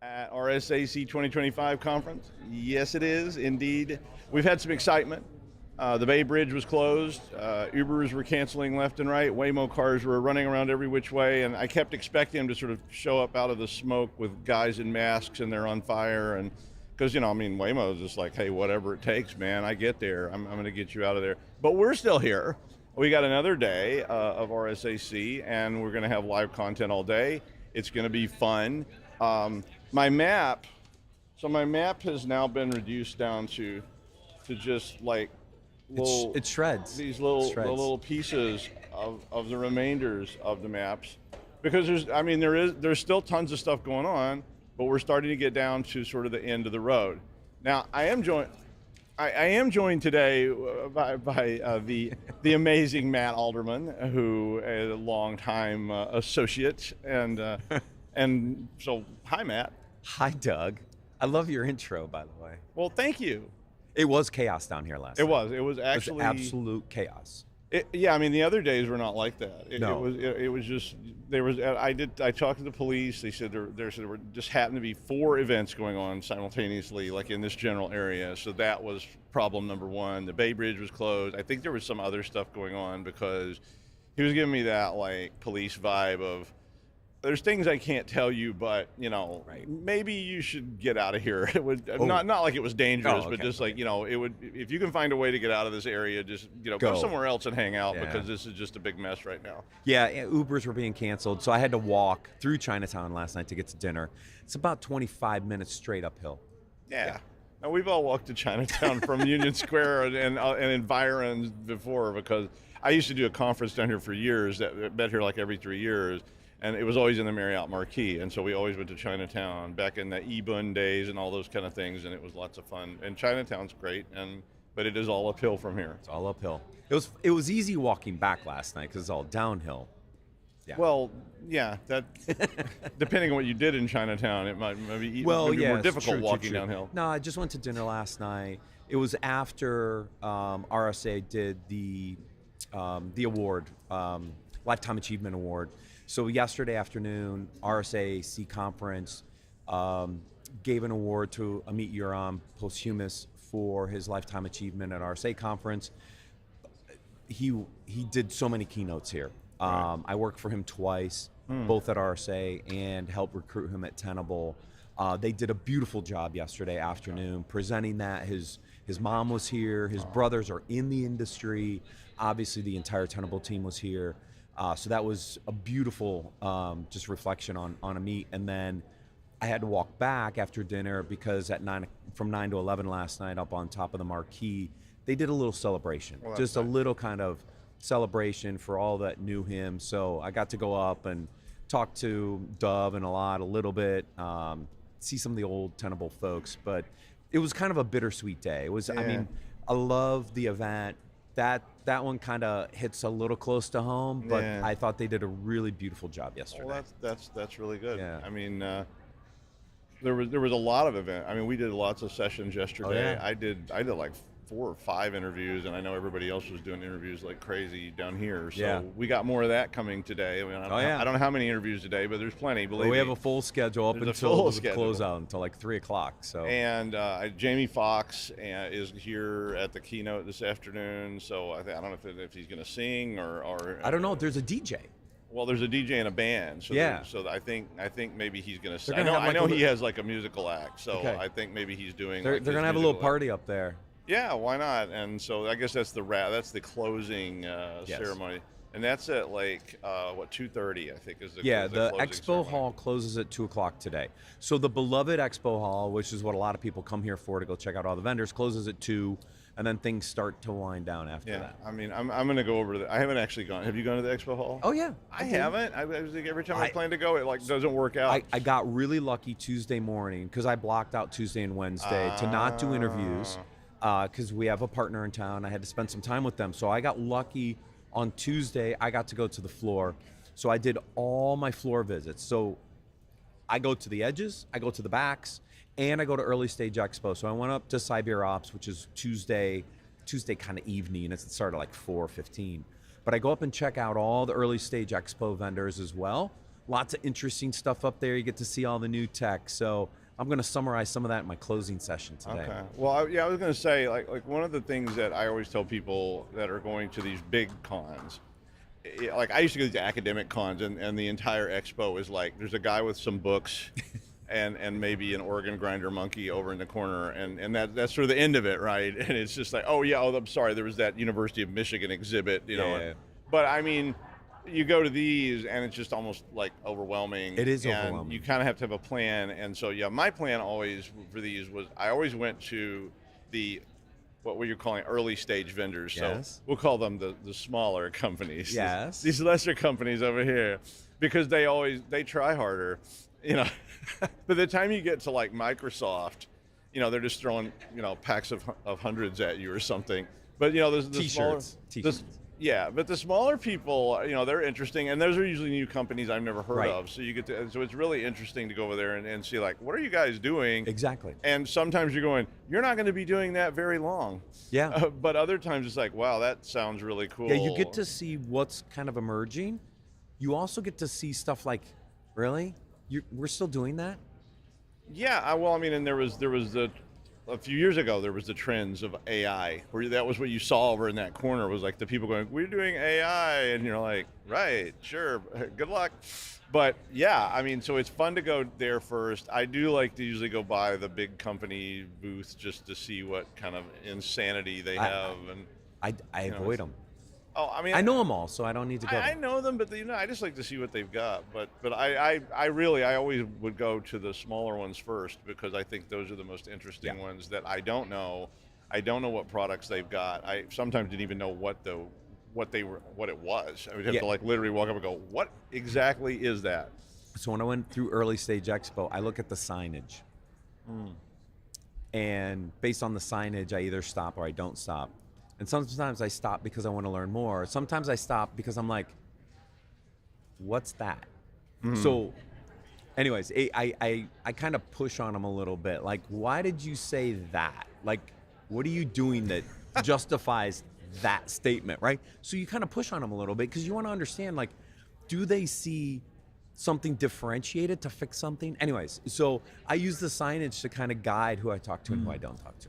at RSAC 2025 conference. Yes, it is, indeed. We've had some excitement. The Bay Bridge was closed. Ubers were canceling left and right. Waymo cars were running around every which way, and I kept expecting them to sort of show up out of the smoke with guys in masks and they're on fire. And because, I mean, Waymo is just like, hey, whatever it takes, man, I get there. I'm going to get you out of there. But we're still here. We got another day of RSAC, and we're going to have live content all day. It's going to be fun. My map has now been reduced down to just like it shreds. These little pieces of the remainders of the maps, because there's still tons of stuff going on, but we're starting to get down to sort of the end of the road. Now I am joined today by the amazing Matt Alderman, who is a longtime associate, and so hi Matt. Hi Doug. I love your intro, by the way. Well, thank you. It was chaos down here last night. It was actually absolute chaos. Yeah, I mean the other days were not like that. No. It was just there was. I talked to the police. They said there were just happened to be 4 events going on simultaneously, like in this general area. So that was problem number 1. The Bay Bridge was closed. I think there was some other stuff going on because he was giving me that like police vibe of, there's things I can't tell you, but right. Maybe you should get out of here. It would not like it was dangerous, but just like it would. If you can find a way to get out of this area, just go somewhere else and hang out, because this is just a big mess right now. Yeah, Ubers were being canceled, so I had to walk through Chinatown last night to get to dinner. It's about 25 minutes straight uphill. Yeah. Now we've all walked to Chinatown from Union Square and environs before, because I used to do a conference down here for years that met here like every 3 years. And it was always in the Marriott Marquis, and so we always went to Chinatown back in the Ebun days and all those kind of things, and it was lots of fun. And Chinatown's great, but it is all uphill from here. It's all uphill. It was easy walking back last night because it's all downhill. Yeah. Well, yeah, that depending on what you did in Chinatown, it might be more difficult walking downhill. No, I just went to dinner last night. It was after RSA did the award, Lifetime Achievement Award. So yesterday afternoon, RSAC conference gave an award to Amit Yoram, posthumous, for his lifetime achievement at RSA conference. He did so many keynotes here. Right. I worked for him twice, both at RSA, and helped recruit him at Tenable. They did a beautiful job yesterday afternoon presenting that. His mom was here. His brothers are in the industry. Obviously, the entire Tenable team was here. So that was a beautiful just reflection on Amit. And then I had to walk back after dinner because from 9 to 11 last night up on top of the marquee, they did a little celebration. Well, just a little kind of celebration for all that knew him. So I got to go up and talk to Dove and a little bit, see some of the old Tenable folks. But it was kind of a bittersweet day. It was, I mean, I love the event. That one kind of hits a little close to home, but I thought they did a really beautiful job yesterday. Well, that's really good. Yeah. I mean, there was a lot of events. I mean, we did lots of sessions yesterday. Oh, yeah. I did like 4 or 5 interviews, and I know everybody else was doing interviews like crazy down here. So we got more of that coming today. I mean, I don't know how many interviews today, but there's plenty. Believe me. We have a full schedule up until the closeout, until like 3 o'clock. So and Jamie Foxx is here at the keynote this afternoon. So I don't know if he's going to sing or I don't know. There's a DJ. Well, there's a DJ and a band, so I think maybe he's going to sing. I know he has like a musical act, so I think maybe he's doing. They're going to have a little party up there. Yeah, why not? And so I guess that's the closing ceremony, and that's at like 2:30, I think is the the closing expo ceremony. hall closes at 2 o'clock today. So the beloved expo hall, which is what a lot of people come here for to go check out all the vendors, closes at 2, and then things start to wind down after that. I mean, I'm going to go over I haven't actually gone. Have you gone to the expo hall? Oh yeah, I haven't. I was like, every time I plan to go, it like doesn't work out. I got really lucky Tuesday morning because I blocked out Tuesday and Wednesday to not do interviews. Because we have a partner in town. I had to spend some time with them. So I got lucky on Tuesday. I got to go to the floor. So I did all my floor visits. So I go to the edges, I go to the backs, and I go to early stage expo. So I went up to CyberOps, which is Tuesday kind of evening. It started like 4:15. But I go up and check out all the early stage expo vendors as well. Lots of interesting stuff up there. You get to see all the new tech. So I'm going to summarize some of that in my closing session today. Okay. Well, I was going to say, like one of the things that I always tell people that are going to these big cons, like I used to go to these academic cons, and the entire expo is like, there's a guy with some books, and maybe an organ grinder monkey over in the corner, and that's sort of the end of it, right? And it's just like, oh yeah, I'm sorry, there was that University of Michigan exhibit, you know. Yeah. But I mean, you go to these and it's just almost like overwhelming. It is and overwhelming. You kind of have to have a plan. And so, yeah, my plan always for these was I always went to the, what were you calling early stage vendors. Yes. So we'll call them the smaller companies. Yes. These lesser companies over here, because they try harder, you know. By the time you get to like Microsoft, you know, they're just throwing, you know, packs of hundreds at you or something. But, you know, there's the smaller, T-shirts. yeah, but the smaller people, you know, they're interesting, and those are usually new companies I've never heard of. So you get to, so it's really interesting to go over there and see, like, what are you guys doing? Exactly. And sometimes you're going, you're not going to be doing that very long. Yeah. But other times it's like, wow, that sounds really cool. Yeah, you get to see what's kind of emerging. You also get to see stuff like, really? We're still doing that? Yeah, well, I mean, and there was a few years ago, there was the trends of AI, where that was what you saw over in that corner, was like the people going, we're doing AI, and you're like, right, sure, good luck. But yeah, I mean, so it's fun to go there first. I do like to usually go by the big company booth just to see what kind of insanity they have. And I avoid them. Oh, I mean, I know them all, so I don't need to go. I know them, but you know, I just like to see what they've got. But I always would go to the smaller ones first, because I think those are the most interesting ones that I don't know. I don't know what products they've got. I sometimes didn't even know what it was. I would have to like literally walk up and go, what exactly is that? So when I went through Early Stage Expo, I look at the signage. And based on the signage, I either stop or I don't stop. And sometimes I stop because I want to learn more. Sometimes I stop because I'm like, what's that? So anyways, I kind of push on them a little bit. Like, why did you say that? Like, what are you doing that justifies that statement, right? So you kind of push on them a little bit because you want to understand, like, do they see something differentiated to fix something? Anyways, so I use the signage to kind of guide who I talk to and who I don't talk to.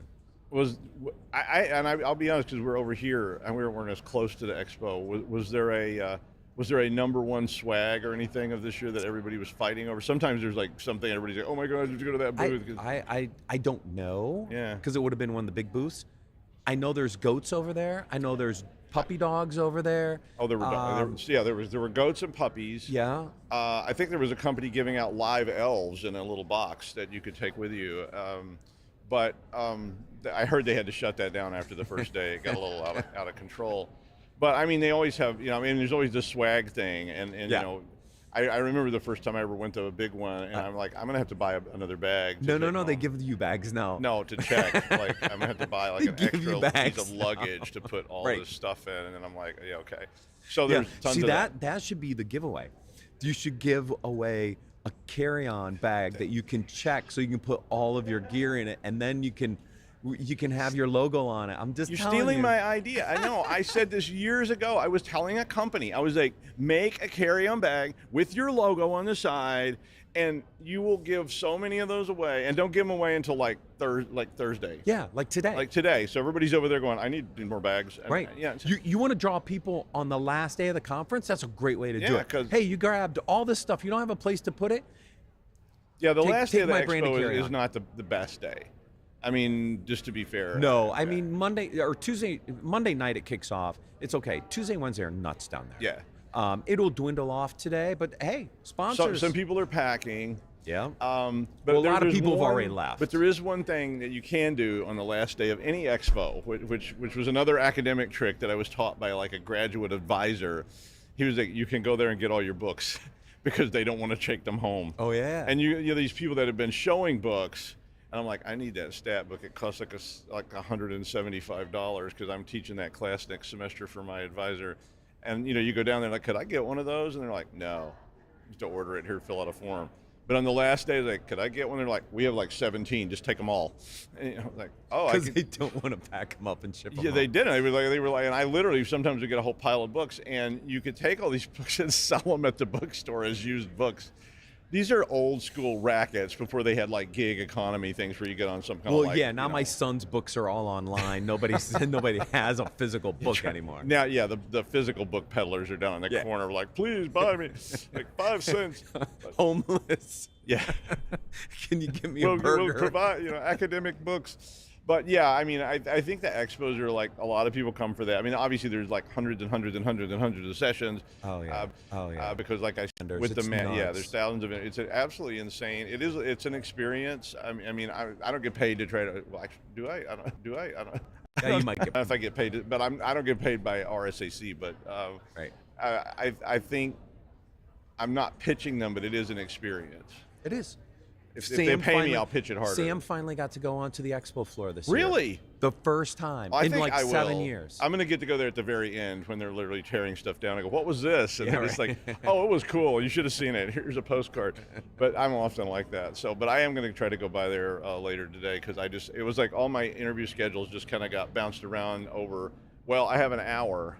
I'll be honest, because we're over here and we weren't as close to the expo. Was there a number one swag or anything of this year that everybody was fighting over? Sometimes there's like something everybody's like, oh my God, did you go to that booth? I don't know. Yeah. Because it would have been one of the big booths. I know there's goats over there. I know there's puppy dogs over there. Oh, there were goats and puppies. Yeah. I think there was a company giving out live elves in a little box that you could take with you. But I heard they had to shut that down after the first day. It got a little out of control. But I mean, they always have, you know, I mean, there's always this swag thing, and you know, I remember the first time I ever went to a big one, and I'm like, I'm gonna have to buy another bag. No, they give you bags now. No, to check. Like, I'm gonna have to buy like an extra piece of luggage to put all this stuff in, and then I'm like, yeah, okay. So there's tons of that. That should be the giveaway. You should give away a carry-on bag that you can check, so you can put all of your gear in it, and then you can have your logo on it. I'm just You're stealing my idea. I know. I said this years ago. I was telling a company, I was like, make a carry-on bag with your logo on the side, and you will give so many of those away. And don't give them away until like Thursday. Yeah, like today. Like today. So everybody's over there going, I need more bags. Right. Yeah. You want to draw people on the last day of the conference? That's a great way to do it. Hey, you grabbed all this stuff. You don't have a place to put it? Yeah, the last day of the expo is not the best day. I mean, just to be fair. No, I mean, Monday night it kicks off. It's okay. Tuesday, Wednesday are nuts down there. Yeah. It'll dwindle off today, but hey, sponsors. Some people are packing. Yeah. But a lot of people have already left. But there is one thing that you can do on the last day of any expo, which was another academic trick that I was taught by like a graduate advisor. He was like, you can go there and get all your books because they don't want to take them home. Oh yeah. And you know, these people that have been showing books. And I'm like, I need that stat book. It costs like $175 because I'm teaching that class next semester for my advisor. And you know, you go down there like, could I get one of those? And they're like, no, just to order it here, fill out a form. But on the last day, like, could I get one? They're like, we have like 17, just take them all. And, like, oh, I Because could. they don't want to pack them up and ship them. Yeah, they didn't. They were like, and I literally sometimes would get a whole pile of books, and you could take all these books and sell them at the bookstore as used books. These are old school rackets before they had like gig economy things where you get on some kind of like. Well, yeah. Now my son's books are all online. Nobody has a physical book anymore. Now, yeah, the physical book peddlers are down in the corner, like, please buy me, like 5 cents. Homeless. Yeah. Can you give me a burger? We'll provide, academic books. But yeah, I mean, I think the expos are like, a lot of people come for that. I mean, obviously there's like hundreds and hundreds and hundreds and hundreds of sessions. Oh yeah. Because like I said, with the there's thousands of it. It's absolutely insane. It's an experience. I mean, I don't get paid to try to. Well, actually, do I? I don't. Yeah, you might get. If I get paid, but I don't get paid by RSAC. But right. I think I'm not pitching them, but it is an experience. It is. If they pay me, I'll pitch it harder. Sam finally got to go onto the expo floor this year. Really? The first time in like 7 years. I'm going to get to go there at the very end when they're literally tearing stuff down. I go, what was this? And they're just like, oh, it was cool. You should have seen it. Here's a postcard. But I'm often like that. So, but I am going to try to go by there later today because it was like all my interview schedules just kind of got bounced around over, well, I have an hour.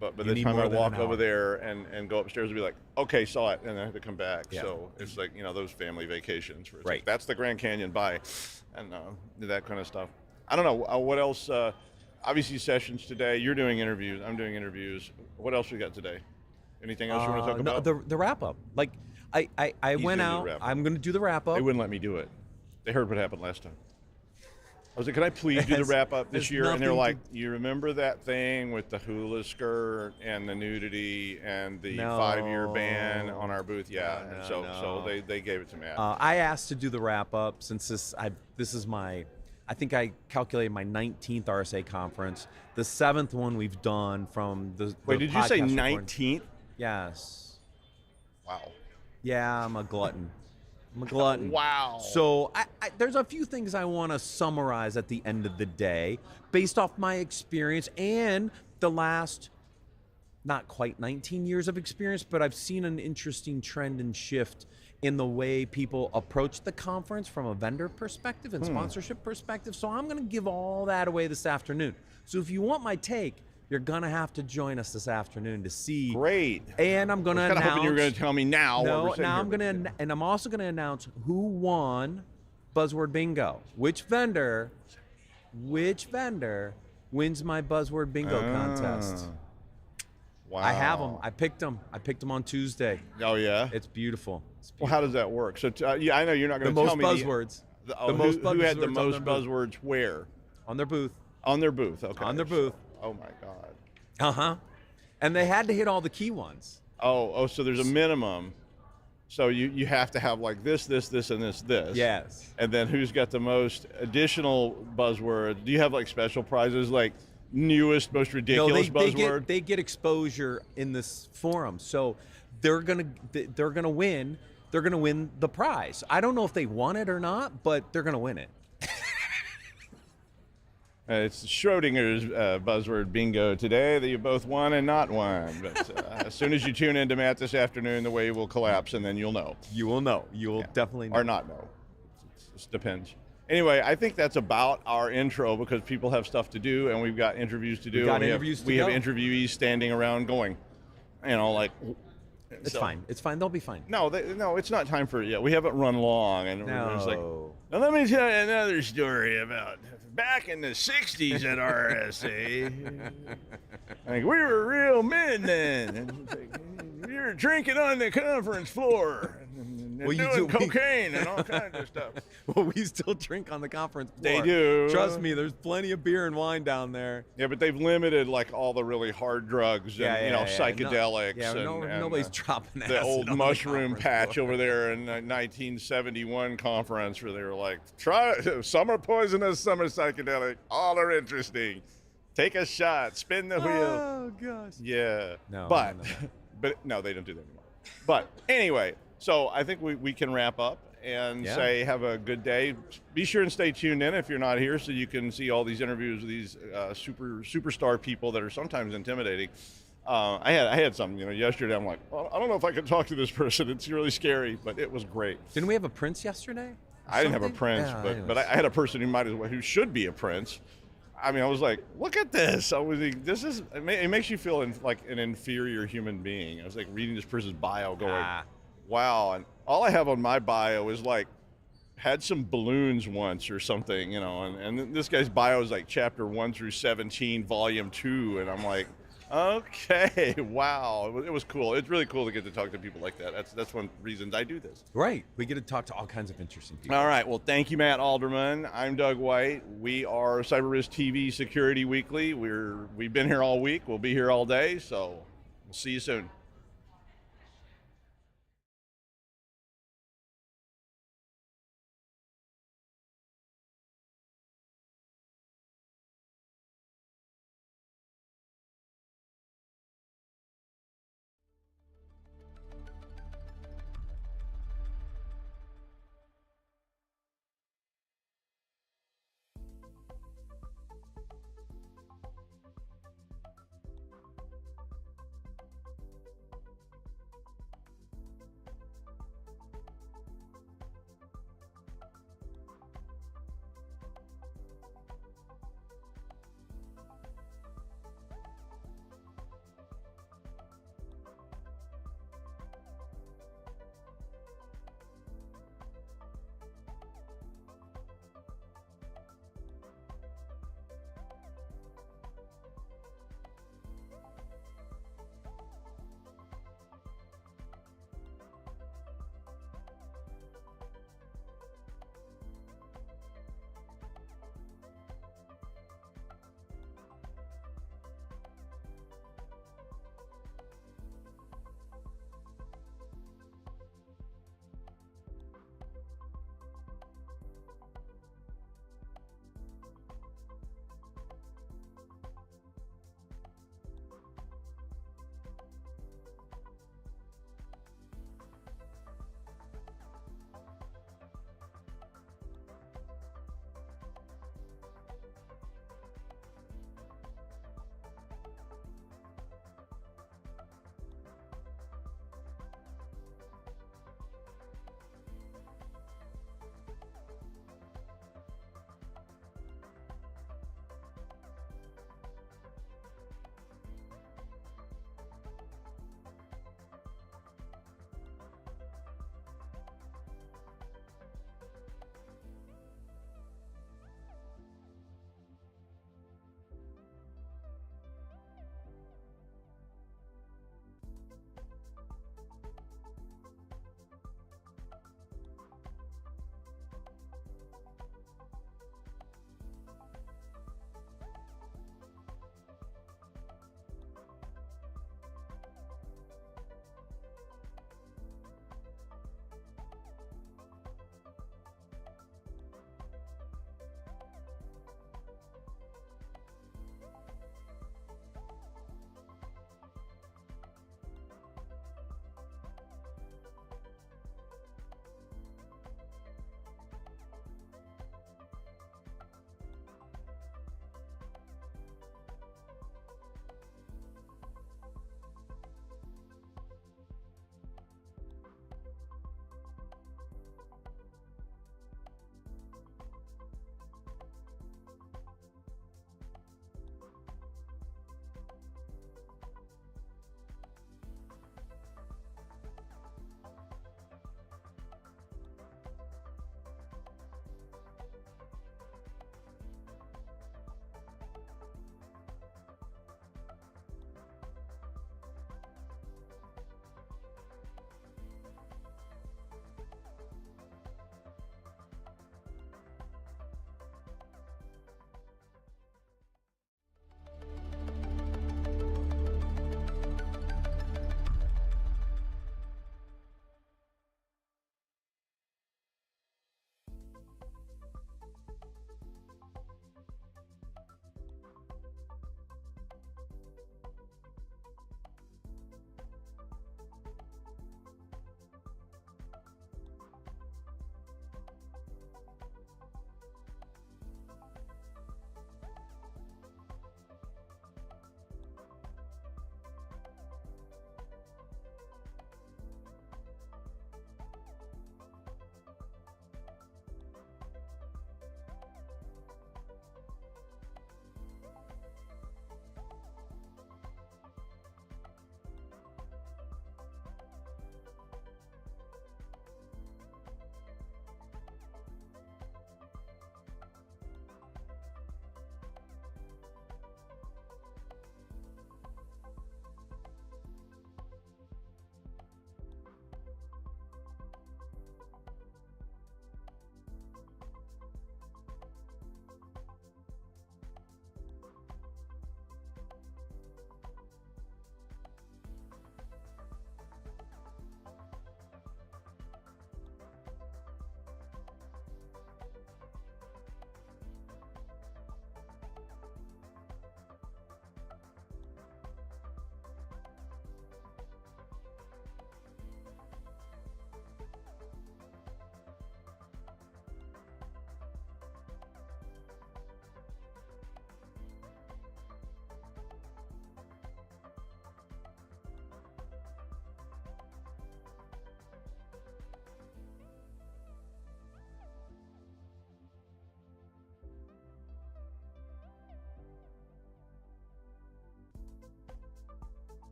But by the time I walk over there and go upstairs, I'll be like, okay, saw it, and I have to come back. Yeah. So it's like, those family vacations. Where it's like, that's the Grand Canyon, bye, and that kind of stuff. I don't know, what else, obviously sessions today, you're doing interviews, I'm doing interviews. What else we got today? Anything else you want to talk about? The wrap-up. Like, I went out, I'm going to do the wrap-up. They wouldn't let me do it. They heard what happened last time. I was like, can I please do the wrap-up this year? And they're like, you remember that thing with the hula skirt and the nudity and the 5-year ban on our booth? Yeah, and so they gave it to me. I asked to do the wrap-up since this is my, I think I calculated my 19th RSA conference. The 7th one we've done from the Wait, did you say 19th? Yes. Wow. Yeah, I'm a glutton. I'm a glutton. Wow. So there's a few things I want to summarize at the end of the day based off my experience and the last, not quite 19 years of experience, but I've seen an interesting trend and shift in the way people approach the conference from a vendor perspective and sponsorship perspective. So I'm going to give all that away this afternoon. So if you want my take, you're going to have to join us this afternoon to see. Great. And I'm going to announce. I was kind of hoping you were going to tell me now. No, now I'm going to, and I'm also going to announce who won Buzzword Bingo. Which vendor wins my Buzzword Bingo contest. Wow. I have them. I picked them. On Tuesday. Oh, yeah? It's beautiful. Well, how does that work? So, yeah, I know you're not going to tell me. Buzzwords. Who had the most buzzwords where? On their booth. On their booth, okay. On their booth. Oh my God. Uh-huh. And they had to hit all the key ones. Oh, so there's a minimum. So you have to have like this, and this. Yes. And then who's got the most additional buzzwords? Do you have like special prizes, like newest, most ridiculous buzzword? They get exposure in this forum. So they're gonna win. They're gonna win the prize. I don't know if they won it or not, but they're gonna win it. It's Schrodinger's buzzword bingo today that you both won and not won. But as soon as you tune into Matt this afternoon, the wave will collapse, and then you'll know. You will know. You will definitely know. Or not know. It just depends. Anyway, I think that's about our intro because people have stuff to do, and we've got interviews to do. We have interviewees standing around going, like... It's fine. It's fine. They'll be fine. No, it's not time for it yet. We haven't run long, and we're just like, now let me tell you another story about back in the 60s at RSA. Like, we were real men then. And we were drinking on the conference floor and doing cocaine and all kinds of stuff. Well, we still drink on the conference floor. They do. Trust me, there's plenty of beer and wine down there. Yeah, but they've limited like all the really hard drugs and psychedelics. Nobody's dropping the old mushroom patch over there in the 1971 conference where they were like, try some are poisonous, some are psychedelic, all are interesting. Take a shot, spin the wheel. Oh gosh. Yeah. But no, they don't do that anymore. But anyway, so I think we can wrap up and say have a good day. Be sure and stay tuned in if you're not here so you can see all these interviews with these superstar people that are sometimes intimidating. I had something, yesterday. I'm like, well, I don't know if I can talk to this person. It's really scary, but it was great. Didn't we have a prince yesterday? I didn't have a prince, Yeah, but I had a person who should be a prince. I mean, I was like, look at this. It makes you feel like an inferior human being. I was like reading this person's bio going, wow. And all I have on my bio is like, had some balloons once or something, and this guy's bio is like chapter 1 through 17, volume 2. And I'm like, okay, wow. It was cool. It's really cool to get to talk to people like that. That's one of the reasons I do this. Right. We get to talk to all kinds of interesting people. All right. Well, thank you, Matt Alderman. I'm Doug White. We are CyberRiskTV Security Weekly. We've been here all week. We'll be here all day. So we'll see you soon.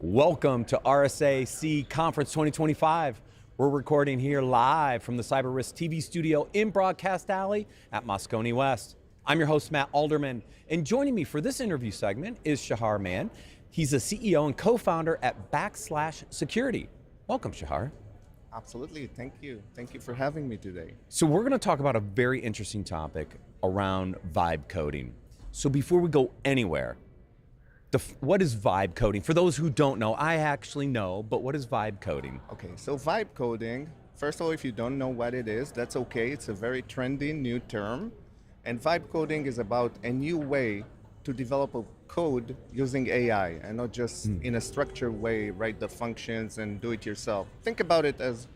Welcome to RSAC Conference 2025. We're recording here live from the CyberRiskTV Studio in Broadcast Alley at Moscone West. I'm your host, Matt Alderman, and joining me for this interview segment is Shahar Man. He's a CEO and co-founder at Backslash Security. Welcome, Shahar. Absolutely, thank you. Thank you for having me today. So we're going to talk about a very interesting topic around vibe coding. So before we go anywhere, what is vibe coding? For those who don't know, I actually know, but what is vibe coding? Okay, so vibe coding, first of all, if you don't know what it is, that's okay. It's a very trendy new term. And vibe coding is about a new way to develop a code using AI and not just in a structured way, write the functions and do it yourself. Think about it as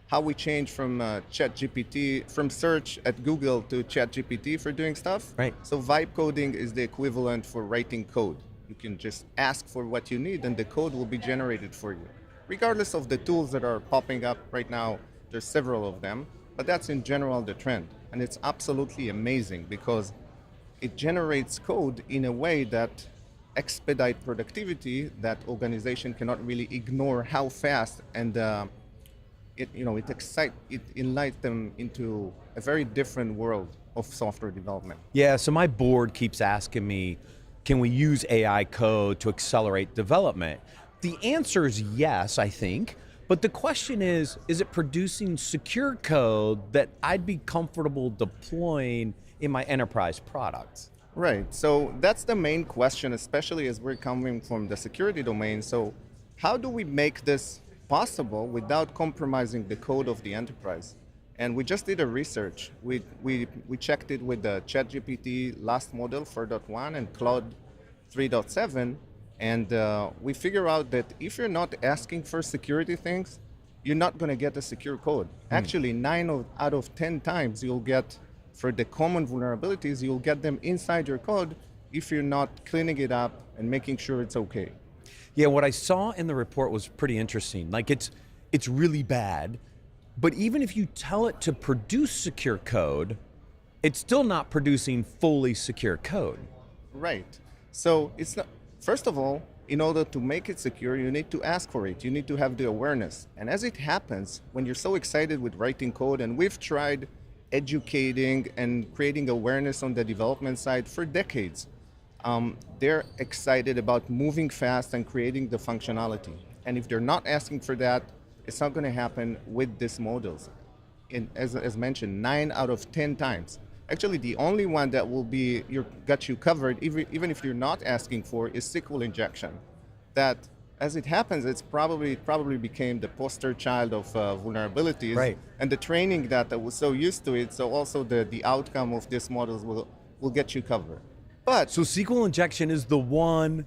how we change from ChatGPT, from search at Google to ChatGPT for doing stuff. Right. So vibe coding is the equivalent for writing code. You can just ask for what you need and the code will be generated for you. Regardless of the tools that are popping up right now, there's several of them, but that's in general the trend. And it's absolutely amazing because it generates code in a way that expedite productivity that organization cannot really ignore how fast, and it enlightens them into a very different world of software development. Yeah, so my board keeps asking me, can we use AI code to accelerate development? The answer is yes, I think. But the question is it producing secure code that I'd be comfortable deploying in my enterprise products? Right, so that's the main question, especially as we're coming from the security domain. So how do we make this possible without compromising the code of the enterprise? And we just did a research. We checked it with the ChatGPT last model 4.1 and Claude 3.7. And we figure out that if you're not asking for security things, you're not going to get a secure code. Actually, 9 out of 10 times you'll get, for the common vulnerabilities, you'll get them inside your code if you're not cleaning it up and making sure it's okay. Yeah, what I saw in the report was pretty interesting. Like it's really bad, but even if you tell it to produce secure code, it's still not producing fully secure code. Right. So it's not. First of all, in order to make it secure, you need to ask for it. You need to have the awareness. And as it happens, when you're so excited with writing code, and we've tried educating and creating awareness on the development side for decades, they're excited about moving fast and creating the functionality. And if they're not asking for that, it's not going to happen with these models. As mentioned, 9 out of 10 times. Actually, the only one that will be got you covered, even if you're not asking for, is SQL injection. That, as it happens, it's probably became the poster child of vulnerabilities. Right. And the training that was so used to it, so also the outcome of these models will get you covered. But So SQL injection is the one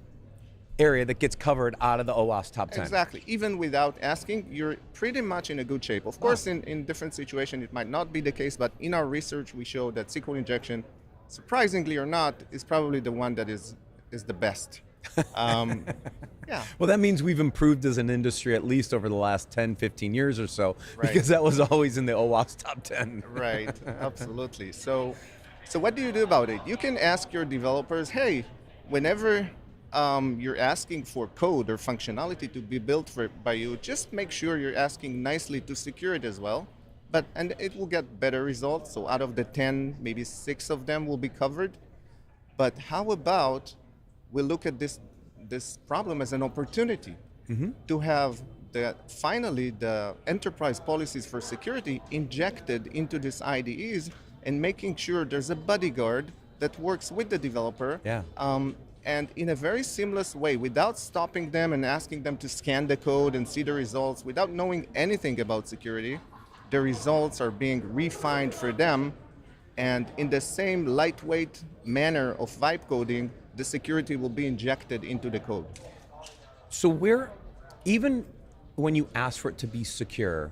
area that gets covered out of the OWASP top 10. exactly. Even without asking, you're pretty much in a good shape. Of course, in different situations, it might not be the case, but in our research, we show that SQL injection, surprisingly or not, is probably the one that is the best. Yeah. Well, that means we've improved as an industry at least over the last 10, 15 years or so, Right. because that was always in the OWASP top 10. Right, absolutely. So what do you do about it? You can ask your developers, hey, whenever you're asking for code or functionality to be built by you, just make sure you're asking nicely to secure it as well. And it will get better results. So out of the 10, maybe 6 of them will be covered. But how about we look at this problem as an opportunity to have finally the enterprise policies for security injected into these IDEs and making sure there's a bodyguard that works with the developer. Yeah. And in a very seamless way, without stopping them and asking them to scan the code and see the results, without knowing anything about security, the results are being refined for them. And in the same lightweight manner of vibe coding, the security will be injected into the code. So even when you ask for it to be secure,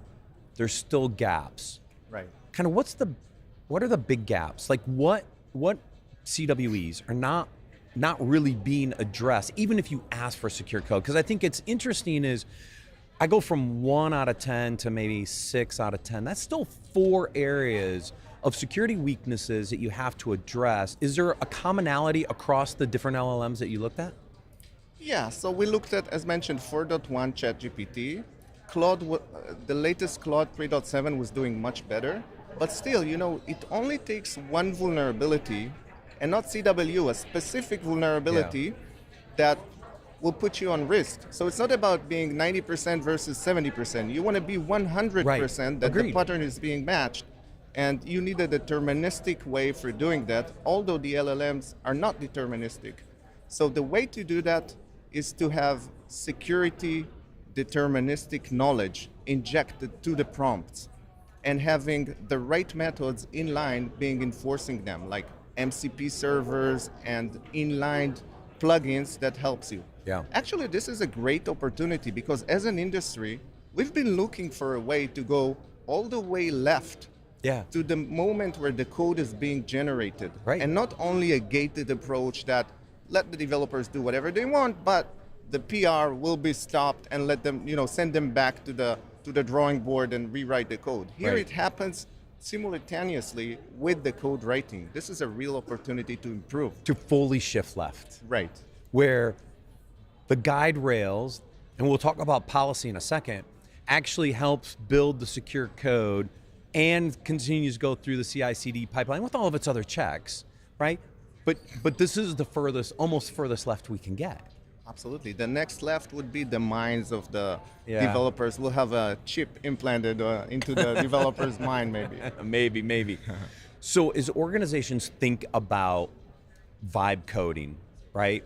there's still gaps. Right. Kind of what are the big gaps? Like what CWEs are not really being addressed, even if you ask for secure code? Because I think it's interesting is I go from 1 out of 10 to maybe 6 out of 10. That's still 4 areas of security weaknesses that you have to address. Is there a commonality across the different LLMs that you looked at? Yeah, so we looked at, as mentioned, 4.1 ChatGPT. The latest Claude 3.7 was doing much better, but still, it only takes one vulnerability, and not CW, a specific vulnerability that will put you on risk. So it's not about being 90% versus 70%. You want to be 100% that Agreed. the pattern is being matched. And you need a deterministic way for doing that, although the LLMs are not deterministic. So the way to do that is to have security deterministic knowledge injected to the prompts and having the right methods inline being enforcing them, like MCP servers and inline plugins that helps you. Yeah. Actually, this is a great opportunity because as an industry, we've been looking for a way to go all the way left to the moment where the code is being generated. Right. And not only a gated approach that let the developers do whatever they want, but the PR will be stopped and let them, send them back to the drawing board and rewrite the code. Here it happens simultaneously with the code writing. This is a real opportunity to improve. To fully shift left. Right. Where the guide rails, and we'll talk about policy in a second, actually helps build the secure code and continues to go through the CI/CD pipeline with all of its other checks, right? But this is the almost furthest left we can get. Absolutely. The next left would be the minds of the Yeah. developers. We'll have a chip implanted into the developer's mind, maybe. Maybe. So as organizations think about vibe coding, right?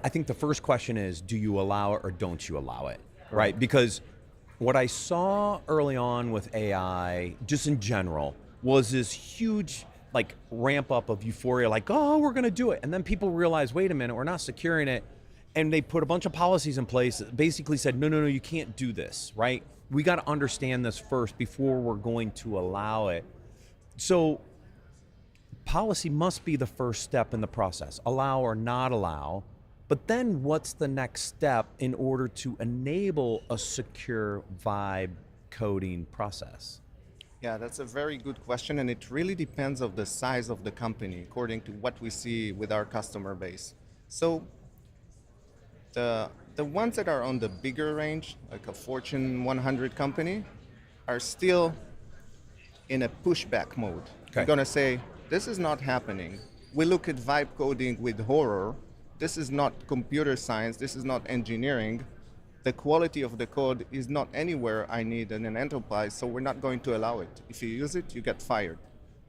I think the first question is, do you allow it or don't you allow it, right? Because what I saw early on with AI, just in general, was this huge ramp up of euphoria, oh, we're gonna do it. And then people realize, wait a minute, we're not securing it. And they put a bunch of policies in place that basically said, no, you can't do this, right? We gotta understand this first before we're going to allow it. So policy must be the first step in the process, allow or not allow. But then what's the next step in order to enable a secure vibe coding process? Yeah, that's a very good question, and it really depends on the size of the company according to what we see with our customer base. So the ones that are on the bigger range, like a Fortune 100 company, are still in a pushback mode. Okay. They're gonna say, this is not happening. We look at vibe coding with horror. This is not computer science, this is not engineering. The quality of the code is not anywhere I need in an enterprise, so we're not going to allow it. If you use it, you get fired.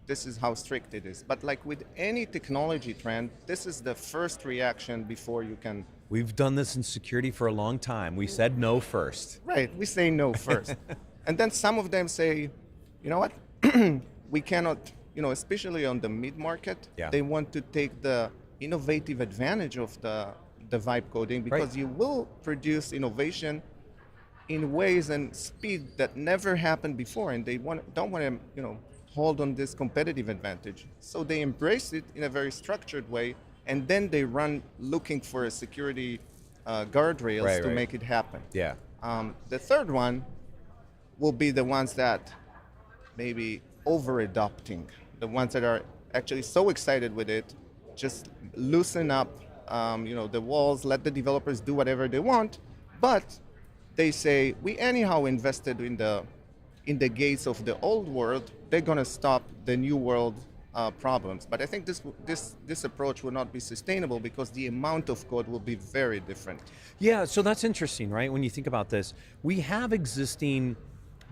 This is how strict it is. But like with any technology trend, this is the first reaction before you can... We've done this in security for a long time. We said no first. Right, we say no first. And then some of them say, you know what, we cannot, especially on the mid-market, they want to take the innovative advantage of the vibe coding because you will produce innovation in ways and speed that never happened before, and they don't want to hold on this competitive advantage. So they embrace it in a very structured way, and then they run looking for a security guardrails to make it happen. Yeah. The third one will be the ones that maybe over-adopting, the ones that are actually so excited with it, just loosen up the walls, let the developers do whatever they want, but they say, we anyhow invested in the gates of the old world, they're gonna stop the new world problems. But I think this approach will not be sustainable because the amount of code will be very different. Yeah, so that's interesting, right? When you think about this, we have existing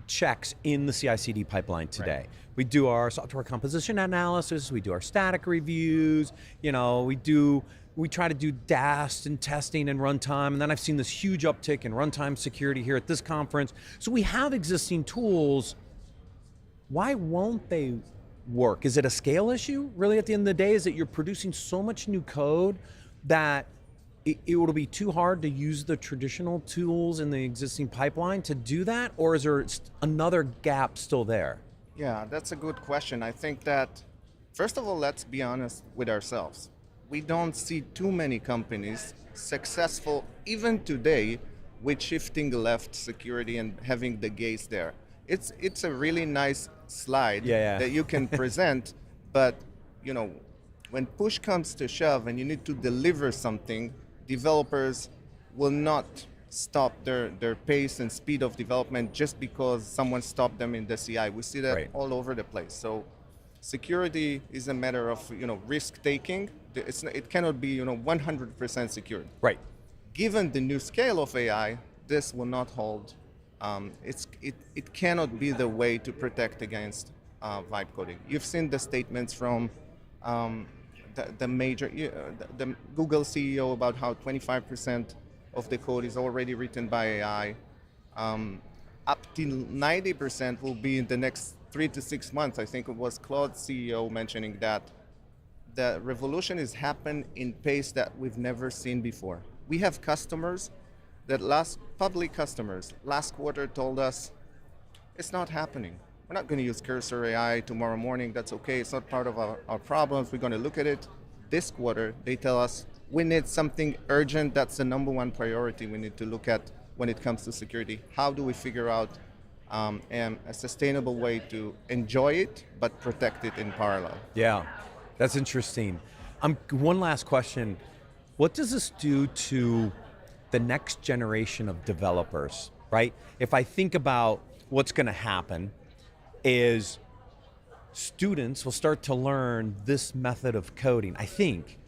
checks in the CI/CD pipeline today. Right. We do our software composition analysis, we do our static reviews, we try to do DAST and testing and runtime, and then I've seen this huge uptick in runtime security here at this conference. So we have existing tools. Why won't they work? Is it a scale issue? Really, at the end of the day, is that you're producing so much new code that it will be too hard to use the traditional tools in the existing pipeline to do that? Or is there another gap still there? Yeah, that's a good question. I think that, first of all, let's be honest with ourselves. We don't see too many companies successful, even today, with shifting left security and having the gates there. It's a really nice slide that you can present, but when push comes to shove and you need to deliver something, developers will not stop their pace and speed of development just because someone stopped them in the CI. We see that Right. all over the place. So security is a matter of risk taking. It cannot be 100% secured. Right. Given the new scale of AI, this will not hold. It cannot be the way to protect against vibe coding. You've seen the statements from the major, the Google CEO about how 25% of the code is already written by AI. Up to 90% will be in the next 3 to 6 months. I think it was Claude's CEO mentioning that the revolution is happening in pace that we've never seen before. We have customers that public customers last quarter told us it's not happening. We're not going to use Cursor AI tomorrow morning. That's okay. It's not part of our problems. We're going to look at it. This quarter, they tell us we need something urgent. That's the number one priority we need to look at when it comes to security. How do we figure out a sustainable way to enjoy it, but protect it in parallel? Yeah, that's interesting. One last question. What does this do to the next generation of developers, right? If I think about what's going to happen is students will start to learn this method of coding, I think,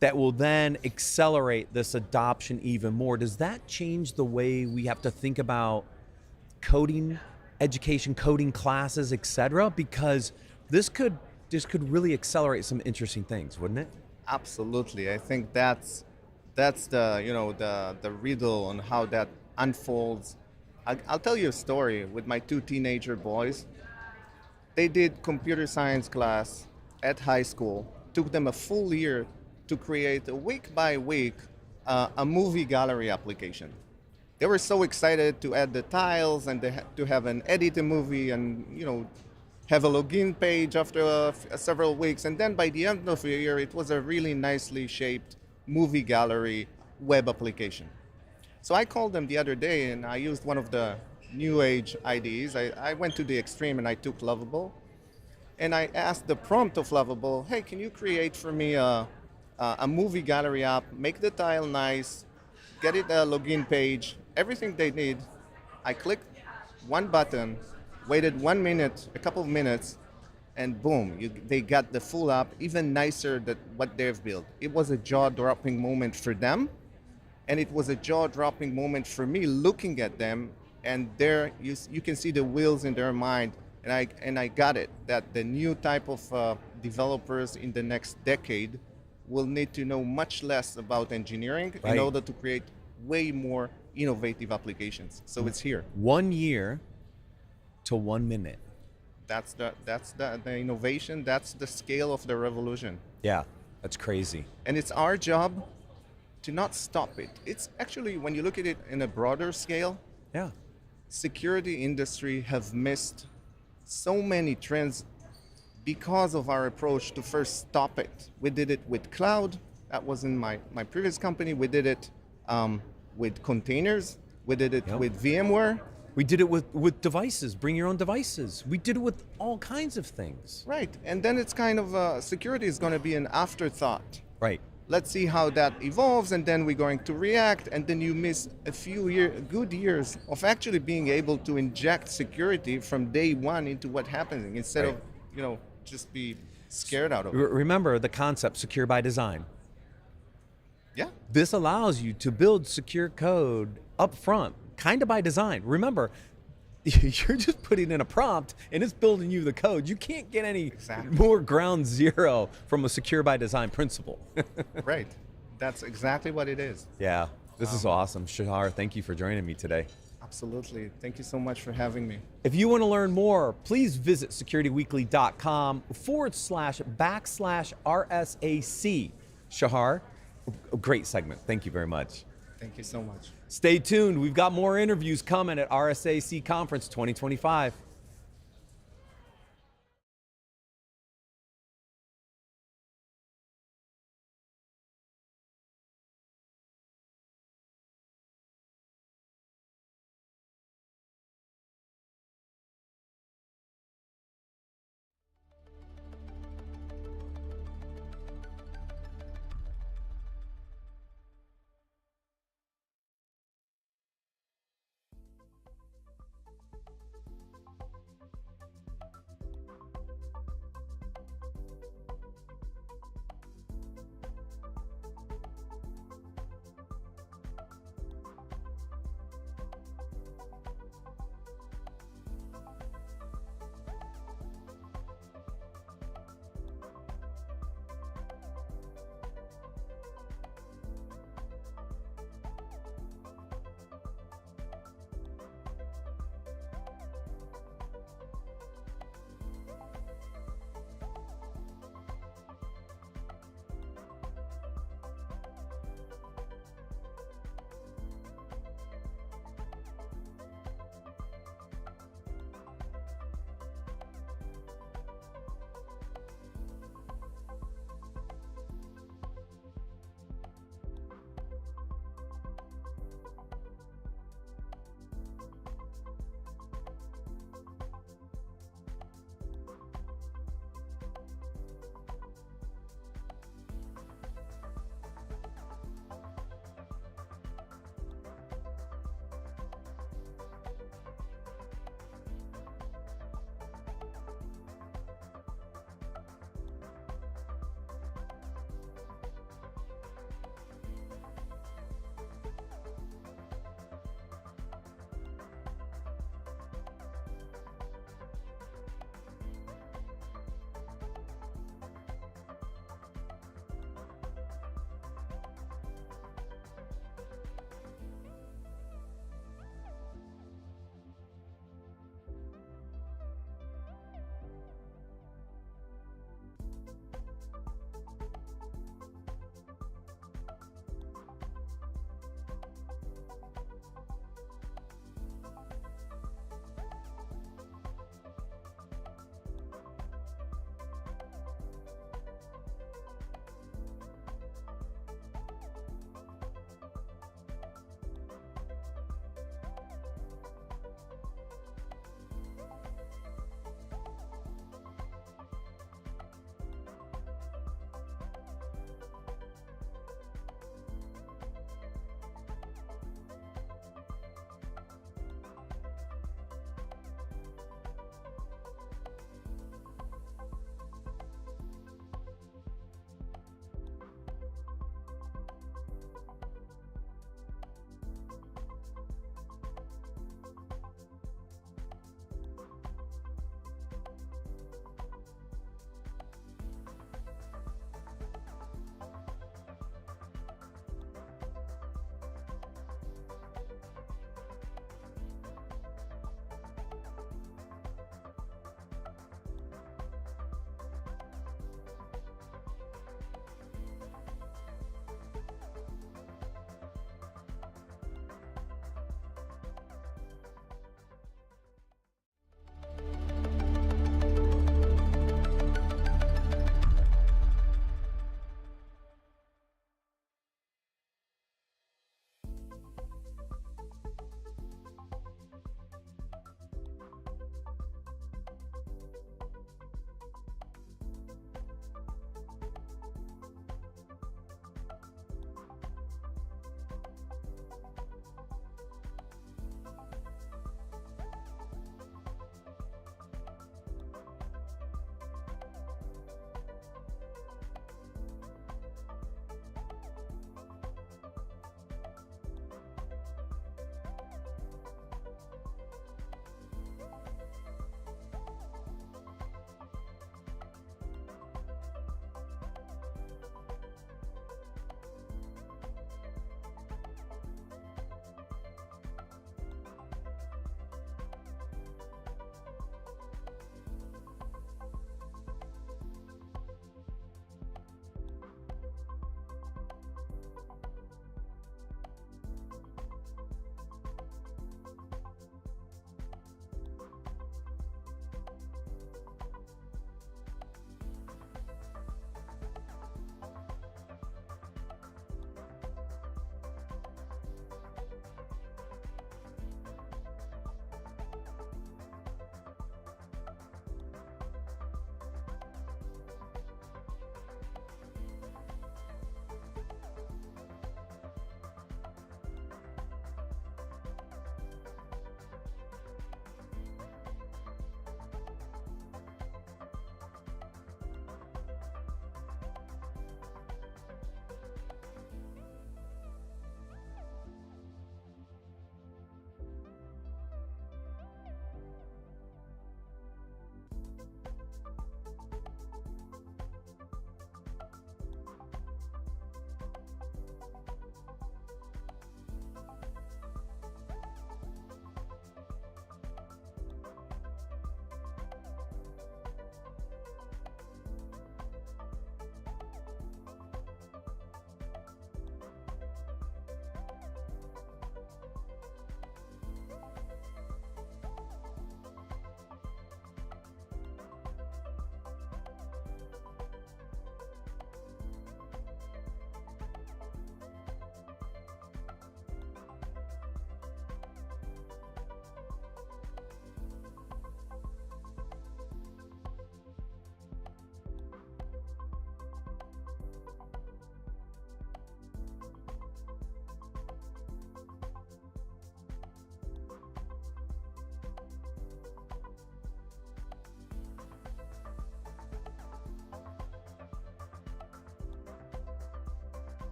that will then accelerate this adoption even more. Does that change the way we have to think about coding, education, coding classes, etc.? Because this could really accelerate some interesting things, wouldn't it? Absolutely. I think that's the riddle on how that unfolds. I'll tell you a story with my 2 teenager boys. They did computer science class at high school. Took them a full year to create a week by week a movie gallery application. They were so excited to add the tiles and to have an edit a movie and have a login page after several weeks. And then by the end of the year, it was a really nicely shaped movie gallery web application. So I called them the other day and I used one of the new age IDEs. I went to the extreme and I took Lovable. And I asked the prompt of Lovable, hey, can you create for me a movie gallery app, make the tile nice, get it a login page, everything they need. I clicked one button, waited 1 minute, a couple of minutes, and boom, they got the full app, even nicer than what they've built. It was a jaw-dropping moment for them, and it was a jaw-dropping moment for me looking at them, and there you can see the wheels in their mind, and I got it, that the new type of developers in the next decade will need to know much less about engineering in order to create way more innovative applications. So it's here. 1 year to 1 minute. That's the innovation. That's the scale of the revolution. Yeah, that's crazy. And it's our job to not stop it. It's actually, when you look at it in a broader scale, Yeah. security industry have missed so many trends because of our approach to first stop it. We did it with cloud. That was in my previous company. We did it with containers. We did it with VMware. We did it with devices, bring your own devices. We did it with all kinds of things. Right, and then it's kind of, security is going to be an afterthought. Right. Let's see how that evolves, and then we're going to react, and then you miss a few good years of actually being able to inject security from day one into what happens, instead of, just be scared out of it. Remember the concept, secure by design. Yeah. This allows you to build secure code up front, kind of by design. Remember, you're just putting in a prompt and it's building you the code. You can't get any more ground zero from a secure by design principle. Right. That's exactly what it is. Yeah, this is awesome. Shahar, thank you for joining me today. Absolutely. Thank you so much for having me. If you want to learn more, please visit securityweekly.com/RSAC. Shahar, a great segment. Thank you very much. Thank you so much. Stay tuned. We've got more interviews coming at RSAC Conference 2025.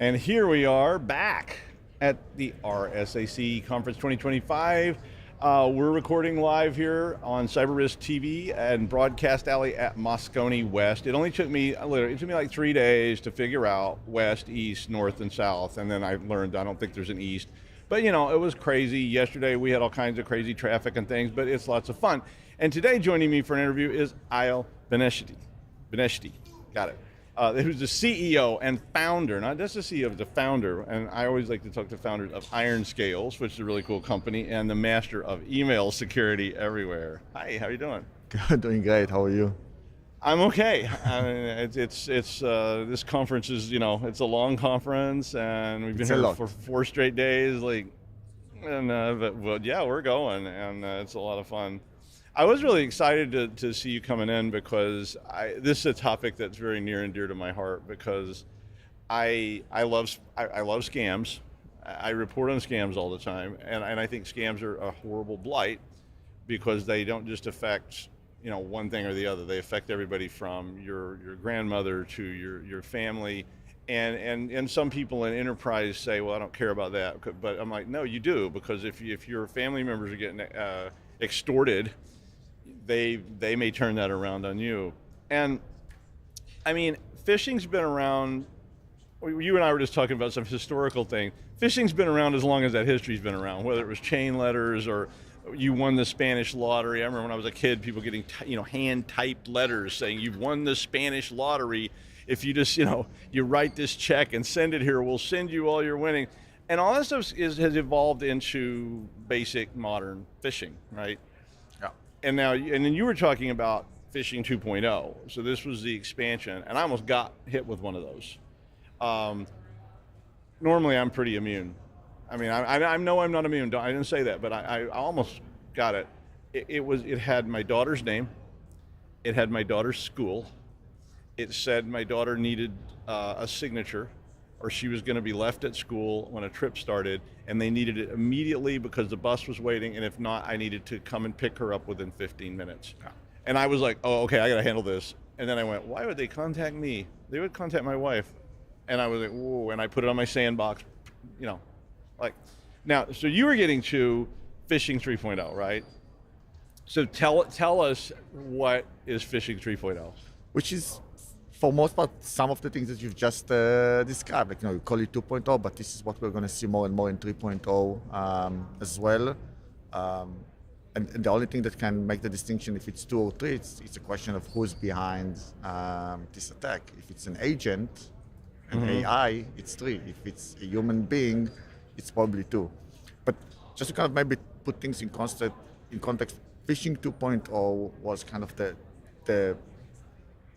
And here we are back at the RSAC Conference 2025. We're recording live here on CyberRiskTV and Broadcast Alley at Moscone West. It only took me, like 3 days to figure out west, east, north, and south. And then I learned I don't think there's an east. But you know, it was crazy. Yesterday we had all kinds of crazy traffic and things, but it's lots of fun. And today joining me for an interview is Eyal Benishti, got it. Who's the CEO and founder, not just the CEO, but the founder, and I always like to talk to founders of IRONSCALES, which is a really cool company, and the master of email security everywhere. Hi, how are you doing? Doing great. How are you? I'm okay. I mean, it's this conference is, it's a long conference, and we've been here for 4 straight days, but yeah, we're going, and it's a lot of fun. I was really excited to see you coming in because this is a topic that's very near and dear to my heart because I love scams. I report on scams all the time, and I think scams are a horrible blight because they don't just affect one thing or the other. They affect everybody from your grandmother to your family, and some people in enterprise say, well, I don't care about that, but I'm like, no, you do, because if your family members are getting extorted, they may turn that around on you. And I mean, phishing's been around. You and I were just talking about some historical thing. Phishing's been around as long as that history's been around, whether it was chain letters or you won the Spanish lottery. I remember when I was a kid, people getting hand typed letters saying you've won the Spanish lottery. If you just you write this check and send it here, we'll send you all your winning. And all that stuff has evolved into basic modern phishing, right? And then you were talking about Phishing 2.0. So this was the expansion, and I almost got hit with one of those. Normally, I'm pretty immune. I mean, I know I'm not immune. I didn't say that, but I almost got it. It had my daughter's name. It had my daughter's school. It said my daughter needed a signature, or she was going to be left at school when a trip started, and they needed it immediately because the bus was waiting, and if not, I needed to come and pick her up within 15 minutes. Yeah. And I was like, oh, okay, I got to handle this. And then I went, why would they contact me? They would contact my wife. And I was like, whoa, and I put it on my sandbox, Now, so you were getting to Phishing 3.0, right? So tell us, what is Phishing 3.0? Which is, for most part, some of the things that you've just described. Like, you call it 2.0, but this is what we're going to see more and more in 3.0 as well. And the only thing that can make the distinction if it's 2 or 3, it's a question of who's behind this attack. If it's an agent, an AI, it's 3. If it's a human being, it's probably 2. But just to kind of maybe put things in context, Phishing 2.0 was kind of the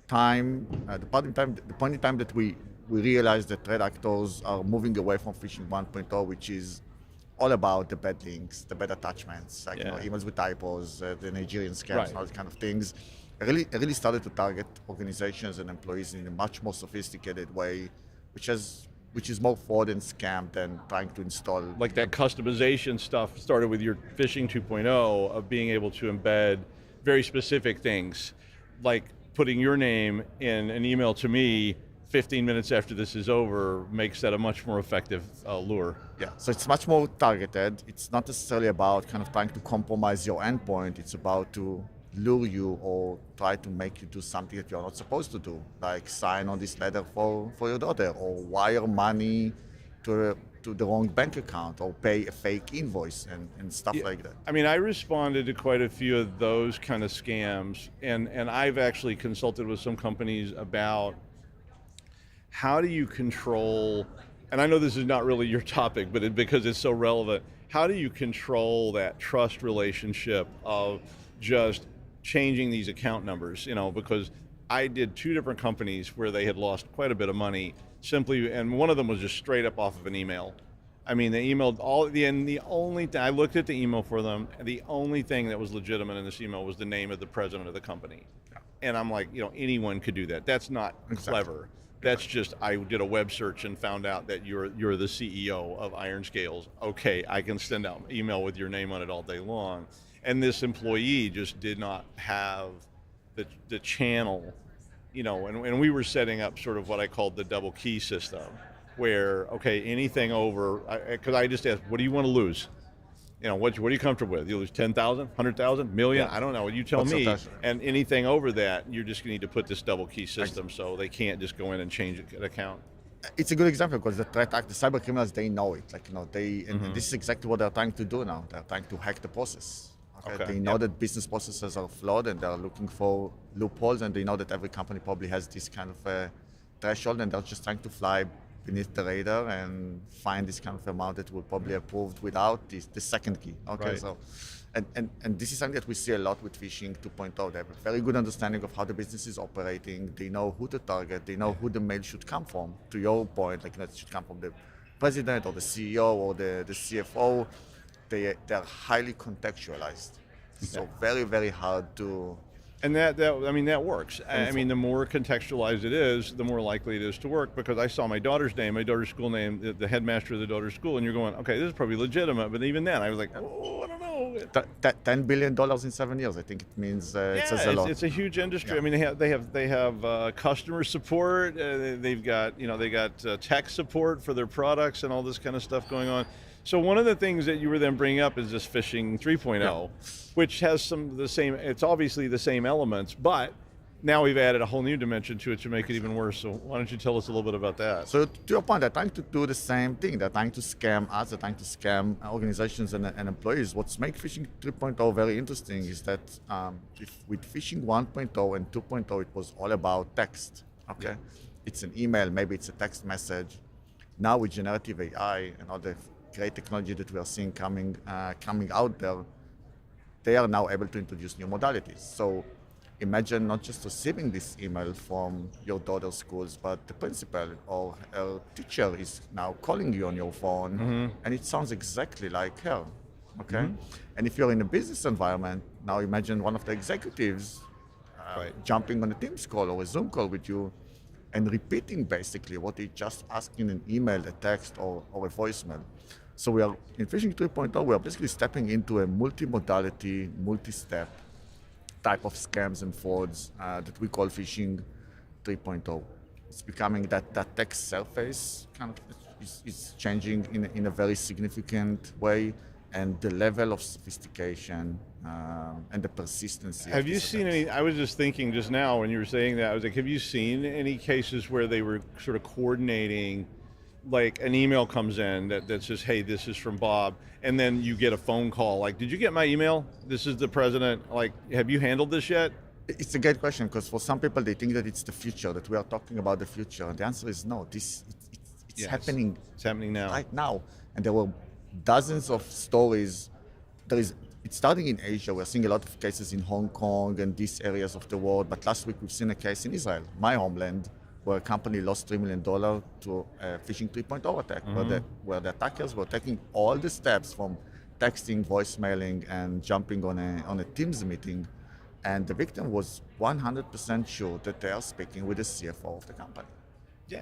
point in time that we realized that threat actors are moving away from Phishing 1.0, which is all about the bad links, the bad attachments, like emails with typos, the Nigerian scams, right, and all these kind of things. I really started to target organizations and employees in a much more sophisticated way, which is more fraud and scam than trying to install. Like that customization stuff started with your Phishing 2.0 of being able to embed very specific things, like putting your name in an email to me 15 minutes after this is over makes that a much more effective lure. Yeah, so it's much more targeted. It's not necessarily about kind of trying to compromise your endpoint. It's about to lure you or try to make you do something that you're not supposed to do, like sign on this letter for your daughter, or wire money to the wrong bank account, or pay a fake invoice and stuff like that. I mean, I responded to quite a few of those kind of scams, and I've actually consulted with some companies about how do you control, and I know this is not really your topic, but because it's so relevant, how do you control that trust relationship of just changing these account numbers, because I did 2 different companies where they had lost quite a bit of money simply, and one of them was just straight up off of an email. I mean, they emailed the only thing, I looked at the email for them, and the only thing that was legitimate in this email was the name of the president of the company. And I'm like, anyone could do that. That's not clever. That's just, I did a web search and found out that you're the CEO of IRONSCALES. Okay, I can send out an email with your name on it all day long. And this employee just did not have the channel, and we were setting up sort of what I called the double key system. where, okay, anything over, because I just asked, what do you want to lose? You know, what are you comfortable with? You lose 10,000, 100,000, million? Yeah. I don't know. You tell What's your me. threshold? And anything over that, you're just going to need to put this double key system so they can't just go in and change an account. It's a good example because the threat act, the cyber criminals, they know it. Like, you know, and this is exactly what they're trying to do now. They're trying to hack the process. Okay. They know that business processes are flawed and they're looking for loopholes, and they know that every company probably has this kind of threshold, and they're just trying to fly beneath the radar and find this kind of amount that will probably approved without the second key. Okay, Right. so and this is something that we see a lot with Phishing 2.0. They have a very good understanding of how the business is operating. They know who to target. They know who the mail should come from. To your point, like, it should come from the president or the CEO or the CFO. They are highly contextualized. So very, very hard to. And that works. I mean, the more contextualized it is, the more likely it is to work, because I saw my daughter's school name, the headmaster of the daughter's school, and you're going, okay, this is probably legitimate. But even then, I was like, oh, I don't know. $10 billion in 7 years. I think it means it says a lot. It's a huge industry. Yeah. I mean, they have customer support. They've got tech support for their products and all this kind of stuff going on. So one of the things that you were then bringing up is this Phishing 3.0, which has some of the same. It's obviously the same elements, but now we've added a whole new dimension to it to make it even worse. So why don't you tell us a little bit about that? So to your point, they're trying to do the same thing. They're trying to scam us. They're trying to scam organizations and employees. What's make Phishing 3.0 very interesting is that with Phishing 1.0 and 2.0, it was all about text. Okay, it's an email, maybe it's a text message. Now with generative AI and all the great technology that we are seeing coming out there, they are now able to introduce new modalities. So imagine not just receiving this email from your daughter's schools, but the principal or her teacher is now calling you on your phone, and it sounds exactly like her. Okay, and if you're in a business environment, now imagine one of the executives jumping on a Teams call or a Zoom call with you and repeating basically what they just asked in an email, a text, or a voicemail. So we are in Phishing 3.0, we are basically stepping into a multi-modality, multi-step type of scams and frauds that we call Phishing 3.0. It's becoming that text surface kind of is changing in a very significant way, and the level of sophistication and the persistency. Have you seen any? I was just thinking just now when you were saying that, I was like, have you seen any cases where they were sort of coordinating? Like an email comes in that says, hey, this is from Bob, and then you get a phone call like, did you get my email? This is the president. Like, have you handled this yet? It's a great question, because for some people they think that it's the future, that we are talking about the future, and the answer is no. It's happening. It's happening now. Right now, and there were dozens of stories. It's starting in Asia. We're seeing a lot of cases in Hong Kong and these areas of the world. But last week we've seen a case in Israel, my homeland, where a company lost $3 million to a Phishing 3.0 attack, where the attackers were taking all the steps from texting, voicemailing, and jumping on a Teams meeting, and the victim was 100% sure that they are speaking with the CFO of the company. Yeah.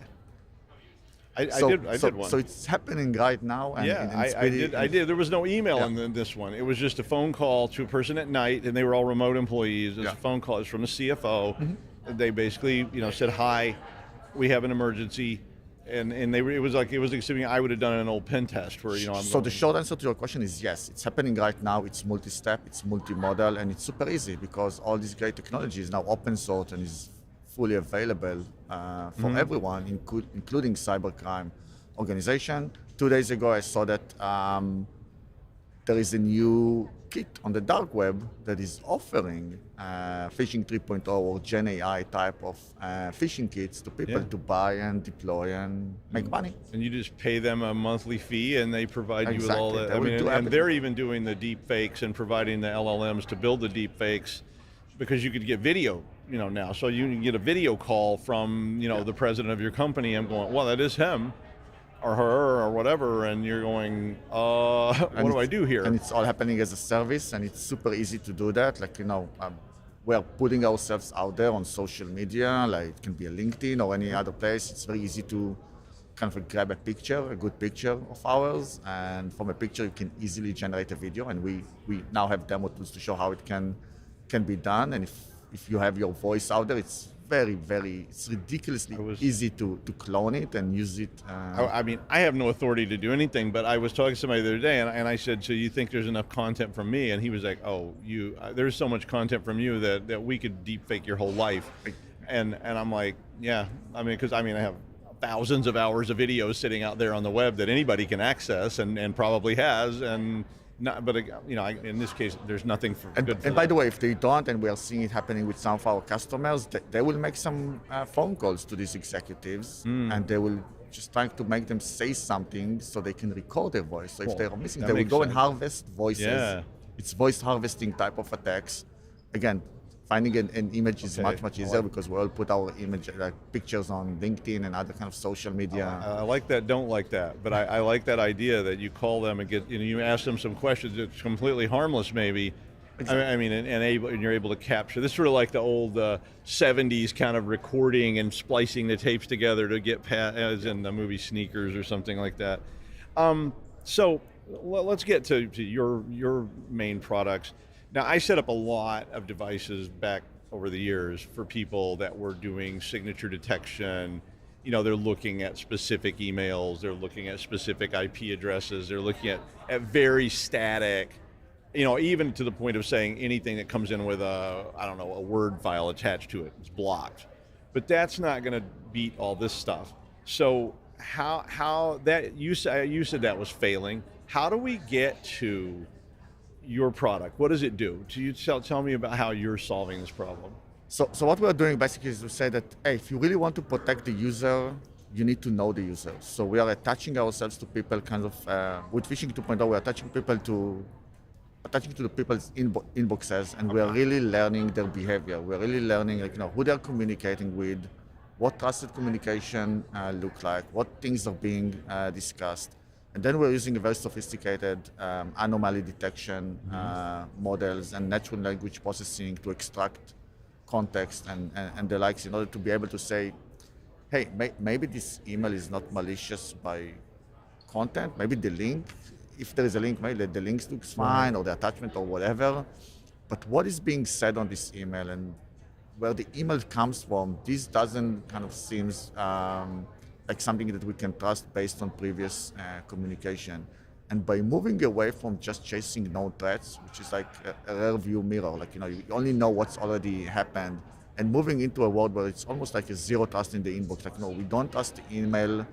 I did one. So it's happening right now. And I did. There was no email in this one. It was just a phone call to a person at night, and they were all remote employees. It was a phone call. It was from the CFO. They basically, said, hi, we have an emergency. And it was assuming I would have done an old pen test where, the short answer to your question is yes. It's happening right now. It's multi-step, it's multi-modal, and it's super easy because all this great technology is now open source and is fully available for everyone, including cybercrime organization. 2 days ago, I saw that there is a new kit on the dark web that is offering Phishing 3.0 or Gen AI type of phishing kits to people to buy and deploy and make money. And you just pay them a monthly fee, and they provide you with all that. And they're even doing the deep fakes and providing the LLMs to build the deep fakes, because you could get video, now. So you can get a video call from, the president of your company. I'm going, well, that is him or her or whatever, and you're going, what do I do here? And it's all happening as a service, and it's super easy to do that. Like, we're putting ourselves out there on social media, like it can be a LinkedIn or any other place. It's very easy to kind of grab a good picture of ours, and from a picture you can easily generate a video, and we now have demo tools to show how it can be done. And if you have your voice out there, it's it's ridiculously easy to clone it and use it. I mean, I have no authority to do anything, but I was talking to somebody the other day, and I said, so you think there's enough content from me? And he was like, oh, there's so much content from you that we could deepfake your whole life. And I'm like, yeah, I mean, because I have thousands of hours of videos sitting out there on the web that anybody can access and probably has, and not, but in this case, there's nothing for good. And by the way, if they don't, and we are seeing it happening with some of our customers, they will make some phone calls to these executives, and they will just try to make them say something so they can record their voice. So if they are missing, they will go and harvest voices. Yeah. It's voice harvesting type of attacks. Again, finding an image is much easier because we all put our image, like pictures on LinkedIn and other kind of social media. I like that, don't like that, but I like that idea that you call them and you ask them some questions that's completely harmless maybe. Exactly. I mean, and you're able to capture. This is sort of like the old 70s kind of recording and splicing the tapes together to get as in the movie Sneakers or something like that. So let's get to your main products. Now, I set up a lot of devices back over the years for people that were doing signature detection. They're looking at specific emails, they're looking at specific IP addresses, they're looking at very static, even to the point of saying anything that comes in with a Word file attached to it, it's blocked. But that's not going to beat all this stuff. So how that, you said that was failing. How do we get to your product? What does it do? Do you tell me about how you're solving this problem? So what we're doing basically is to say that, hey, if you really want to protect the user, you need to know the user. So we are attaching ourselves to people kind of, with Phishing 2.0, we're attaching to the people's inboxes, and we are really learning their behavior. We're really learning who they're communicating with, what trusted communication look like, what things are being discussed. And then we're using a very sophisticated anomaly detection models and natural language processing to extract context and the likes in order to be able to say, hey, maybe this email is not malicious by content, maybe the link, if there is a link, maybe the link looks fine, or the attachment or whatever, but what is being said on this email and where the email comes from, this doesn't kind of seems like something that we can trust based on previous communication. And by moving away from just chasing known threats, which is like a rear view mirror, you only know what's already happened, and moving into a world where it's almost like a zero trust in the inbox. We don't trust the email,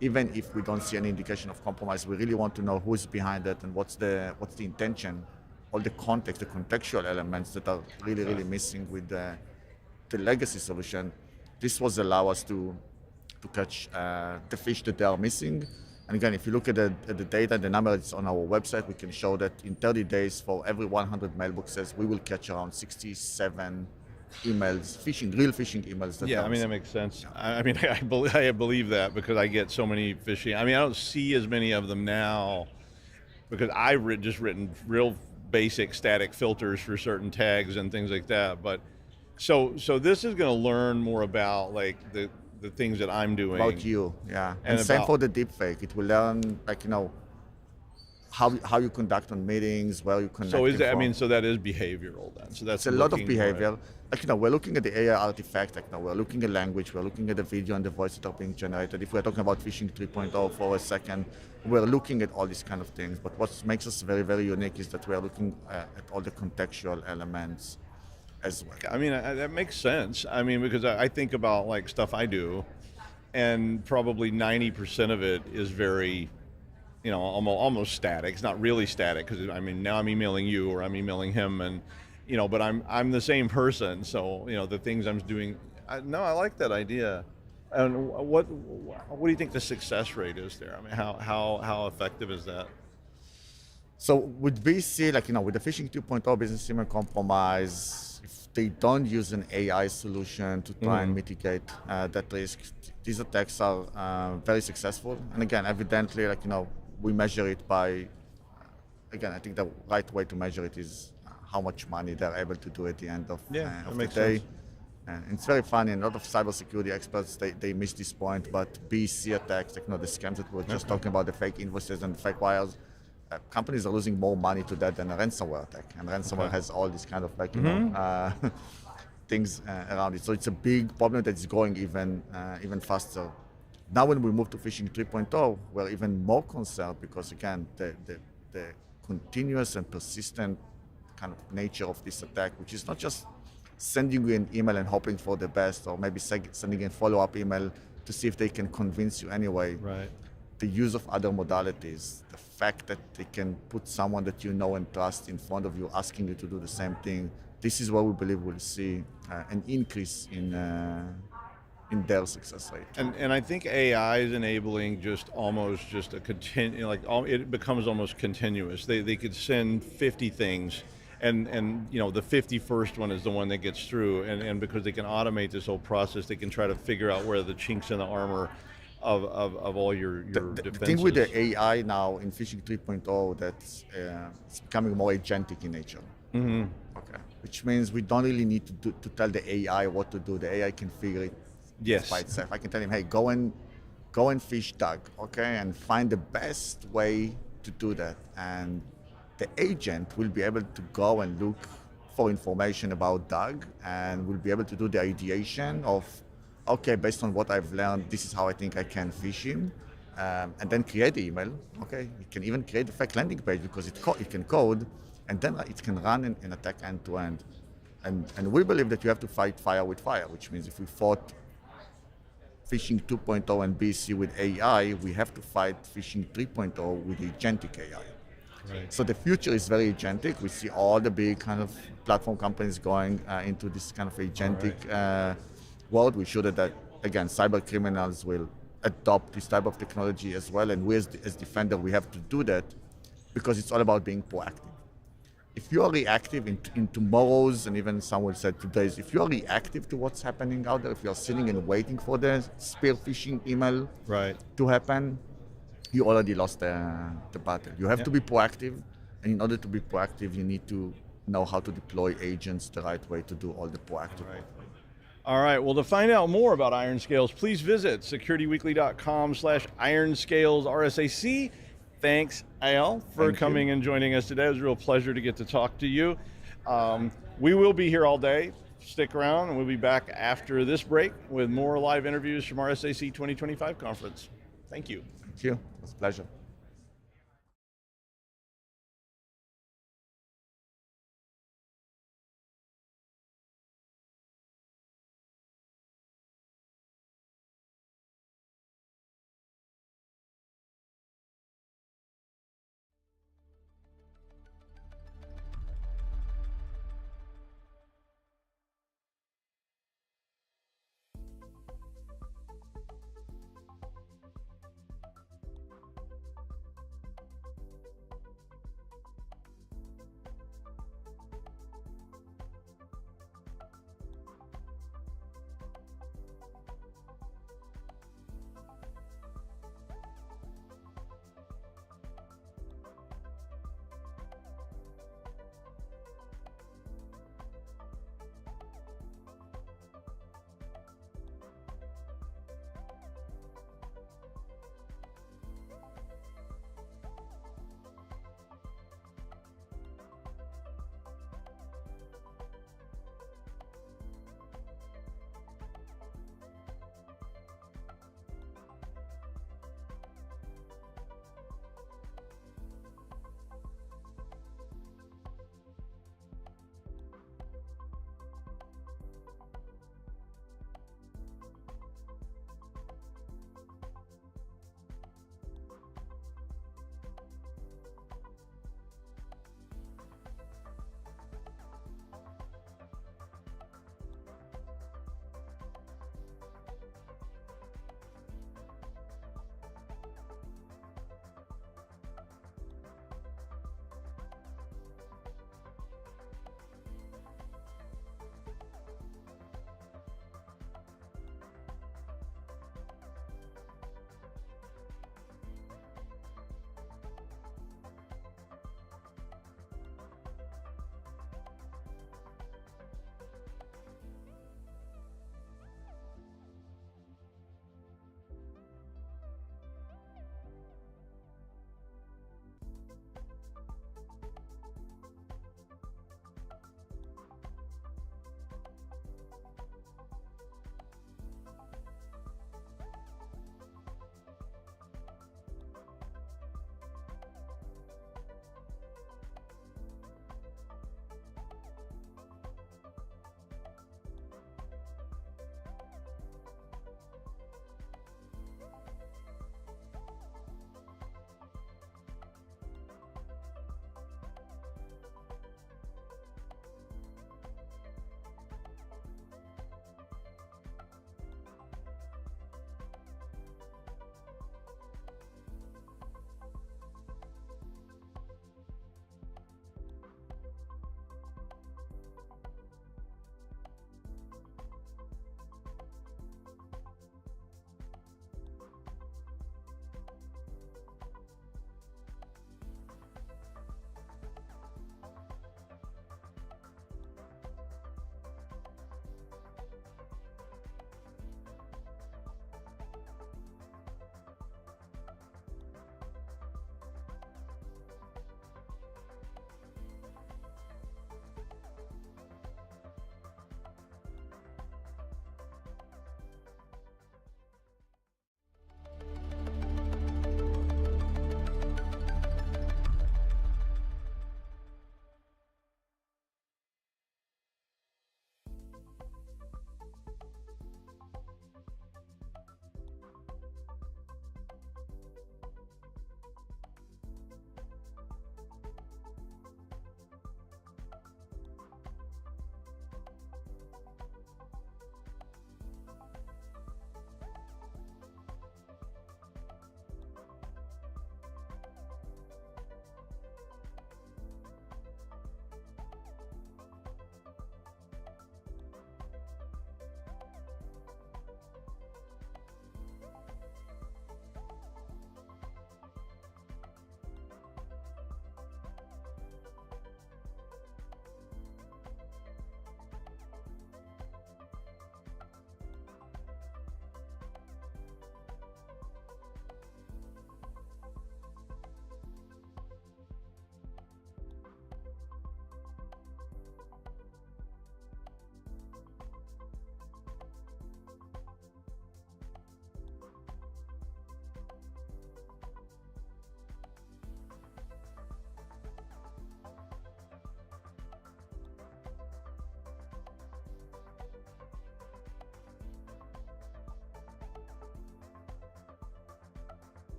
even if we don't see any indication of compromise. We really want to know who's behind it and what's the intention, all the context, the contextual elements that are really missing with the legacy solution. This was allow us to catch the fish that they are missing. And again, if you look at the data, the number is on our website, we can show that in 30 days, for every 100 mailboxes, we will catch around 67 emails, real phishing emails. That makes sense. I believe that because I get so many phishing. I don't see as many of them now because I've just written real basic static filters for certain tags and things like that. But so this is going to learn more about the things that I'm doing. About you, yeah. And same for the deepfake. It will learn, how you conduct on meetings, where you connect. So so that is behavioral then. So that's a lot of behavior. We're looking at the AI artifact. We're looking at language. We're looking at the video and the voice that are being generated. If we're talking about Phishing 3.0 for a second, we're looking at all these kind of things. But what makes us very, very unique is that we're looking at all the contextual elements as well. That makes sense. Because I think about stuff I do, and probably 90% of it is very, almost static. It's not really static because now I'm emailing you or I'm emailing him, and but I'm the same person. So the things I'm doing. I like that idea. And what do you think the success rate is there? How effective is that? So with BC, with the Phishing 2.0 business email compromise, if they don't use an AI solution to try and mitigate that risk, these attacks are very successful. And again, evidently, we measure it by, I think the right way to measure it is how much money they're able to do at the end of the day. Sense. And it's very funny, and a lot of cybersecurity experts, they miss this point, but BC attacks, the scams that we were just talking about, the fake invoices and fake wires, companies are losing more money to that than a ransomware attack. And ransomware has all this kind of things around it. So it's a big problem that's growing even faster. Now when we move to phishing 3.0, we're even more concerned because again, the continuous and persistent kind of nature of this attack, which is not just sending you an email and hoping for the best, or maybe sending a follow-up email to see if they can convince you anyway. Right. The use of other modalities, the fact that they can put someone that you know and trust in front of you asking you to do the same thing, this is where we believe we'll see an increase in their success rate. And I think AI is enabling almost a it becomes almost continuous. They could send 50 things, and the 51st one is the one that gets through, and because they can automate this whole process, they can try to figure out where the chinks in the armor of all your defenses. The thing with the AI now in phishing 3.0 that's it's becoming more agentic in nature. Mm-hmm. Okay, which means we don't really need to tell the AI what to do. The AI can figure it by itself. I can tell him, hey, go and fish Doug, okay, and find the best way to do that. And the agent will be able to go and look for information about Doug, and will be able to do the ideation of, okay, based on what I've learned, this is how I think I can fish him, and then create the email. Okay, you can even create a fake landing page because it can code, and then it can run an attack end to end. And we believe that you have to fight fire with fire, which means if we fought phishing 2.0 and BC with AI, we have to fight phishing 3.0 with agentic AI. Right. So the future is very agentic. We see all the big kind of platform companies going into this kind of agentic world. We show that again, cyber criminals will adopt this type of technology as well. And we as Defender, we have to do that because it's all about being proactive. If you are reactive in tomorrow's, and even someone said today's, if you are reactive to what's happening out there, if you are sitting and waiting for the spear phishing email to happen, you already lost the battle. You have to be proactive, and in order to be proactive, you need to know how to deploy agents the right way to do all the proactive work. All right, well, to find out more about IronScales, please visit securityweekly.com/IronScales RSAC. Thanks, Eyal, for coming and joining us today. It was a real pleasure to get to talk to you. We will be here all day. Stick around, and we'll be back after this break with more live interviews from RSAC 2025 conference. Thank you. Thank you. It was a pleasure.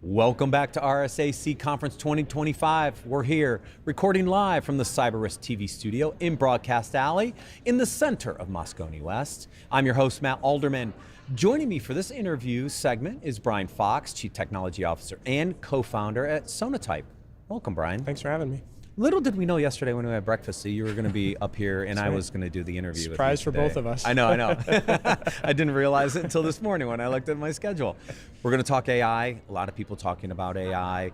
Welcome back to RSAC Conference 2025. We're here recording live from the CyberRiskTV Studio in Broadcast Alley in the center of Moscone West. I'm your host, Matt Alderman. Joining me for this interview segment is Brian Fox, Chief Technology Officer and co-founder at Sonatype. Welcome, Brian. Thanks for having me. Little did we know yesterday when we had breakfast that you were going to be up here and I was going to do the interview. Surprise for both of us. I know. I didn't realize it until this morning when I looked at my schedule. We're going to talk AI, a lot of people talking about AI,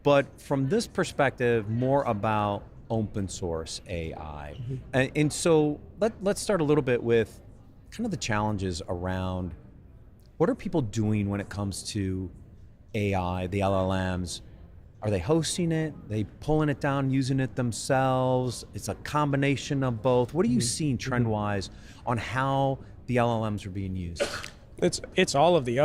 but from this perspective, more about open source AI. And so let's start a little bit with kind of the challenges around what are people doing when it comes to AI, the LLMs. Are they hosting it? Are they pulling it down, using it themselves? It's a combination of both. What are you seeing trend-wise on how the LLMs are being used? It's all of the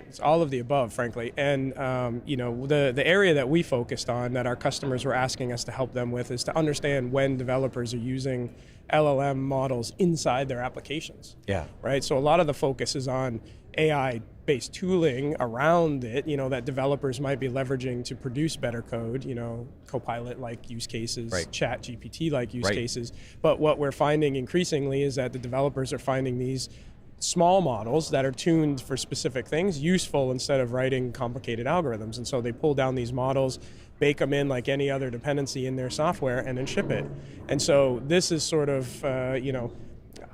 it's all of the above, frankly. And the area that we focused on, that our customers were asking us to help them with, is to understand when developers are using LLM models inside their applications. Yeah. Right. So a lot of the focus is on AI-based tooling around it, that developers might be leveraging to produce better code, Copilot-like use cases, right. Chat GPT-like use right. cases. But what we're finding increasingly is that the developers are finding these small models that are tuned for specific things useful instead of writing complicated algorithms. And so they pull down these models, bake them in like any other dependency in their software, and then ship it. And so this is sort of,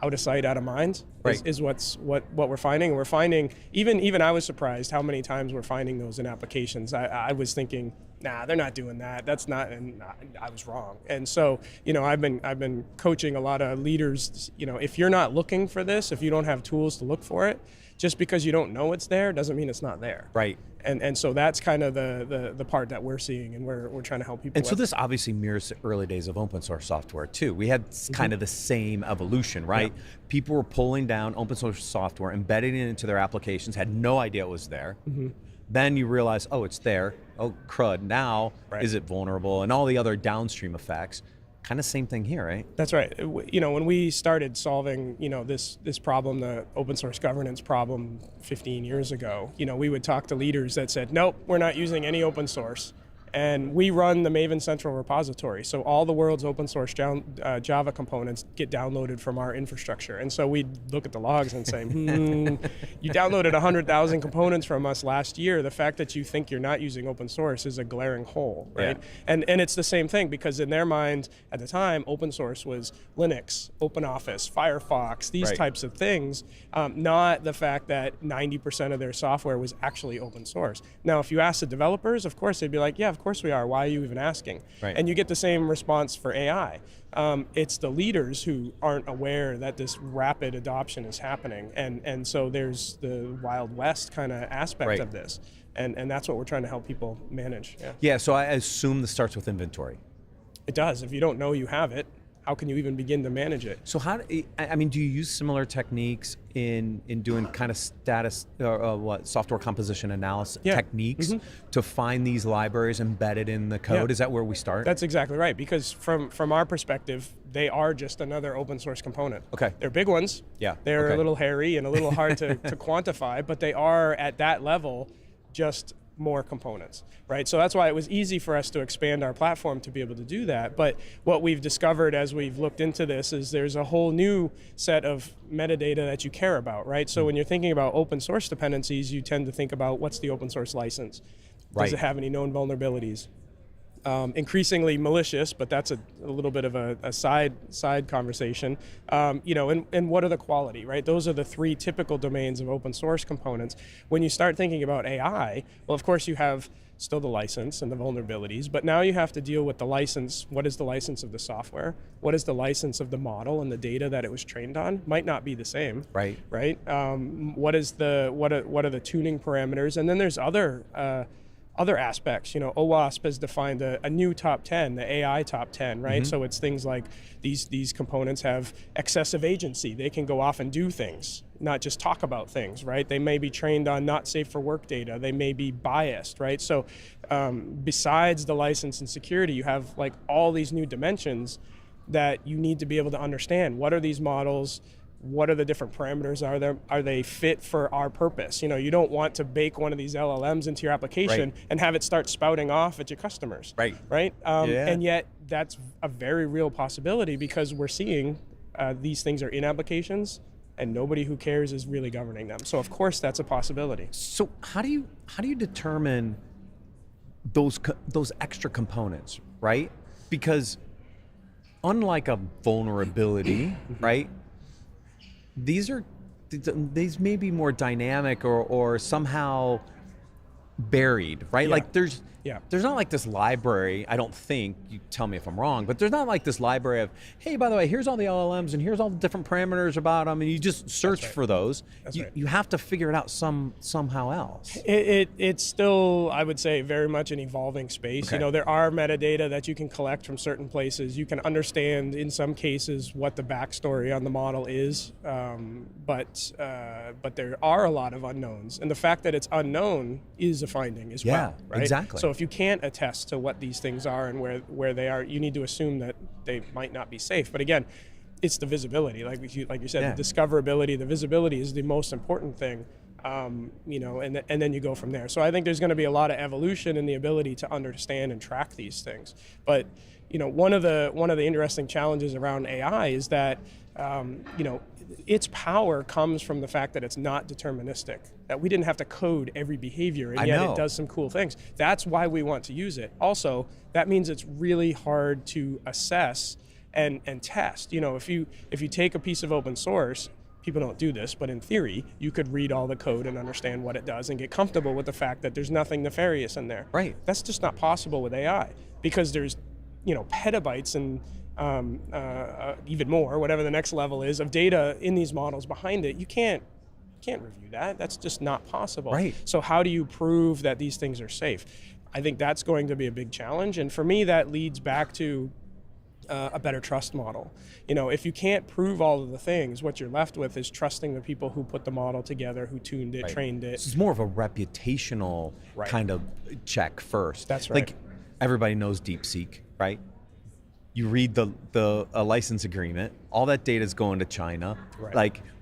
out of sight, out of mind, right. is what we're finding. And we're finding, even I was surprised how many times we're finding those in applications. I was thinking, nah, they're not doing that. That's not, and I was wrong. And so, I've been coaching a lot of leaders. If you're not looking for this, if you don't have tools to look for it, just because you don't know it's there doesn't mean it's not there. Right. And so that's kind of the part that we're seeing, and we're trying to help people. And with. so this obviously mirrors the early days of open source software too. We had kind of the same evolution, right? Yeah. People were pulling down open source software, embedding it into their applications, had no idea it was there. Then you realize, oh, it's there. Oh, crud. Now, is it vulnerable? And all the other downstream effects. Kind of same thing here, right? That's right. When we started solving, this problem, the open source governance problem 15 years ago, we would talk to leaders that said, nope, we're not using any open source. And we run the Maven Central repository. So all the world's open source Java components get downloaded from our infrastructure. And so we'd look at the logs and say, you downloaded 100,000 components from us last year. The fact that you think you're not using open source is a glaring hole, right? Yeah. And it's the same thing, because in their mind at the time, open source was Linux, OpenOffice, Firefox, these types of things, not the fact that 90% of their software was actually open source. Now, if you ask the developers, of course, they'd be like, yeah, of course we are. Why are you even asking? Right. And you get the same response for AI. It's the leaders who aren't aware that this rapid adoption is happening. And so there's the Wild West kind of aspect of this. And that's what we're trying to help people manage. Yeah, so I assume this starts with inventory. It does. If you don't know you have it, how can you even begin to manage it? So do you use similar techniques in doing kind of software composition analysis techniques to find these libraries embedded in the code? Is that where we start? That's exactly right, because from our perspective, they are just another open source component. Okay. They're big ones. Yeah. They're a little hairy and a little hard to quantify, but they are at that level just more components, right? So that's why it was easy for us to expand our platform to be able to do that. But what we've discovered as we've looked into this is there's a whole new set of metadata that you care about, right? So when you're thinking about open source dependencies, you tend to think about what's the open source license? Does it have any known vulnerabilities? Increasingly malicious, but that's a little bit of a side conversation. And what are the quality, right? Those are the three typical domains of open source components. When you start thinking about AI, well, of course you have still the license and the vulnerabilities, but now you have to deal with the license. What is the license of the software? What is the license of the model and the data that it was trained on? Might not be the same. Right. What are the tuning parameters? And then there's other aspects. OWASP has defined a new top 10, the AI top 10, right? So it's things like these components have excessive agency. They can go off and do things, not just talk about things, right? They may be trained on not safe for work data. They may be biased, right? So besides the license and security, you have like all these new dimensions that you need to be able to understand. What are these models? what are the different parameters? Are they fit for our purpose? You don't want to bake one of these LLMs into your application and have it start spouting off at your customers. Right. And yet that's a very real possibility, because we're seeing these things are in applications and nobody who cares is really governing them. So of course that's a possibility. So how do you determine those extra components, right? Because unlike a vulnerability, right? These may be more dynamic or somehow buried, right? Like there's not like this library, I don't think, you tell me if I'm wrong, but there's not like this library of, hey, by the way, here's all the LLMs and here's all the different parameters about them, and you just search for those. You have to figure it out somehow else. It's still, I would say, very much an evolving space. Okay. There are metadata that you can collect from certain places. You can understand, in some cases, what the backstory on the model is, but there are a lot of unknowns. And the fact that it's unknown is a finding as well, right? Exactly. So if you can't attest to what these things are and where they are, you need to assume that they might not be safe. But again, it's the visibility, like you said, the discoverability, the visibility is the most important thing, and then you go from there. So I think there's going to be a lot of evolution in the ability to understand and track these things. But one of the interesting challenges around AI is that its power comes from the fact that it's not deterministic, that we didn't have to code every behavior, and yet it does some cool things. That's why we want to use it. Also, that means it's really hard to assess and test. If you take a piece of open source, people don't do this, but in theory, you could read all the code and understand what it does and get comfortable with the fact that there's nothing nefarious in there. Right. That's just not possible with AI, because there's petabytes and even more, whatever the next level is, of data in these models behind it. You can't review that. That's just not possible. Right. So how do you prove that these things are safe? I think that's going to be a big challenge. And for me, that leads back to a better trust model. If you can't prove all of the things, what you're left with is trusting the people who put the model together, who tuned it, trained it. This is more of a reputational kind of check first. That's right. Like everybody knows DeepSeek, right? You read the license agreement, all that data is going to China,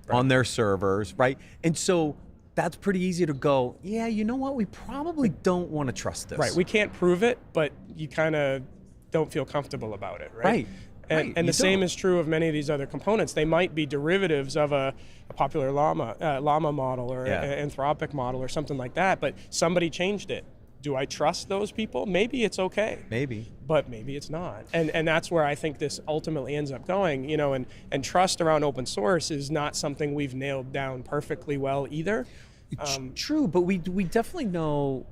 on their servers, right? And so that's pretty easy to go, yeah, you know what? We probably don't want to trust this. Right, we can't prove it, but you kind of don't feel comfortable about it, right? And the same is true of many of these other components. They might be derivatives of a popular llama model or an Anthropic model or something like that, but somebody changed it. Do I trust those people? Maybe it's okay. Maybe. But maybe it's not. And that's where I think this ultimately ends up going, and trust around open source is not something we've nailed down perfectly well either. True, but we definitely know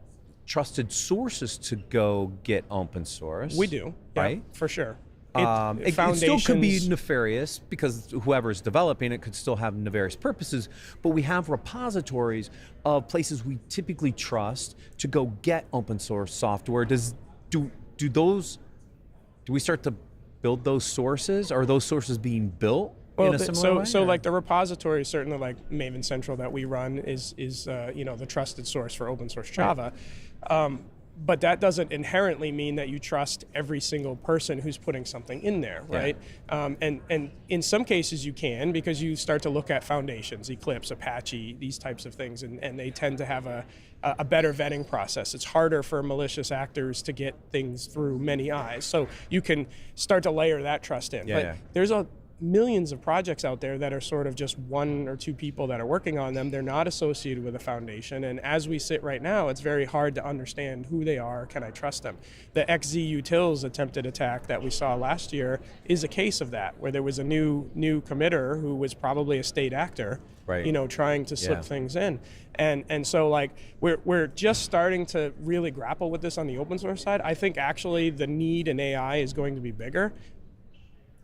trusted sources to go get open source. We do, right? For sure. It still could be nefarious because whoever's developing it could still have nefarious purposes, but we have repositories of places we typically trust to go get open source software. Do we start to build those sources? Are those sources being built in a similar way? So like the repository, certainly like Maven Central that we run is the trusted source for open source Java. But that doesn't inherently mean that you trust every single person who's putting something in there, right? And in some cases you can, because you start to look at foundations, Eclipse, Apache, these types of things, and they tend to have a better vetting process. It's harder for malicious actors to get things through many eyes. So you can start to layer that trust in. But there's millions of projects out there that are sort of just one or two people that are working on them. They're not associated with a foundation. And as we sit right now, it's very hard to understand who they are. Can I trust them? The XZUtils attempted attack that we saw last year is a case of that, where there was a new committer who was probably a state actor, trying to slip things in. And so like we're just starting to really grapple with this on the open source side. I think actually the need in AI is going to be bigger.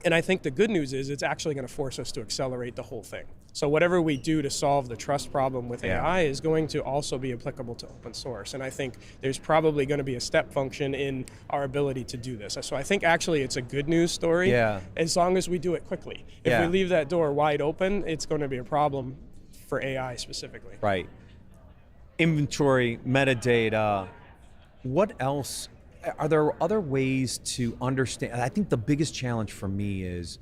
And I think the good news is it's actually going to force us to accelerate the whole thing. So whatever we do to solve the trust problem with AI is going to also be applicable to open source. And I think there's probably going to be a step function in our ability to do this. So I think actually it's a good news story as long as we do it quickly. If we leave that door wide open, it's going to be a problem for AI specifically. Right. Inventory, metadata, what else? Are there other ways to understand? I think the biggest challenge for me is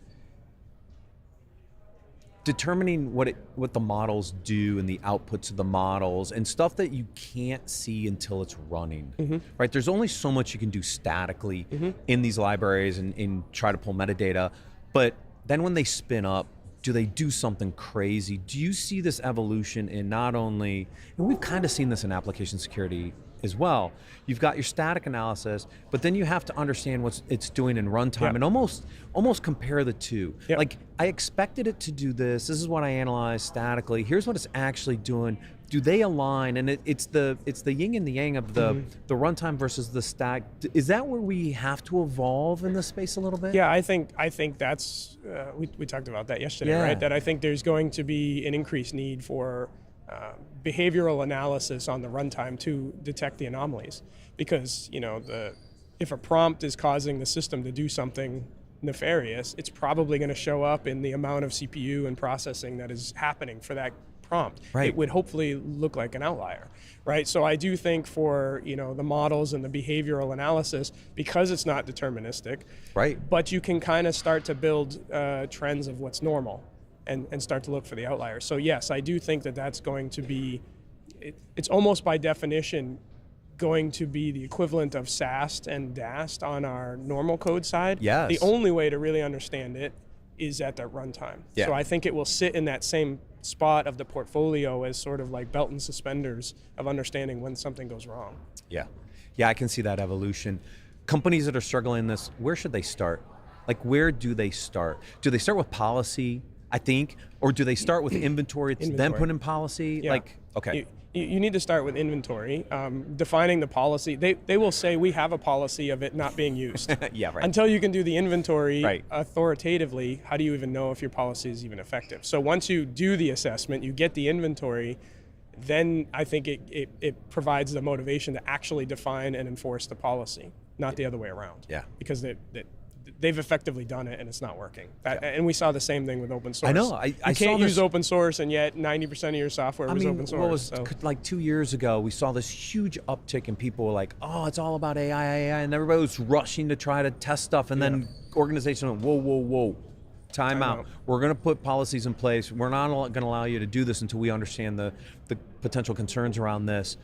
determining what the models do and the outputs of the models and stuff that you can't see until it's running, right? There's only so much you can do statically in these libraries and try to pull metadata, but then when they spin up, do they do something crazy? Do you see this evolution in not only, and we've kind of seen this in application security as well, you've got your static analysis, but then you have to understand what it's doing in runtime and almost compare the two. Like, I expected it to do this is what I analyzed statically, here's what it's actually doing. Do they align? And it's the yin and the yang of the runtime versus the stack. Is that where we have to evolve in this space a little bit? Yeah, I think that's, we talked about that yesterday, right? That I think there's going to be an increased need for behavioral analysis on the runtime to detect the anomalies, because if a prompt is causing the system to do something nefarious, it's probably going to show up in the amount of CPU and processing that is happening for that prompt. Right. It would hopefully look like an outlier, right? So I do think for the models and the behavioral analysis, because it's not deterministic, right? But you can kind of start to build trends of what's normal. And start to look for the outliers. So yes, I do think that that's going to be, it's almost by definition going to be the equivalent of SAST and DAST on our normal code side. Yes. The only way to really understand it is at that runtime. Yeah. So I think it will sit in that same spot of the portfolio as sort of like belt and suspenders of understanding when something goes wrong. Yeah, I can see that evolution. Companies that are struggling this, where should they start? Like, where do they start? Do they start with policy, I think, or do they start with inventory, then put in policy? Yeah. Like, okay. You need to start with inventory, defining the policy. They will say we have a policy of it not being used. Yeah, right. Until you can do the inventory right. authoritatively, how do you even know if your policy is even effective? So once you do the assessment, you get the inventory, then I think it provides the motivation to actually define and enforce the policy, not the other way around. Yeah. Because they've effectively done it and it's not working. And we saw the same thing with open source. I know. I can't saw use open source, and yet 90% of your software was open source. Like 2 years ago, we saw this huge uptick and people were like, oh, it's all about AI, and everybody was rushing to try to test stuff, and then organizations went, whoa, time out. We're going to put policies in place. We're not going to allow you to do this until we understand the potential concerns around this.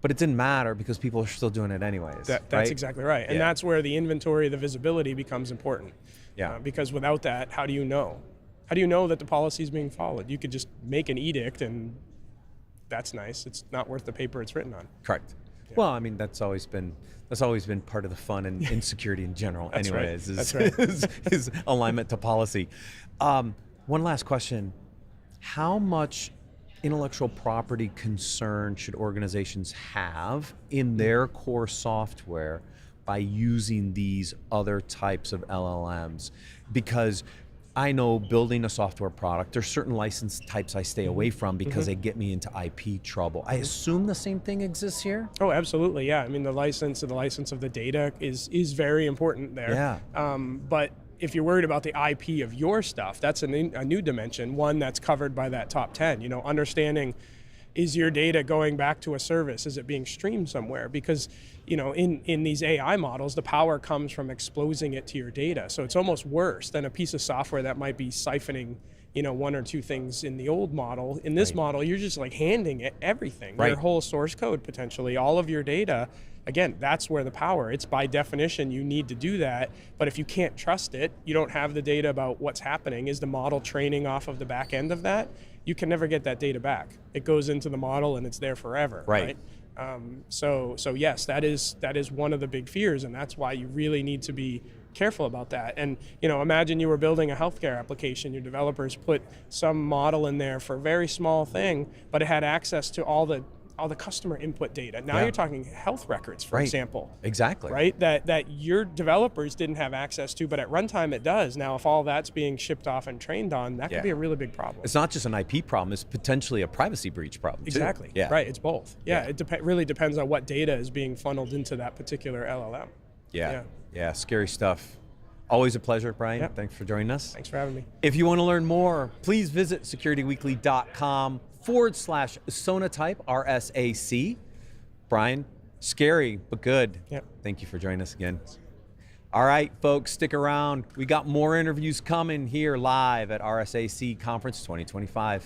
But it didn't matter because people are still doing it anyways. That's exactly right. And that's where the inventory, the visibility becomes important. Yeah. Because without that, how do you know? How do you know that the policy is being followed? You could just make an edict and that's nice. It's not worth the paper it's written on. Correct. Yeah. Well, I mean, that's always been part of the fun in security in general. That's anyways, right. is alignment to policy. One last question. How much intellectual property concern should organizations have in their core software by using these other types of LLMs? Because I know building a software product, there's certain license types I stay away from because they get me into IP trouble. I assume the same thing exists here? Oh, absolutely, yeah. I mean, the license of the data is very important there. Yeah. But if you're worried about the IP of your stuff, that's a new dimension, one that's covered by that top 10. Understanding, is your data going back to a service? Is it being streamed somewhere? Because in these AI models, the power comes from exposing it to your data. So it's almost worse than a piece of software that might be siphoning one or two things in the old model. In this model, you're just like handing it everything, your whole source code potentially, all of your data. Again, that's where the power, it's by definition, you need to do that. But if you can't trust it, you don't have the data about what's happening. Is the model training off of the back end of that? You can never get that data back. It goes into the model and it's there forever, right? So yes, that is one of the big fears, and that's why you really need to be careful about that. And imagine you were building a healthcare application, your developers put some model in there for a very small thing, but it had access to all the customer input data. Now you're talking health records, for example. Exactly. Right? That your developers didn't have access to, but at runtime it does. Now, if all that's being shipped off and trained on, that could be a really big problem. It's not just an IP problem, it's potentially a privacy breach problem, exactly. too. Yeah. Right, it's both. Yeah, it really depends on what data is being funneled into that particular LLM. Yeah, scary stuff. Always a pleasure, Brian. Yep. Thanks for joining us. Thanks for having me. If you want to learn more, please visit securityweekly.com/Sonatype, RSAC. Brian, scary but good. Yep. Thank you for joining us again. All right, folks, stick around. We got more interviews coming here live at RSAC Conference 2025.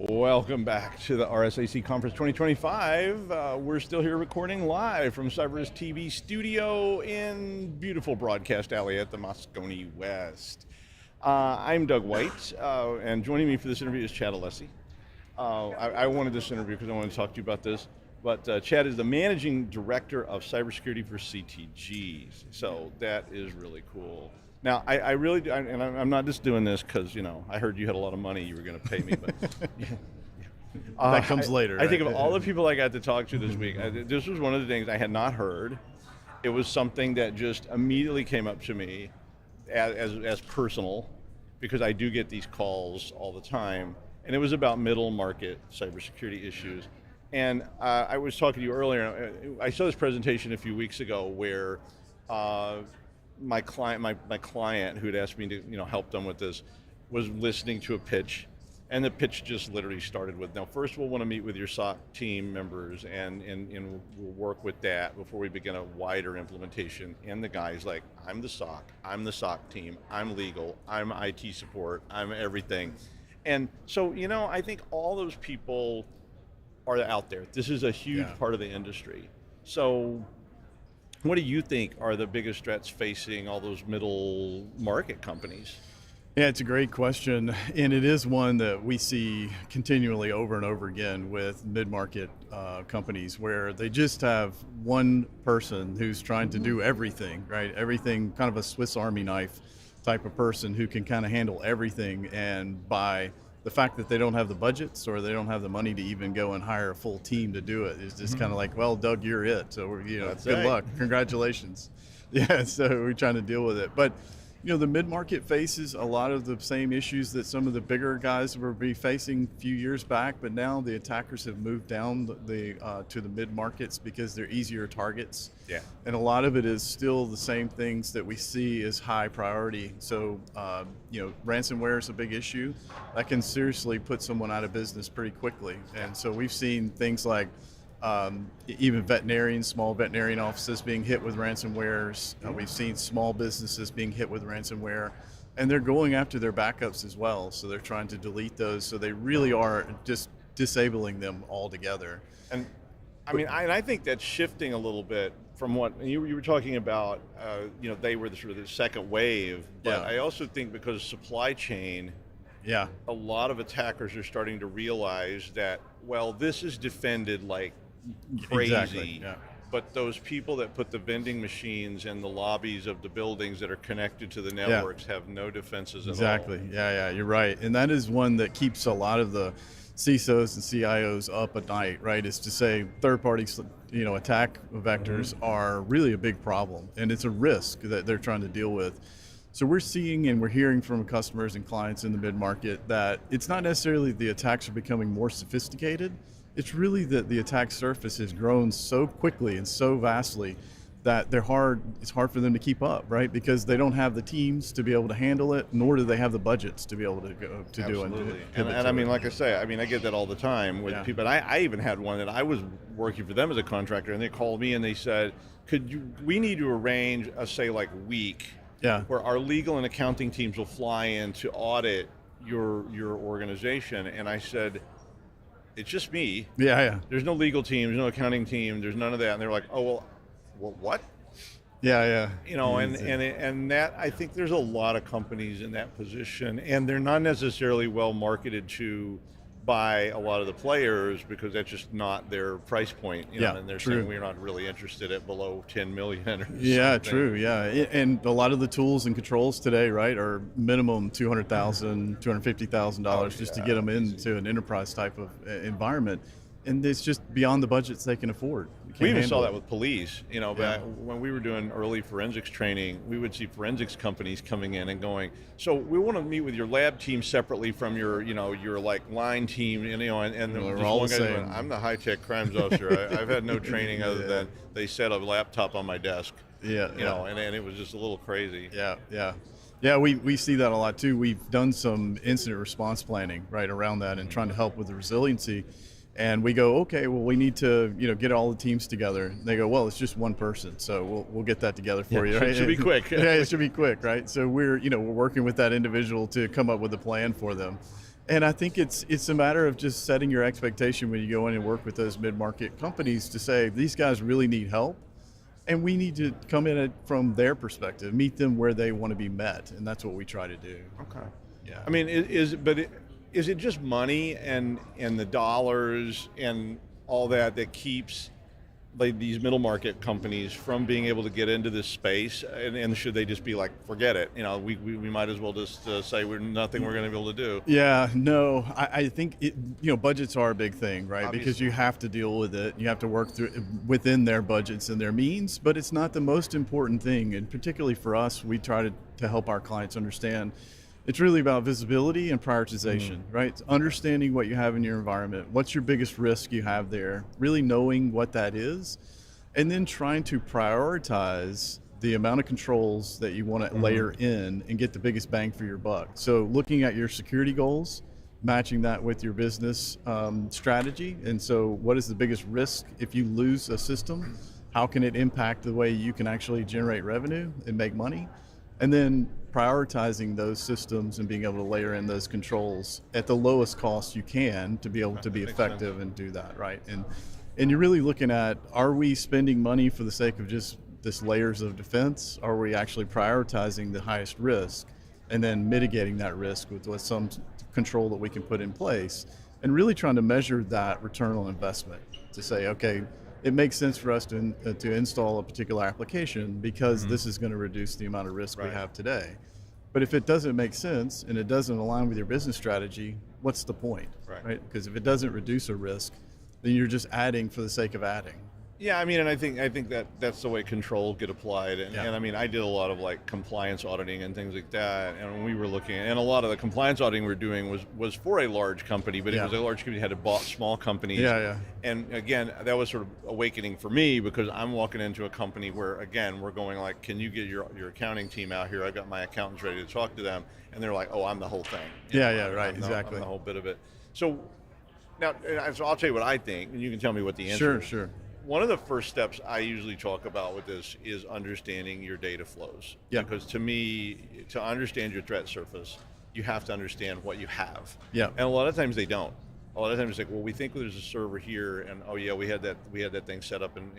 Welcome back to the RSAC Conference 2025. We're still here recording live from CyberRiskTV Studio in beautiful Broadcast Alley at the Moscone West. I'm Doug White, and joining me for this interview is Chad Alessi. I wanted this interview because I wanted to talk to you about this, but Chad is the Managing Director of Cybersecurity for CTGs, so that is really cool. Now, I really, and I'm not just doing this because, you know, I heard you had a lot of money you were going to pay me, but that comes later. I think of all the people I got to talk to this week, this was one of the things I had not heard. It was something that just immediately came up to me as personal, because I do get these calls all the time, and it was about middle market cybersecurity issues. And I was talking to you earlier, I saw this presentation a few weeks ago where my client who had asked me to help them with this was listening to a pitch, and the pitch just literally started with, now first we'll want to meet with your SOC team members and we'll work with that before we begin a wider implementation. And the guy's like, I'm the SOC team, I'm legal, I'm IT support, I'm everything. And so, I think all those people are out there. This is a huge part of the industry. So what do you think are the biggest threats facing all those middle market companies? Yeah, it's a great question, and it is one that we see continually over and over again with mid-market companies, where they just have one person who's trying to do everything, right? Everything, kind of a Swiss Army knife type of person who can kind of handle everything, and by the fact that they don't have the budgets or they don't have the money to even go and hire a full team to do it is just kind of like, well, Doug, you're it. So good luck, congratulations. Yeah, so we're trying to deal with it. But the mid-market faces a lot of the same issues that some of the bigger guys were facing a few years back, but now the attackers have moved down to the mid-markets because they're easier targets. Yeah. And a lot of it is still the same things that we see as high priority. So, ransomware is a big issue that can seriously put someone out of business pretty quickly. And so we've seen things like even small veterinarian offices being hit with ransomwares. We've seen small businesses being hit with ransomware, and they're going after their backups as well. So they're trying to delete those. So they really are just disabling them altogether. And I think that's shifting a little bit from what you were talking about. They were the sort of the second wave, but I also think because supply chain, a lot of attackers are starting to realize that, well, this is defended like crazy. Exactly. Yeah. But those people that put the vending machines in the lobbies of the buildings that are connected to the networks have no defenses at all. Exactly. Yeah, you're right. And that is one that keeps a lot of the CISOs and CIOs up at night, right? Is to say third-party, attack vectors are really a big problem, and it's a risk that they're trying to deal with. So we're seeing and we're hearing from customers and clients in the mid-market that it's not necessarily the attacks are becoming more sophisticated. It's really that the attack surface has grown so quickly and so vastly that it's hard for them to keep up, right? Because they don't have the teams to be able to handle it, nor do they have the budgets to be able to go to do it. And like I say, I get that all the time with people. And I even had one that I was working for them as a contractor, and they called me and they said, we need to arrange a, say, like week where our legal and accounting teams will fly in to audit your organization. And I said, it's just me. Yeah. There's no legal team, there's no accounting team, there's none of that. And they're like, oh, well, what? Yeah. And that, I think there's a lot of companies in that position, and they're not necessarily well marketed to by a lot of the players because that's just not their price point. And they're saying we're not really interested at below 10 million or something. True. And a lot of the tools and controls today, right, are minimum $200,000, $250,000 just to get them into an enterprise type of environment. And it's just beyond the budgets they can afford. We even saw that with police. Back when we were doing early forensics training, we would see forensics companies coming in and going, so we want to meet with your lab team separately from your like line team, and we're all the same. Going, I'm the high-tech crimes officer. I've had no training other than they set a laptop on my desk. And it was just a little crazy. Yeah, we see that a lot too. We've done some incident response planning right around that and trying to help with the resiliency. And we go, okay, well, we need to, get all the teams together. And they go, well, it's just one person, so we'll get that together for you. Right? It should be quick. Yeah, it should be quick, right? So we're working with that individual to come up with a plan for them. And I think it's a matter of just setting your expectation when you go in and work with those mid-market companies to say, these guys really need help, and we need to come in it from their perspective, meet them where they want to be met, and that's what we try to do. Okay. Yeah. I mean, is it just money and the dollars and all that keeps like these middle market companies from being able to get into this space, and should they just be like, forget it, we might as well just say we're nothing we're going to be able to do? Yeah, no, I think budgets are a big thing, right? Obviously. Because you have to deal with it. You have to work through within their budgets and their means, but it's not the most important thing. And particularly for us, we try to help our clients understand it's really about visibility and prioritization, right? It's understanding what you have in your environment, what's your biggest risk you have there, really knowing what that is, and then trying to prioritize the amount of controls that you want to layer in and get the biggest bang for your buck. So looking at your security goals, matching that with your business strategy. And so what is the biggest risk if you lose a system? How can it impact the way you can actually generate revenue and make money? And then prioritizing those systems and being able to layer in those controls at the lowest cost you can to be able to be effective and do that, right? And you're really looking at, are we spending money for the sake of just this layers of defense? Are we actually prioritizing the highest risk and then mitigating that risk with some control that we can put in place? And really trying to measure that return on investment to say, okay, it makes sense for us to install a particular application because this is going to reduce the amount of risk we have today. But if it doesn't make sense and it doesn't align with your business strategy, what's the point, right? Because if it doesn't reduce a risk, then you're just adding for the sake of adding. Yeah, I mean, and I think that's the way controls get applied, and I mean, I did a lot of like compliance auditing and things like that, and when we were looking, and a lot of the compliance auditing we were doing was for a large company, but it was a large company that had bought small companies. And again, that was sort of awakening for me because I'm walking into a company where, again, we're going like, can you get your accounting team out here? I've got my accountants ready to talk to them, and they're like, oh, I'm the whole thing. Exactly. I'm the whole bit of it. So now, so I'll tell you what I think, and you can tell me what the answer is. Sure. One of the first steps I usually talk about with this is understanding your data flows. Yeah. Because to me, to understand your threat surface, you have to understand what you have. Yeah. And a lot of times they don't. A lot of times it's like, well, we think there's a server here, and oh yeah, we had that thing set up in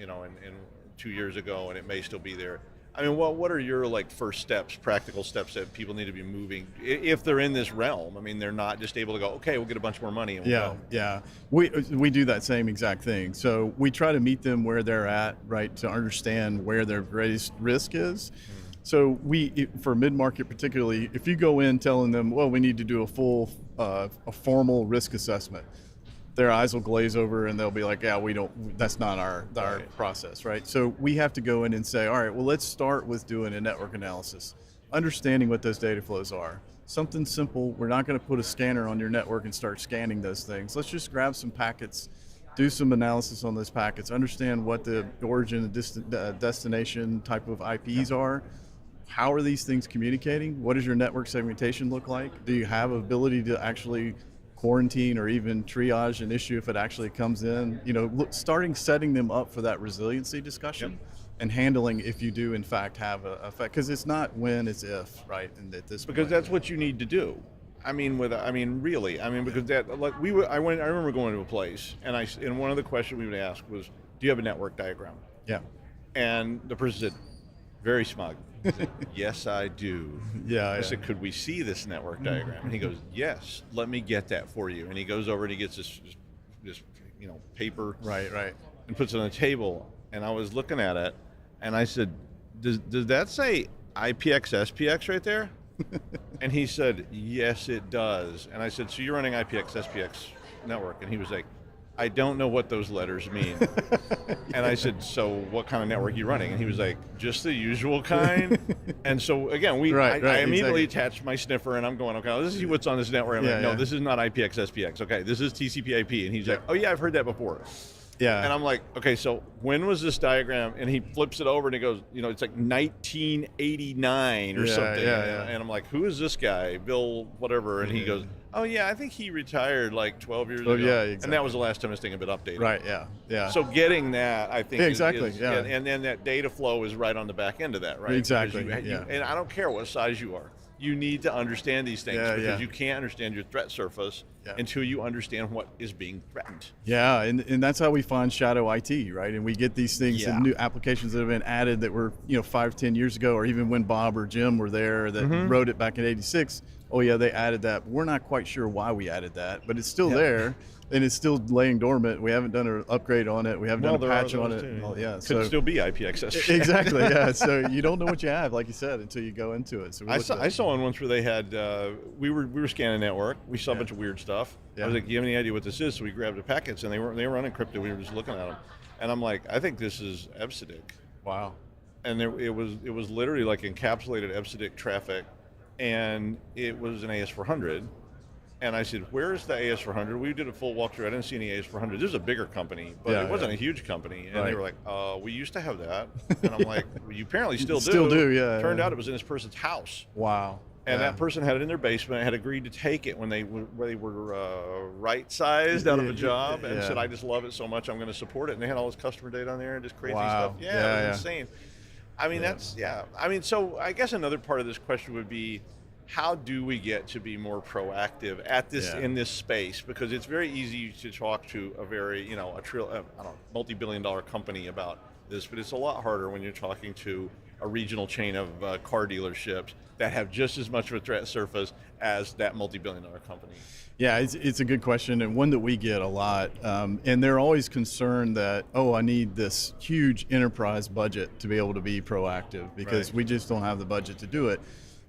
2 years ago, and it may still be there. I mean, what are your like first steps, practical steps that people need to be moving if they're in this realm? I mean, they're not just able to go, okay, we'll get a bunch more money and we'll go. Yeah. We do that same exact thing. So we try to meet them where they're at, right, to understand where their greatest risk is. So for mid-market particularly, if you go in telling them, well, we need to do a formal risk assessment, their eyes will glaze over and they'll be like, yeah, that's not our process, right? So we have to go in and say, all right, well, let's start with doing a network analysis, understanding what those data flows are. Something simple. We're not going to put a scanner on your network and start scanning those things. Let's just grab some packets, do some analysis on those packets, understand what the origin and destination type of IPs are. How are these things communicating? What does your network segmentation look like? Do you have ability to actually quarantine or even triage an issue if it actually comes in? Setting them up for that resiliency discussion and handling if you do in fact have a effect, because it's not when, it's if, right? And at this because point, that's what you need to do. I mean, because I remember going to a place, and one of the questions we would ask was, do you have a network diagram? Yeah. And the person said, very smug, he said, yes, I do. I said, could we see this network diagram? And he goes, yes, let me get that for you. And he goes over and he gets this paper, Right. and puts it on the table. And I was looking at it, and I said, does that say IPX SPX right there? And he said, yes, it does. And I said, so you're running IPX SPX network? And he was like, I don't know what those letters mean. And I said, so what kind of network are you running? And he was like, just the usual kind. And so again, I immediately attached my sniffer, and I'm going, okay, let's see what's on this network. I'm like, no, this is not IPX SPX. Okay, this is TCP/IP. And he's like, oh yeah, I've heard that before. Yeah. And I'm like, okay, so when was this diagram? And he flips it over and he goes, it's like 1989 or something. And I'm like, who is this guy? Bill whatever. And he goes, oh yeah, I think he retired like 12 years ago. Yeah, exactly. And that was the last time this thing had been updated. Right, yeah. So getting that, I think, exactly. And then that data flow is right on the back end of that, right? Exactly. And I don't care what size you are. you need to understand these things because yeah. you can't understand your threat surface until you understand what is being threatened. Yeah, and that's how we find shadow IT, right? And we get these things and new applications that have been added that were 5-10 years ago, or even when Bob or Jim were there that wrote it back in '86. Oh yeah, they added that. But we're not quite sure why we added that, but it's still there. And it's still laying dormant. We haven't done an upgrade on it. We haven't done a patch on it. Could still be IP access. Exactly, yeah. So you don't know what you have, like you said, until you go into it. So I saw one once where they had, we were scanning network. We saw a bunch of weird stuff. I was like, do you have any idea what this is? So we grabbed the packets, and they were unencrypted. We were just looking at them. And I'm like, I think this is EBCDIC. Wow. And it was literally like encapsulated EBCDIC traffic, and it was an AS400. And I said, where's the AS400? We did a full walkthrough. I didn't see any AS400. This is a bigger company, but it wasn't a huge company. And they were like, we used to have that. And I'm like, well, you apparently still do. Still do, yeah. Turned out it was in this person's house. Wow. And that person had it in their basement, had agreed to take it when they were right-sized out of a job, and said, I just love it so much, I'm going to support it. And they had all this customer data on there and just crazy stuff. Yeah, it was insane. I mean, I mean, so I guess another part of this question would be, how do we get to be more proactive at this in this space? Because it's very easy to talk to a very, multi-billion-dollar company about this, but it's a lot harder when you're talking to a regional chain of car dealerships that have just as much of a threat surface as that multi-billion-dollar company. Yeah, it's a good question, and one that we get a lot. And they're always concerned that, I need this huge enterprise budget to be able to be proactive because we just don't have the budget to do it.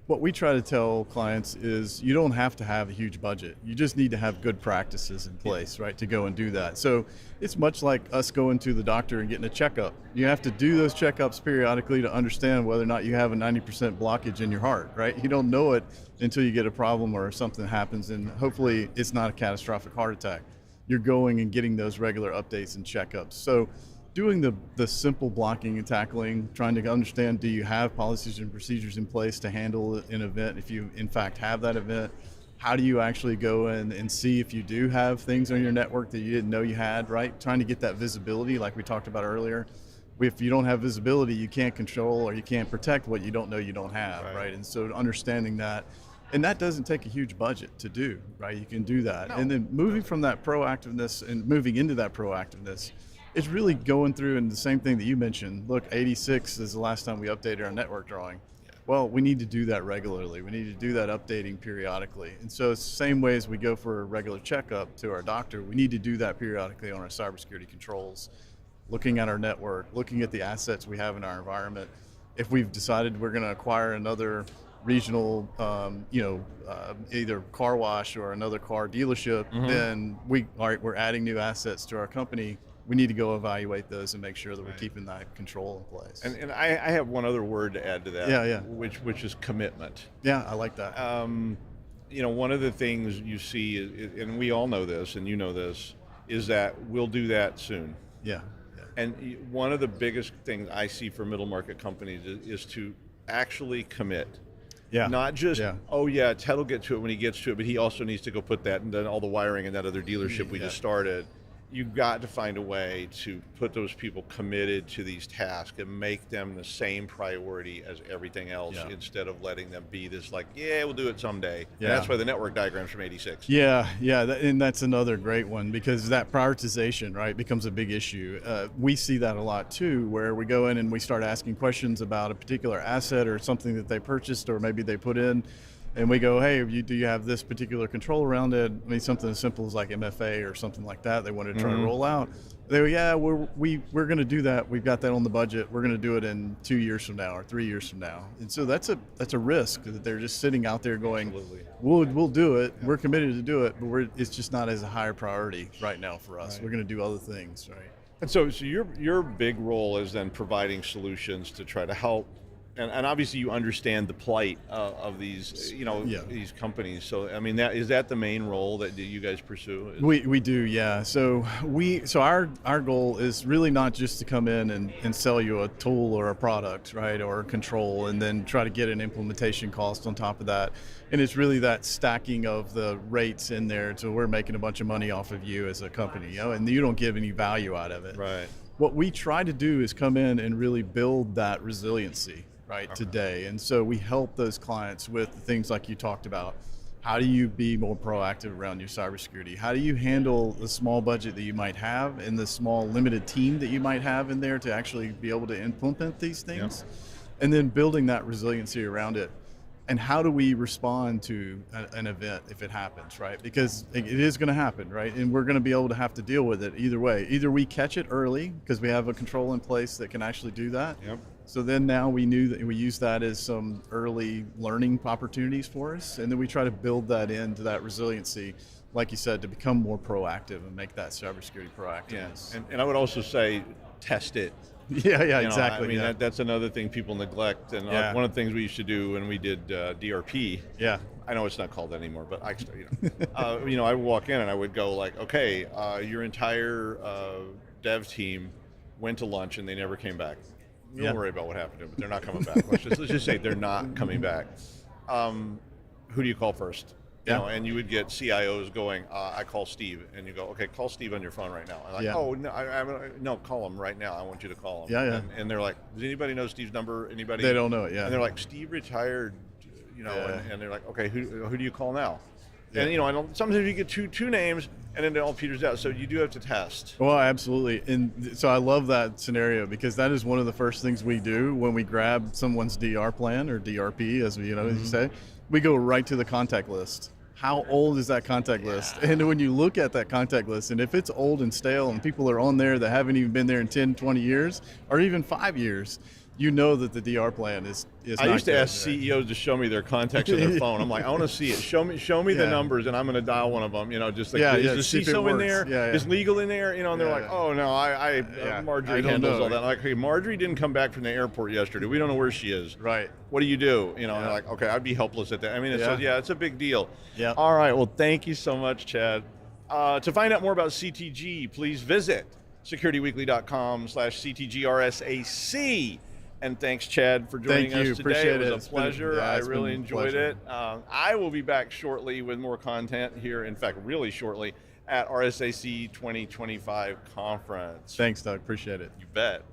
What we try to tell clients is you don't have to have a huge budget. You just need to have good practices in place, right, to go and do that. So it's much like us going to the doctor and getting a checkup. You have to do those checkups periodically to understand whether or not you have a 90% blockage in your heart, right? You don't know it until you get a problem or something happens, and hopefully it's not a catastrophic heart attack. You're going and getting those regular updates and checkups. So doing the simple blocking and tackling, trying to understand, do you have policies and procedures in place to handle an event if you in fact have that event? How do you actually go in and see if you do have things on your network that you didn't know you had, right? Trying to get that visibility like we talked about earlier. If you don't have visibility, you can't control or you can't protect what you don't know you don't have, right? And so understanding that, and that doesn't take a huge budget to do, right? You can do that. And then moving from that proactiveness and moving into that proactiveness, it's really going through, and the same thing that you mentioned. Look, 86 is the last time we updated our network drawing. Well, we need to do that regularly. We need to do that updating periodically. And so it's the same way as we go for a regular checkup to our doctor, we need to do that periodically on our cybersecurity controls, looking at our network, looking at the assets we have in our environment. If we've decided we're going to acquire another regional, either car wash or another car dealership, then we're adding new assets to our company. We need to go evaluate those and make sure that we're keeping that control in place. And I have one other word to add to that, which is commitment. Yeah, I like that. One of the things you see, and we all know this, and you know this, is that we'll do that soon. Yeah. And one of the biggest things I see for middle market companies is to actually commit. Yeah. Not just, Ted will get to it when he gets to it, but he also needs to go put that and then all the wiring in that other dealership we just started. You've got to find a way to put those people committed to these tasks and make them the same priority as everything else instead of letting them be this like, we'll do it someday. And that's why the network diagram's from 86. And that's another great one because that prioritization, right, becomes a big issue. We see that a lot too, where we go in and we start asking questions about a particular asset or something that they purchased or maybe they put in. And we go, hey, do you have this particular control around it? I mean, something as simple as like MFA or something like that they want to try to roll out. They go, we're going to do that. We've got that on the budget. We're going to do it in 2 years from now or 3 years from now. And so that's a risk that they're just sitting out there going, we'll do it. We're committed to do it, but it's just not as a higher priority right now for us. We're going to do other things, right? And so your big role is then providing solutions to try to help. And obviously you understand the plight of these, these companies. So I mean, is that the main role that you guys pursue? We do, yeah. So our goal is really not just to come in and sell you a tool or a product, right, or a control, and then try to get an implementation cost on top of that. And it's really that stacking of the rates in there, so we're making a bunch of money off of you as a company, and you don't give any value out of it. Right. What we try to do is come in and really build that resiliency. right, today. And so we help those clients with things like you talked about. How do you be more proactive around your cybersecurity? How do you handle the small budget that you might have and the small limited team that you might have in there to actually be able to implement these things? And then building that resiliency around it. And how do we respond to an event if it happens, right? Because it is going to happen, right? And we're going to be able to have to deal with it either way. Either we catch it early because we have a control in place that can actually do that. So then now we knew that we use that as some early learning opportunities for us. And then we try to build that into that resiliency, like you said, to become more proactive and make that cybersecurity proactive. Yeah. And I would also say test it. Yeah, You know, exactly. I mean, that's another thing people neglect. And one of the things we used to do when we did DRP. Yeah. I know it's not called that anymore, but I, I would walk in and I would go like, okay, your entire dev team went to lunch and they never came back. Don't worry about what happened to them, but they're not coming back. Let's just say they're not coming back. Who do you call first? You know, and you would get CIOs going, I call Steve, and you go, okay, call Steve on your phone right now. And like, oh no, no, call him right now. I want you to call him. And they're like, does anybody know Steve's number? Anybody? They don't know it. And they're like, Steve retired, and they're like, okay, who do you call now? And and sometimes you get two names, and then it all peters out. So you do have to test. Well, absolutely. And so I love that scenario because that is one of the first things we do when we grab someone's DR plan or DRP, as we, as you say. We go right to the contact list. How old is that contact list? And when you look at that contact list, and if it's old and stale and people are on there that haven't even been there in 10, 20 years, or even 5 years, you know that the DR plan is I used to ask CEOs to show me their contacts on their phone. I'm like, I want to see it. Show me the numbers, and I'm going to dial one of them. Just like, is the CISO in there? Is legal in there? And they're like, oh no, Marjorie handles all that. I'm like, hey, Marjorie didn't come back from the airport yesterday. We don't know where she is. Right. What do you do? And they're like, okay, I'd be helpless at that. I mean, it's a big deal. Yeah. All right. Well, thank you so much, Chad. To find out more about CTG, please visit securityweekly.com/CTGRSAC. And thanks, Chad, for joining us today. Appreciate it was a pleasure. I really enjoyed pleasure. it. I will be back shortly with more content here, in fact, really shortly, at RSAC 2025 conference. Thanks, Doug. Appreciate it. You bet.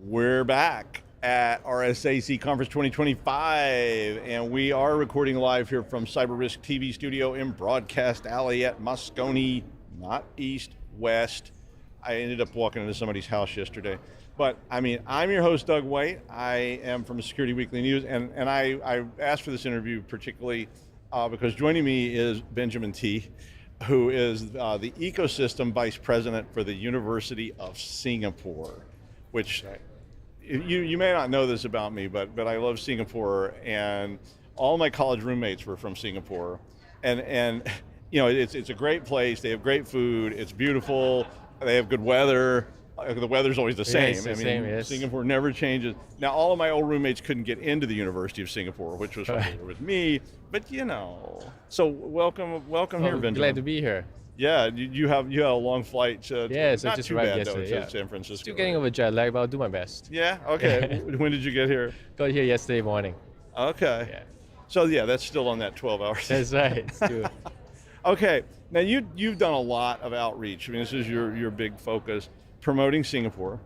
We're back at RSAC Conference 2025, and we are recording live here from CyberRiskTV Studio in Broadcast Alley at Moscone, not East, West. I ended up walking into somebody's house yesterday. But I mean, I'm your host, Doug White. I am from Security Weekly News, and I asked for this interview particularly because joining me is Benjamin T., who is the Ecosystem Vice President for the University of Singapore, which you may not know this about me, but I love Singapore, and all my college roommates were from Singapore, and you know, it's a great place. They have great food. It's beautiful. They have good weather. The weather's always the same. Yes, yes. Singapore never changes. Now, all of my old roommates couldn't get into the University of Singapore, which was familiar with me, but you know. So welcome here, Benjamin. Glad to be here. Yeah, you had a long flight to So not just too arrived bad though, yesterday, to San Francisco. Still getting over jet lag, but I'll do my best. Yeah. Okay. When did you get here? Got here yesterday morning. Okay. Yeah. So yeah, that's still on that 12 hours. That's right. Still. Okay. Now you've done a lot of outreach. I mean, this is your big focus, promoting Singapore.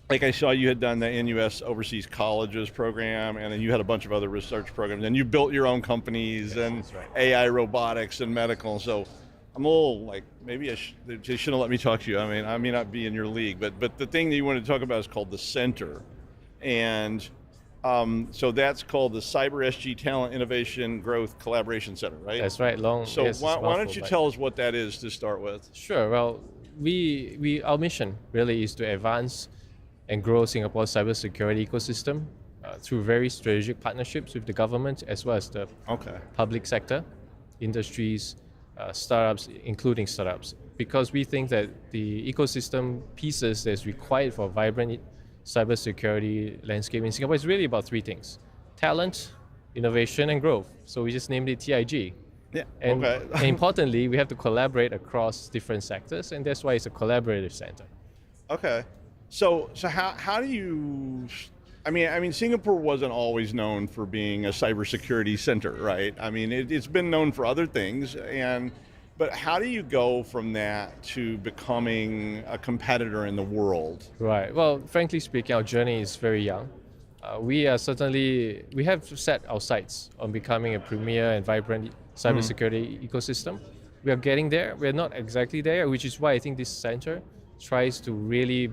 Like I saw you had done the NUS Overseas Colleges program, and then you had a bunch of other research programs, and you built your own companies and AI robotics and medical. So I'm a little like, maybe they shouldn't let me talk to you. I mean, I may not be in your league, but the thing that you want to talk about is called the Center. And so that's called the CyberSG Talent Innovation Growth Collaboration Center, right? That's right. So yes, why don't you tell us what that is to start with? Sure. Well, our mission really is to advance and grow Singapore's cybersecurity ecosystem through very strategic partnerships with the government as well as the public sector, industries, startups, including startups, because we think that the ecosystem pieces that's required for a vibrant cybersecurity landscape in Singapore is really about three things: talent, innovation, and growth. So we just named it TIG. Yeah. And importantly, we have to collaborate across different sectors, and that's why it's a collaborative center. Okay. So how do you? I mean, Singapore wasn't always known for being a cybersecurity center, right? I mean, it's been known for other things, but how do you go from that to becoming a competitor in the world? Right. Well, frankly speaking, our journey is very young. We have set our sights on becoming a premier and vibrant cybersecurity ecosystem. We are getting there. We're not exactly there, which is why I think this center tries to really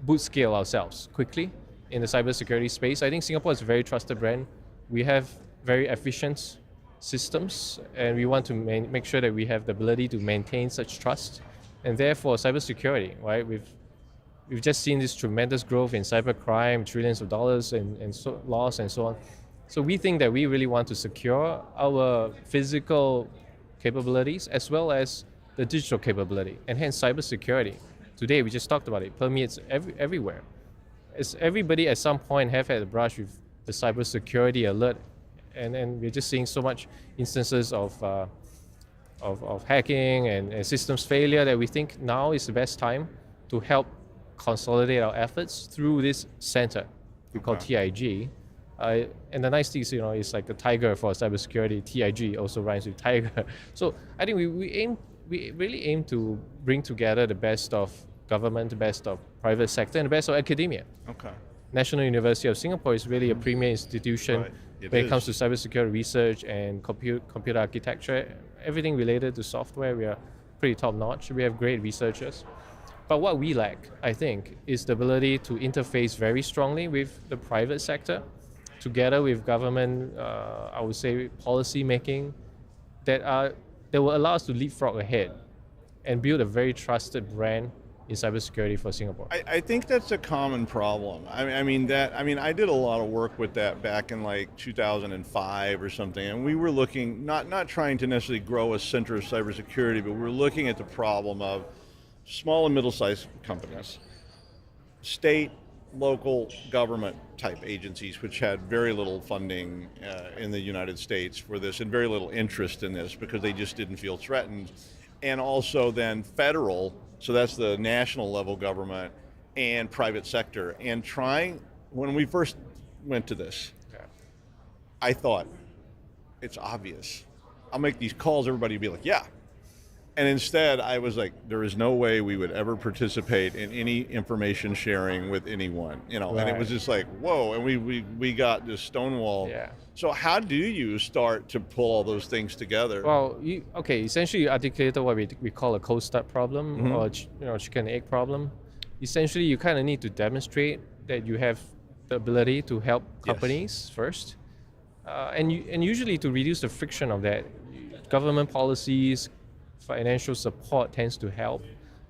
boot scale ourselves quickly in the cybersecurity space. I think Singapore is a very trusted brand. We have very efficient systems, and we want to make sure that we have the ability to maintain such trust. And therefore, cybersecurity, right? We've just seen this tremendous growth in cybercrime, trillions of dollars and loss and so on. So we think that we really want to secure our physical capabilities as well as the digital capability, and hence cybersecurity. Today, we just talked about it, permeates everywhere. Everybody at some point have had a brush with the cybersecurity alert, and we're just seeing so much instances of hacking and systems failure that we think now is the best time to help consolidate our efforts through this center we call TIG. And the nice thing is, it's like the tiger for cybersecurity. TIG also rhymes with tiger. So I think we really aim to bring together the best of government, the best of private sector, and the best of academia. Okay. National University of Singapore is really a premier institution when it comes to cybersecurity research and computer architecture. Everything related to software, we are pretty top notch. We have great researchers. But what we lack, I think, is the ability to interface very strongly with the private sector, together with government, I would say, policy making that will allow us to leapfrog ahead and build a very trusted brand in cybersecurity for Singapore. I think that's a common problem. I mean, I did a lot of work with that back in like 2005 or something, and we were looking, not trying to necessarily grow a center of cybersecurity, but we were looking at the problem of small and middle-sized companies, state, local government type agencies, which had very little funding in the United States for this and very little interest in this because they just didn't feel threatened. And also then federal, so that's the national level government, and private sector. And when we first went to this, I thought, it's obvious. I'll make these calls, everybody will be like, yeah. And instead, I was like, there is no way we would ever participate in any information sharing with anyone, you know. And it was just like, whoa, and we got this stonewall. Yeah. So how do you start to pull all those things together? Well, essentially you articulated what we call a cold start problem or chicken and egg problem. Essentially, you kind of need to demonstrate that you have the ability to help companies first, and usually to reduce the friction of that, government policies, financial support tends to help,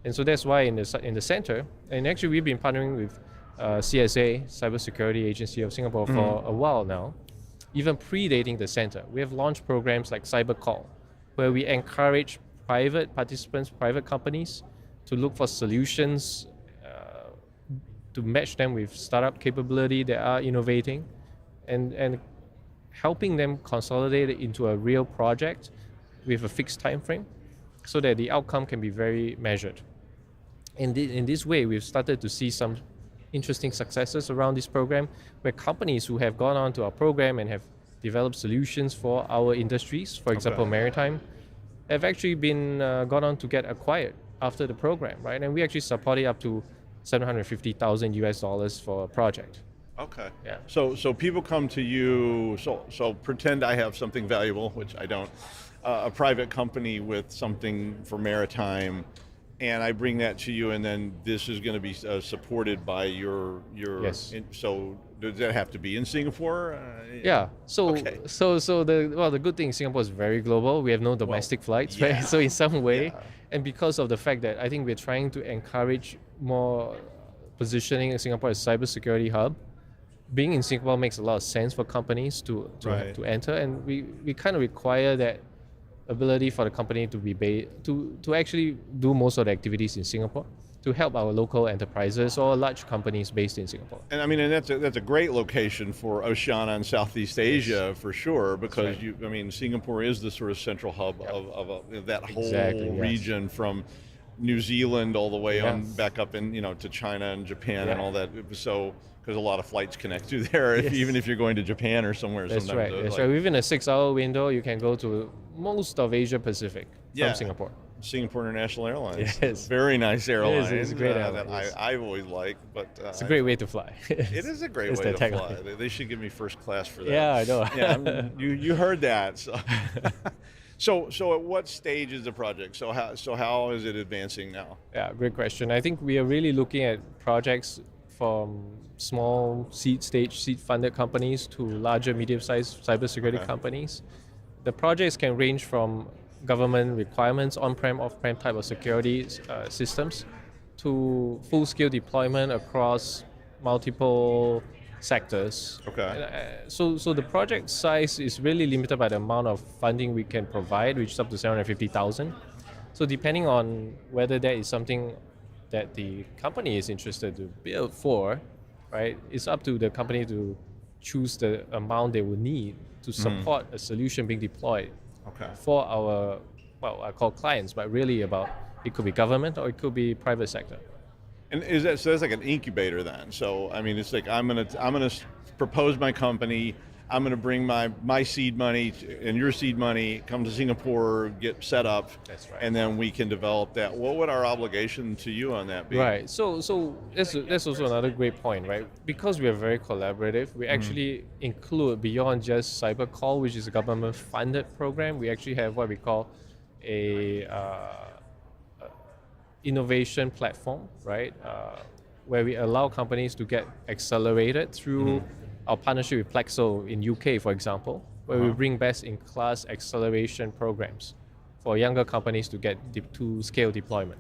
and so that's why in the center, and actually we've been partnering with CSA, Cybersecurity Agency of Singapore, for a while now, even predating the center. We have launched programs like CyberCall, where we encourage private participants, private companies, to look for solutions to match them with startup capability that are innovating, and helping them consolidate it into a real project with a fixed time frame, so that the outcome can be very measured. In this way, we've started to see some interesting successes around this program, where companies who have gone on to our program and have developed solutions for our industries, for example, maritime, have actually been gone on to get acquired after the program, right? And we actually support it up to $750,000 for a project. Okay. Yeah. So people come to you. So pretend I have something valuable, which I don't. A private company with something for maritime, and I bring that to you, and then this is going to be supported by your. Yes. So does that have to be in Singapore? Yeah. So Okay. the good thing, Singapore is very global. We have no domestic flights, right? So in some way, and because of the fact that I think we're trying to encourage more positioning Singapore as a cybersecurity hub, being in Singapore makes a lot of sense for companies to enter, and we kind of require that ability for the company to be to actually do most of the activities in Singapore, to help our local enterprises or large companies based in Singapore. And I mean, and that's a great location for Oceania and Southeast Asia for sure, because Singapore is the sort of central hub of that whole region, from New Zealand all the way on back up in to China and Japan and all that. So because a lot of flights connect through there, even if you're going to Japan or somewhere. That's sometimes right. That's right. Within a 6-hour window, you can go to most of Asia Pacific from Singapore. Singapore International Airlines. Yes. Very nice airline. It's a great airline. That I've always liked, but it's a great way to fly. It is a great way to fly. They should give me first class for that. Yeah, I know. Yeah, you heard that. So at what stage is the project? So how is it advancing now? Yeah, great question. I think we are really looking at projects from small seed-funded companies to larger, medium-sized cybersecurity companies. The projects can range from government requirements, on-prem, off-prem type of security systems, to full-scale deployment across multiple sectors. Okay. So the project size is really limited by the amount of funding we can provide, which is up to 750,000. So depending on whether that is something that the company is interested to build for, right, it's up to the company to choose the amount they will need to support a solution being deployed for our, I call clients, but really it could be government or it could be private sector. And so that's like an incubator then. So I mean, it's like I'm gonna propose my company. I'm gonna bring my seed money and your seed money, come to Singapore, get set up. That's right. And then we can develop that. What would our obligation to you on that be? Right. So that's also another great point, right? Because we are very collaborative, we actually include, beyond just CyberCall, which is a government-funded program, we actually have what we call a innovation platform, right? Where we allow companies to get accelerated through our partnership with Plexo in UK, for example, where we bring best-in-class acceleration programs for younger companies to get to scale deployment.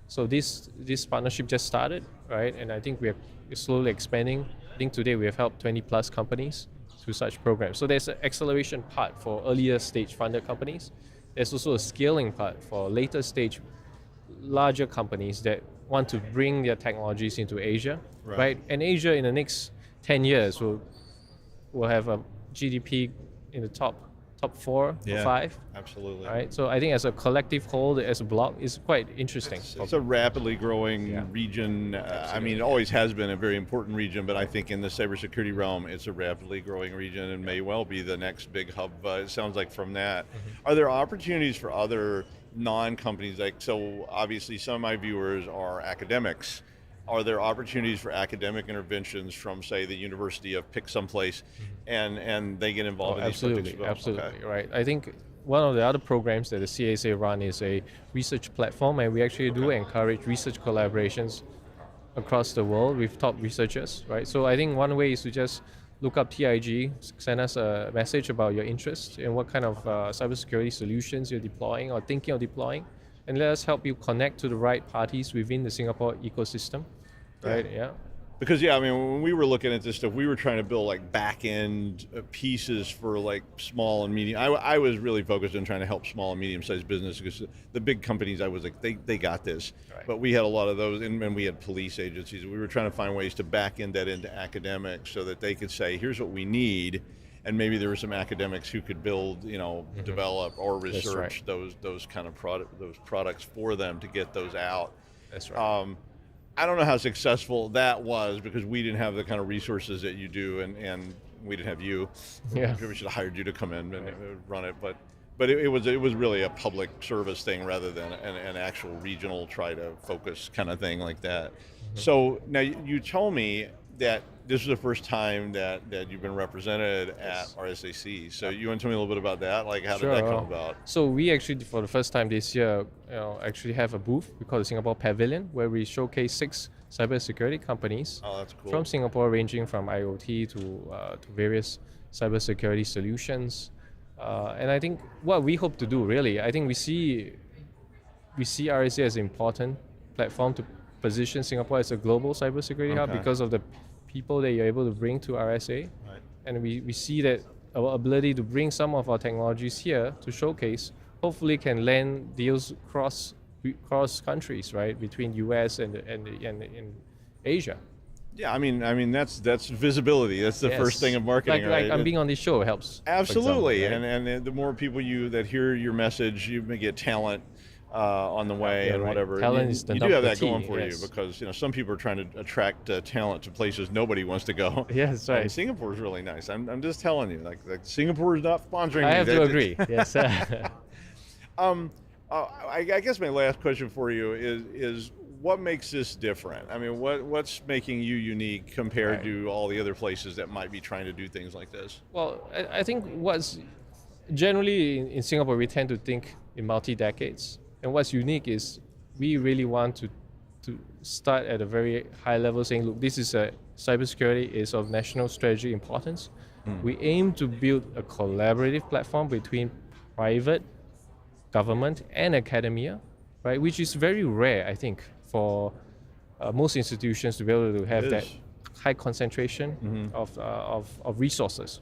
So this partnership just started, right? And I think we are slowly expanding. I think today we have helped 20 plus companies through such programs. So there's an acceleration part for earlier stage funded companies. There's also a scaling part for later stage larger companies that want to bring their technologies into Asia, right? And Asia in the next 10 years will have a GDP in the top top 4 or 5. Absolutely. Right. So I think as a collective whole, as a block, is quite interesting. It's a rapidly growing region. I mean, it always has been a very important region, but I think in the cybersecurity realm, it's a rapidly growing region and may well be the next big hub. It sounds like from that. Are there opportunities for other non-companies? Like, so obviously some of my viewers are academics. Are there opportunities for academic interventions from, say, the university of pick someplace, and they get involved in these projects as well? Absolutely, right. I think one of the other programs that the CSA run is a research platform, and we actually do encourage research collaborations across the world with top researchers, right? So I think one way is to just look up TIG, send us a message about your interest and what kind of cybersecurity solutions you're deploying or thinking of deploying, and let us help you connect to the right parties within the Singapore ecosystem. Right. Yeah. Because I mean, when we were looking at this stuff, we were trying to build like back end pieces for like small and medium. I was really focused on trying to help small and medium sized businesses, because the big companies, I was like, they got this. Right. But we had a lot of those, and we had police agencies. We were trying to find ways to back end that into academics so that they could say, here's what we need. And maybe there were some academics who could build, develop or research those kind of products for them to get those out. That's right. I don't know how successful that was, because we didn't have the kind of resources that you do, and we didn't have you. Yeah. We should have hired you to come in and run it, but it was really a public service thing rather than an actual regional try to focus kind of thing like that. So now you told me that this is the first time that you've been represented at RSAC. So you want to tell me a little bit about that? Like, how did that come about? So we actually, for the first time this year, actually have a booth we call the Singapore Pavilion, where we showcase 6 cybersecurity companies from Singapore, ranging from IoT to various cybersecurity solutions. And I think what we hope to do, really, I think we see RSA as an important platform to position Singapore as a global cybersecurity hub because of the people that you're able to bring to RSA. Right. And we see that our ability to bring some of our technologies here to showcase hopefully can land deals cross countries, right, between US and Asia. Yeah, I mean that's visibility. That's the first thing of marketing, right? Like being on this show helps. Absolutely, example, right? and the more people that hear your message, you may get talent on the way and whatever. Talent is the you do have that key, going for you, because some people are trying to attract talent to places nobody wants to go. Yes, right. And Singapore is really nice. I'm just telling you, like Singapore is not sponsoring me. I have to agree. Yes. I guess my last question for you is what makes this different? I mean, what's making you unique compared to all the other places that might be trying to do things like this? Well, I think what's generally in Singapore, we tend to think in multi-decades. And what's unique is we really want to start at a very high level, saying, look, this is cybersecurity is of national strategic importance. We aim to build a collaborative platform between private, government, and academia, right? Which is very rare, I think, for most institutions to be able to have that high concentration of resources.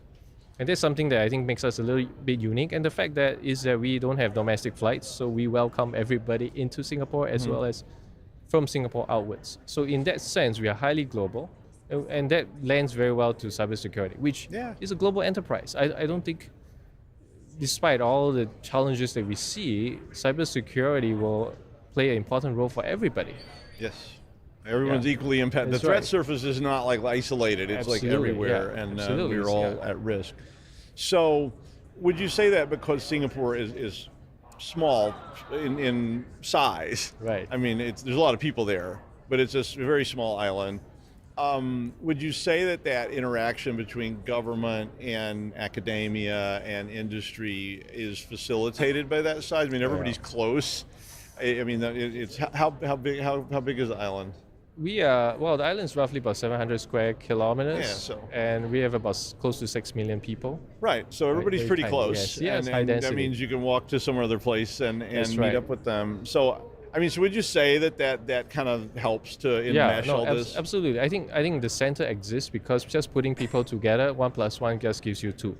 And that's something that I think makes us a little bit unique. And the fact that we don't have domestic flights, so we welcome everybody into Singapore as well as from Singapore outwards. So in that sense, we are highly global, and that lends very well to cybersecurity, which is a global enterprise. I don't think, despite all the challenges that we see, cybersecurity will play an important role for everybody. Yes. Everyone's equally impacted. The threat surface is not like isolated. It's like everywhere, and we're all at risk. So would you say that because Singapore is small in size? Right. I mean, there's a lot of people there, but it's a very small island. Would you say that interaction between government and academia and industry is facilitated by that size? I mean, everybody's close. I mean, it's how big is the island? The island is roughly about 700 square kilometers, and we have about close to 6 million people. Right, so everybody's pretty close. Yes, high and density. that means you can walk to some other place and meet up with them. So, I mean, so would you say that kind of helps to enmesh all this? Absolutely. I think the center exists because just putting people together, 1 + 1 just gives you 2.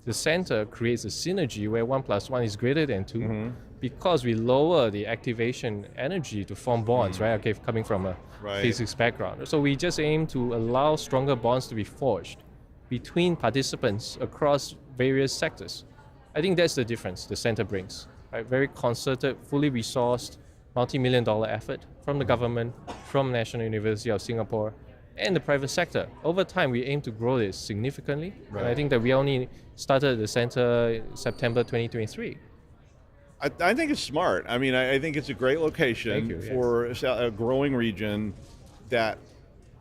The center creates a synergy where 1 + 1 is greater than 2 because we lower the activation energy to form bonds, right? Okay, coming from a physics background. So we just aim to allow stronger bonds to be forged between participants across various sectors. I think that's the difference the center brings. Right? Very concerted, fully resourced, multi-million-dollar effort from the government, from National University of Singapore, and the private sector. Over time, we aim to grow this significantly. And I think that we only started the center in September 2023. I think it's smart. I mean, I think it's a great location for a growing region that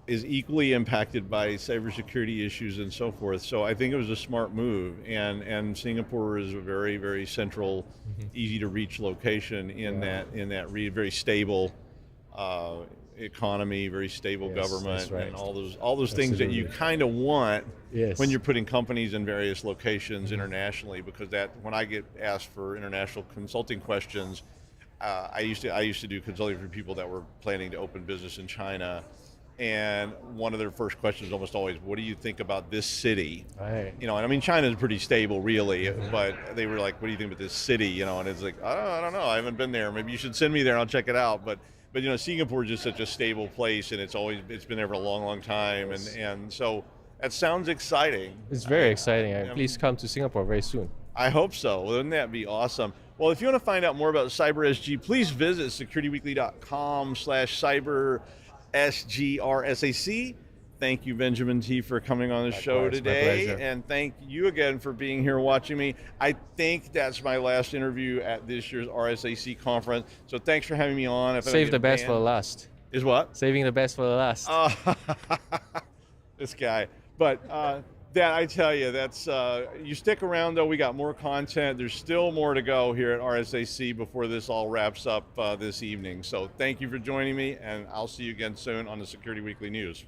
is equally impacted by cybersecurity issues and so forth. So I think it was a smart move. And Singapore is a very, very central, easy to reach location in that very stable economy, very stable government, and all those things that you kind of want when you're putting companies in various locations internationally. Because that when I get asked for international consulting questions, I used to do consulting for people that were planning to open business in China. And one of their first questions is almost always, what do you think about this city? Right. You know, and I mean, China's pretty stable, really, but they were like, what do you think about this city? You know, and it's like, I don't know, I haven't been there. Maybe you should send me there and I'll check it out. But you know, Singapore is just such a stable place, and it's been there for a long, long time. And so that sounds exciting. It's very exciting. Please come to Singapore very soon. I hope so. Wouldn't that be awesome? Well, if you want to find out more about CyberSG, please visit securityweekly.com/CyberSGRSAC. Thank you, Benjamin T, for coming on the show today. And thank you again for being here watching me. I think that's my last interview at this year's RSAC conference. So thanks for having me on. Save the best for the last. Is what? Saving the best for the last. This guy. But that, I tell you, that's you stick around though. We got more content. There's still more to go here at RSAC before this all wraps up this evening. So thank you for joining me, and I'll see you again soon on the Security Weekly News.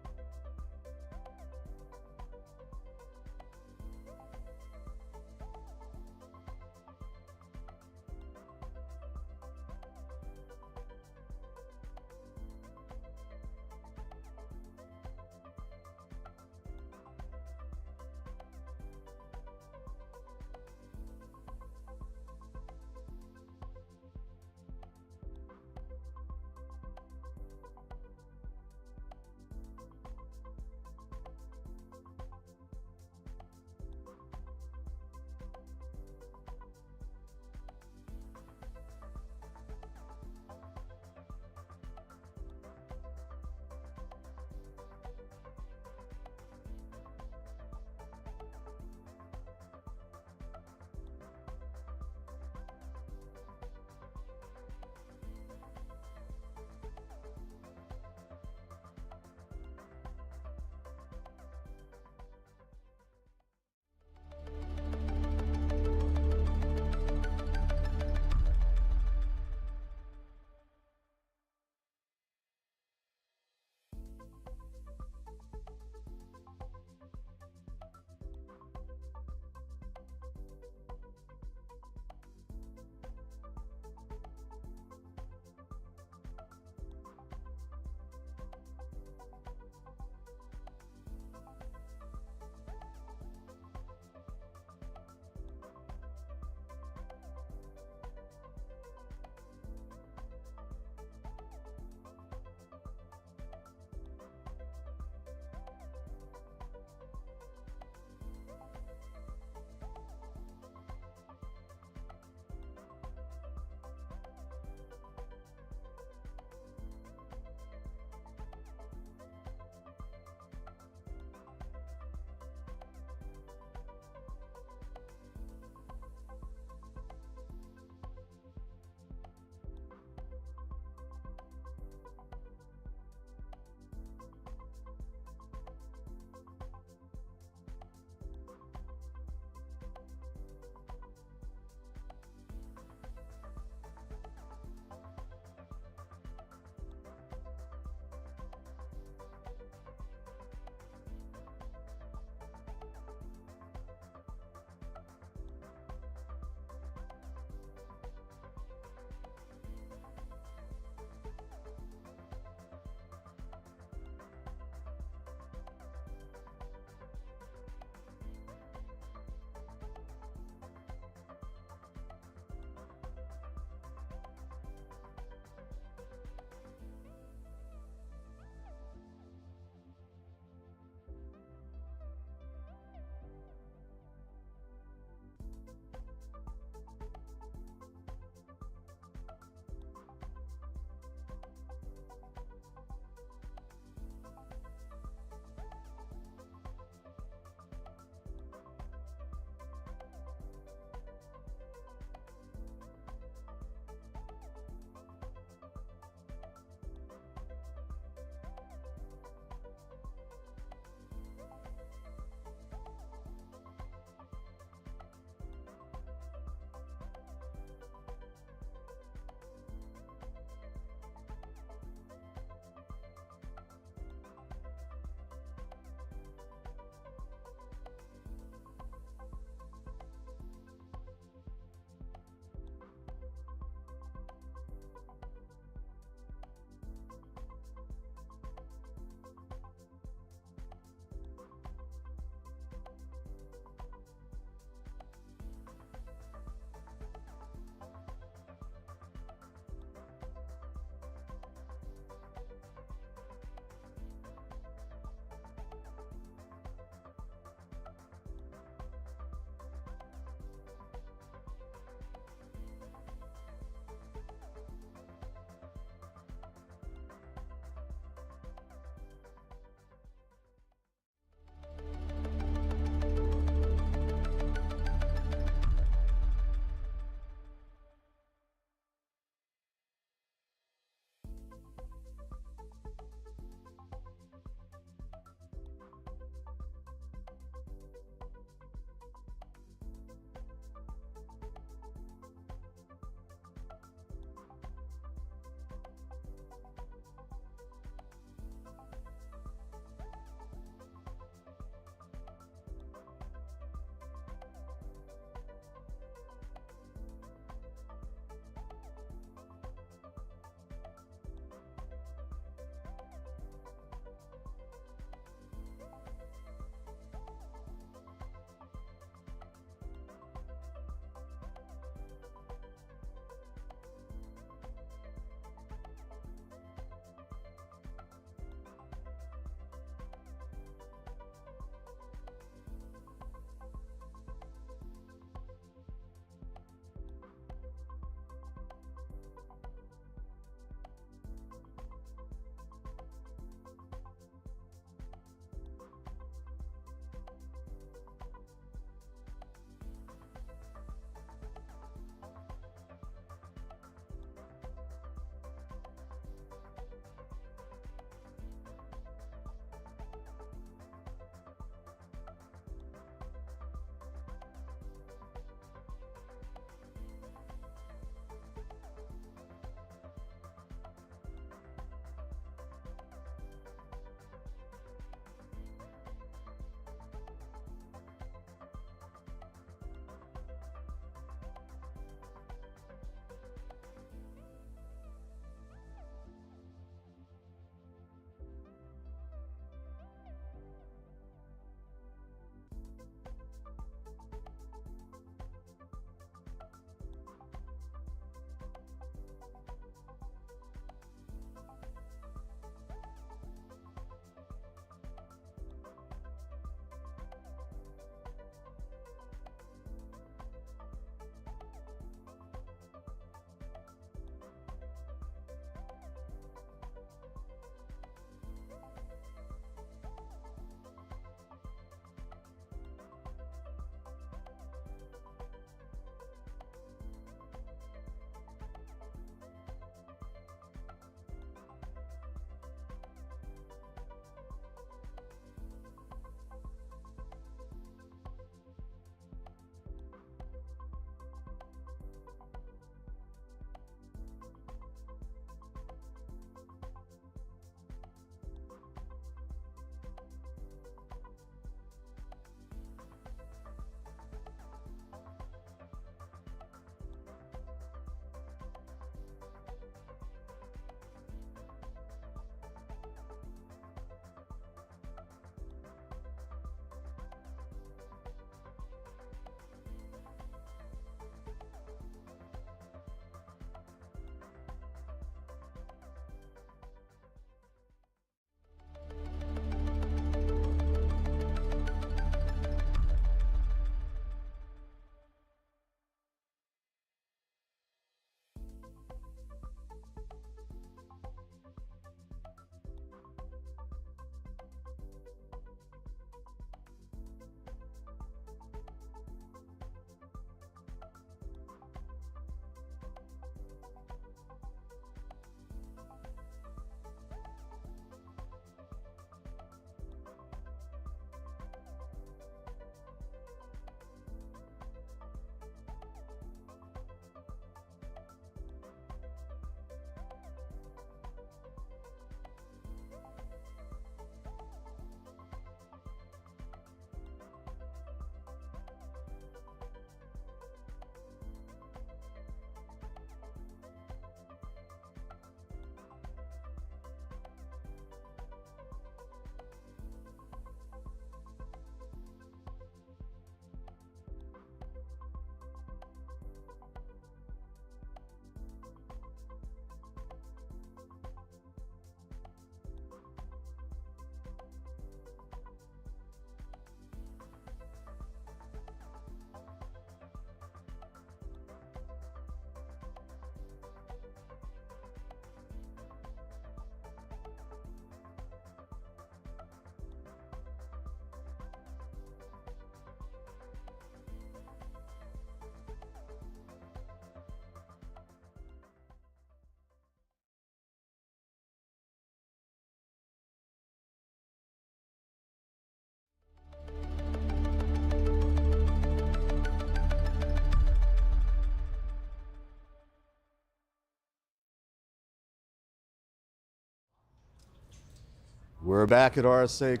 We're back at RSAC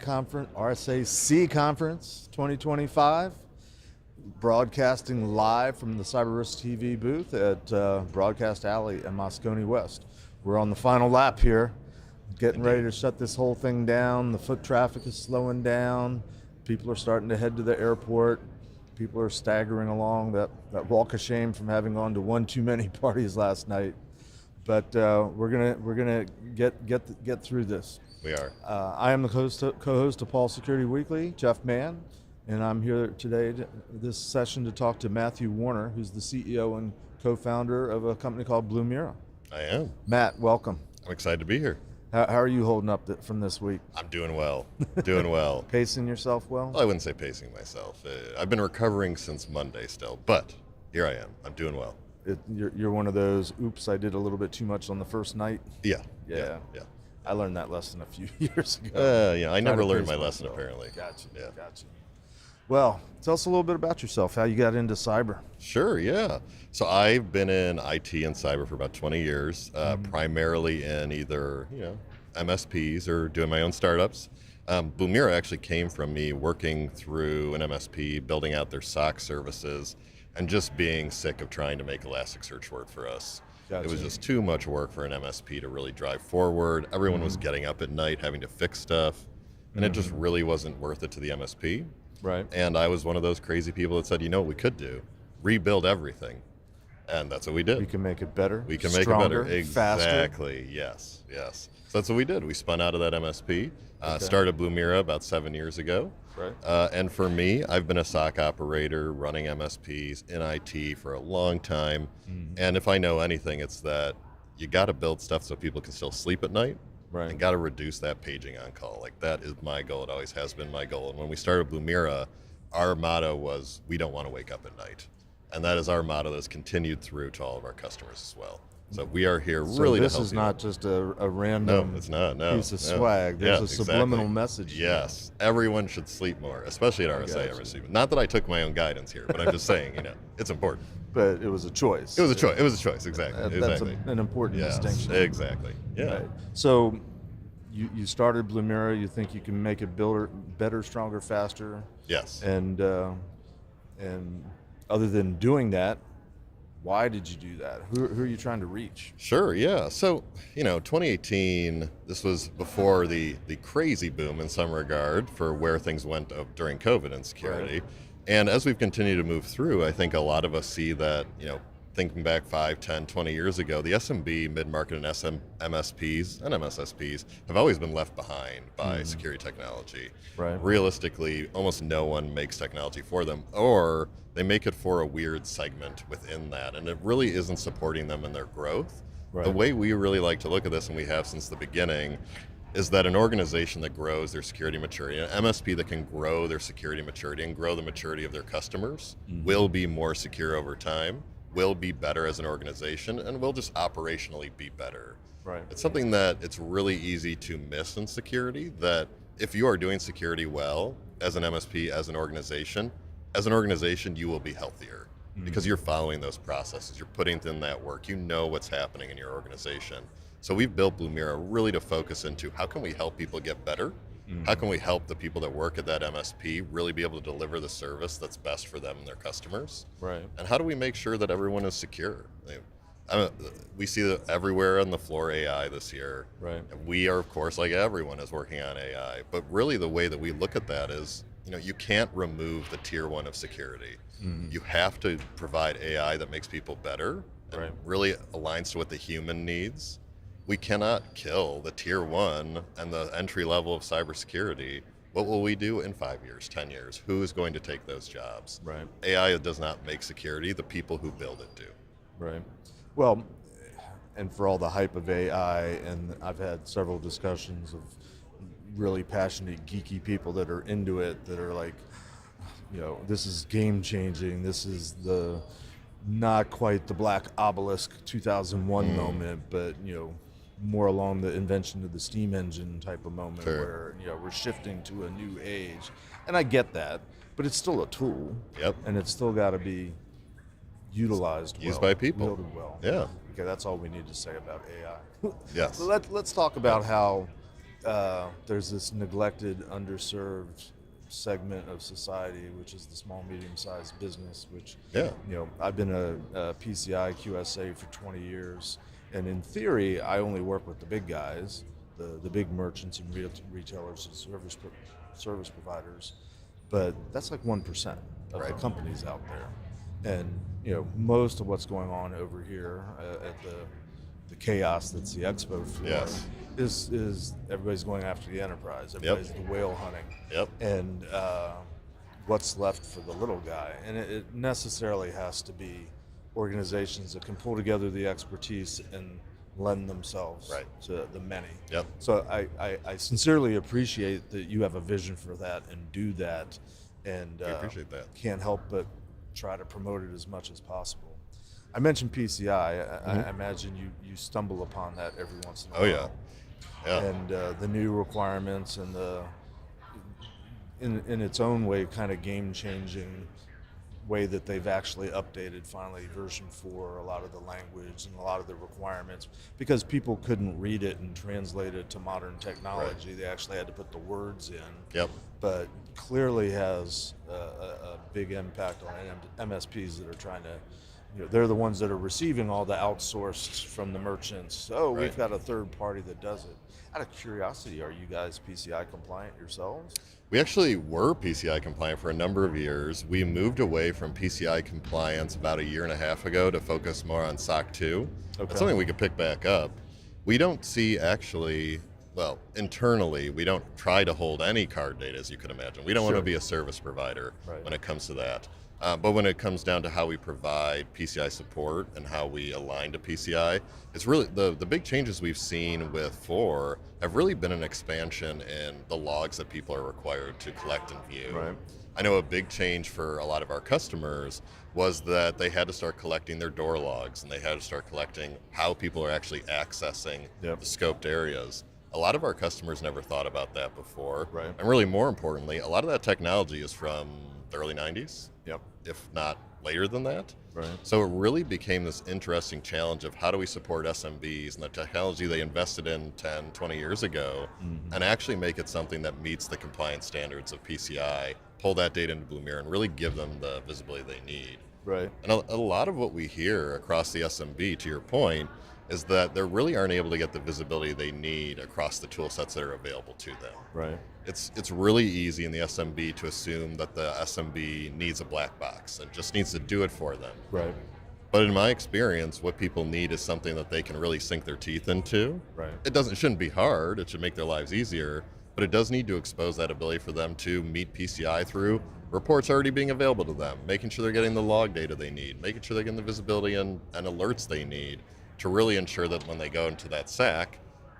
Conference 2025, broadcasting live from the CyberRiskTV booth at Broadcast Alley in Moscone West. We're on the final lap here, getting ready to shut this whole thing down. The foot traffic is slowing down. People are starting to head to the airport. People are staggering along that walk of shame from having gone to one too many parties last night. But we're gonna get through this. We are. I am the co-host of Paul Security Weekly, Jeff Mann, and I'm here today, this session, to talk to Matthew Warner, who's the CEO and co-founder of a company called Blumira. I am. Matt, welcome. I'm excited to be here. How are you holding up from this week? I'm doing well. Doing well. Pacing yourself well? Well, I wouldn't say pacing myself. I've been recovering since Monday still, but here I am. I'm doing well. You're one of those, oops, I did a little bit too much on the first night? Yeah. I learned that lesson a few years ago. I never learned my lesson, apparently. Gotcha. Well, tell us a little bit about yourself, how you got into cyber. Sure, yeah. So I've been in IT and cyber for about 20 years, primarily in either, MSPs or doing my own startups. Blumira actually came from me working through an MSP, building out their SOC services, and just being sick of trying to make Elasticsearch work for us. Gotcha. It was just too much work for an MSP to really drive forward. Everyone was getting up at night having to fix stuff, and it just really wasn't worth it to the MSP. Right. And I was one of those crazy people that said, you know what we could do? Rebuild everything. And that's what we did. We can make it better. We can stronger, make it better. faster. Exactly. Yes. So that's what we did. We spun out of that MSP, started Blumira about 7 years ago. Right. And for me, I've been a SOC operator running MSPs in IT for a long time. And if I know anything, it's that you got to build stuff so people can still sleep at night. Right. And got to reduce that paging on call. Like, that is my goal. It always has been my goal. And when we started Blumira, our motto was, we don't want to wake up at night. And that is our motto that's continued through to all of our customers as well. So we are here really to help. This is you. not just a random it's not, piece of swag. There's a subliminal message. Yes. Everyone should sleep more, especially at RSA. Not that I took my own guidance here, but I'm just saying, it's important. But it was a choice. It was a choice, exactly. That's an important distinction. Exactly. Yeah. Right. So you started Blumira. You think you can make it better, stronger, faster. Yes. And other than doing that, why did you do that? Who are you trying to reach? Sure, yeah. So, 2018, this was before the crazy boom in some regard for where things went during COVID and security. Right. And as we've continued to move through, I think a lot of us see that, thinking back 5, 10, 20 years ago, the SMB, mid-market, and MSPs and MSSPs have always been left behind by security technology. Right. Realistically, almost no one makes technology for them, or they make it for a weird segment within that, and it really isn't supporting them in their growth. Right. The way we really like to look at this, and we have since the beginning, is that an organization that grows their security maturity, an MSP that can grow their security maturity and grow the maturity of their customers, will be more secure over time, will be better as an organization, and will just operationally be better. Right. It's something that it's really easy to miss in security, that if you are doing security well as an MSP, as an organization, you will be healthier because you're following those processes, you're putting in that work, you know what's happening in your organization. So we've built Blumira really to focus into how can we help people get better? How can we help the people that work at that MSP really be able to deliver the service that's best for them and their customers? Right. And how do we make sure that everyone is secure? We see that everywhere on the floor AI this year. Right. And we are, of course, like everyone is working on AI. But really the way that we look at that is, you can't remove the tier 1 of security. You have to provide AI that makes people better and really aligns to what the human needs. We cannot kill the tier 1 and the entry level of cybersecurity. What will we do in 5 years, 10 years? Who is going to take those jobs? Right. AI does not make security. The people who build it do. Right. Well, and for all the hype of AI, and I've had several discussions of really passionate, geeky people that are into it, that are like, this is game changing. This is not quite the Black Obelisk 2001 moment, but, more along the invention of the steam engine type of moment, where we're shifting to a new age. And I get that, but it's still a tool. Yep. And it's still got to be utilized by people. Wielded well. Yeah. Okay, that's all we need to say about AI. Yes. Let's talk about how there's this neglected, underserved segment of society, which is the small, medium-sized business, which, I've been a PCI QSA for 20 years, and in theory, I only work with the big guys, the big merchants and retailers and service providers, but that's like 1% of the companies out there. And, most of what's going on over here at the chaos that's the expo floor is everybody's going after the enterprise. Everybody's the whale hunting. And what's left for the little guy? And it necessarily has to be organizations that can pull together the expertise and lend themselves to the many. So I sincerely appreciate that you have a vision for that and do that. And I appreciate that. Can't help but try to promote it as much as possible. I mentioned PCI. I imagine you stumble upon that every once in a while. And the new requirements and the in its own way kind of game-changing way that they've actually updated finally version 4, a lot of the language and a lot of the requirements, because people couldn't read it and translate it to modern technology. They actually had to put the words in. But clearly has a big impact on MSPs that are trying to, they're the ones that are receiving all the outsourced from the merchants. We've got a third party that does it. Out of curiosity, are you guys PCI compliant yourselves? We actually were PCI compliant for a number of years. We moved away from PCI compliance about 1.5 years ago to focus more on SOC 2. That's something we could pick back up. We don't see actually, internally, we don't try to hold any card data, as you can imagine. We don't want to be a service provider when it comes to that. But when it comes down to how we provide PCI support and how we align to PCI, it's really the big changes we've seen with 4 have really been an expansion in the logs that people are required to collect and view. I know a big change for a lot of our customers was that they had to start collecting their door logs, and they had to start collecting how people are actually accessing the scoped areas. A lot of our customers never thought about that before. And really more importantly, a lot of that technology is from the early 90s, if not later than that. So it really became this interesting challenge of how do we support SMBs and the technology they invested in 10, 20 years ago and actually make it something that meets the compliance standards of PCI, pull that data into Blumira and really give them the visibility they need. And a lot of what we hear across the SMB, to your point, is that they really aren't able to get the visibility they need across the tool sets that are available to them. It's really easy in the SMB to assume that the SMB needs a black box and just needs to do it for them. But in my experience, what people need is something that they can really sink their teeth into. It shouldn't be hard, it should make their lives easier, but it does need to expose that ability for them to meet PCI through reports already being available to them, making sure they're getting the log data they need, making sure they're getting the visibility and alerts they need to really ensure that when they go into that SAC,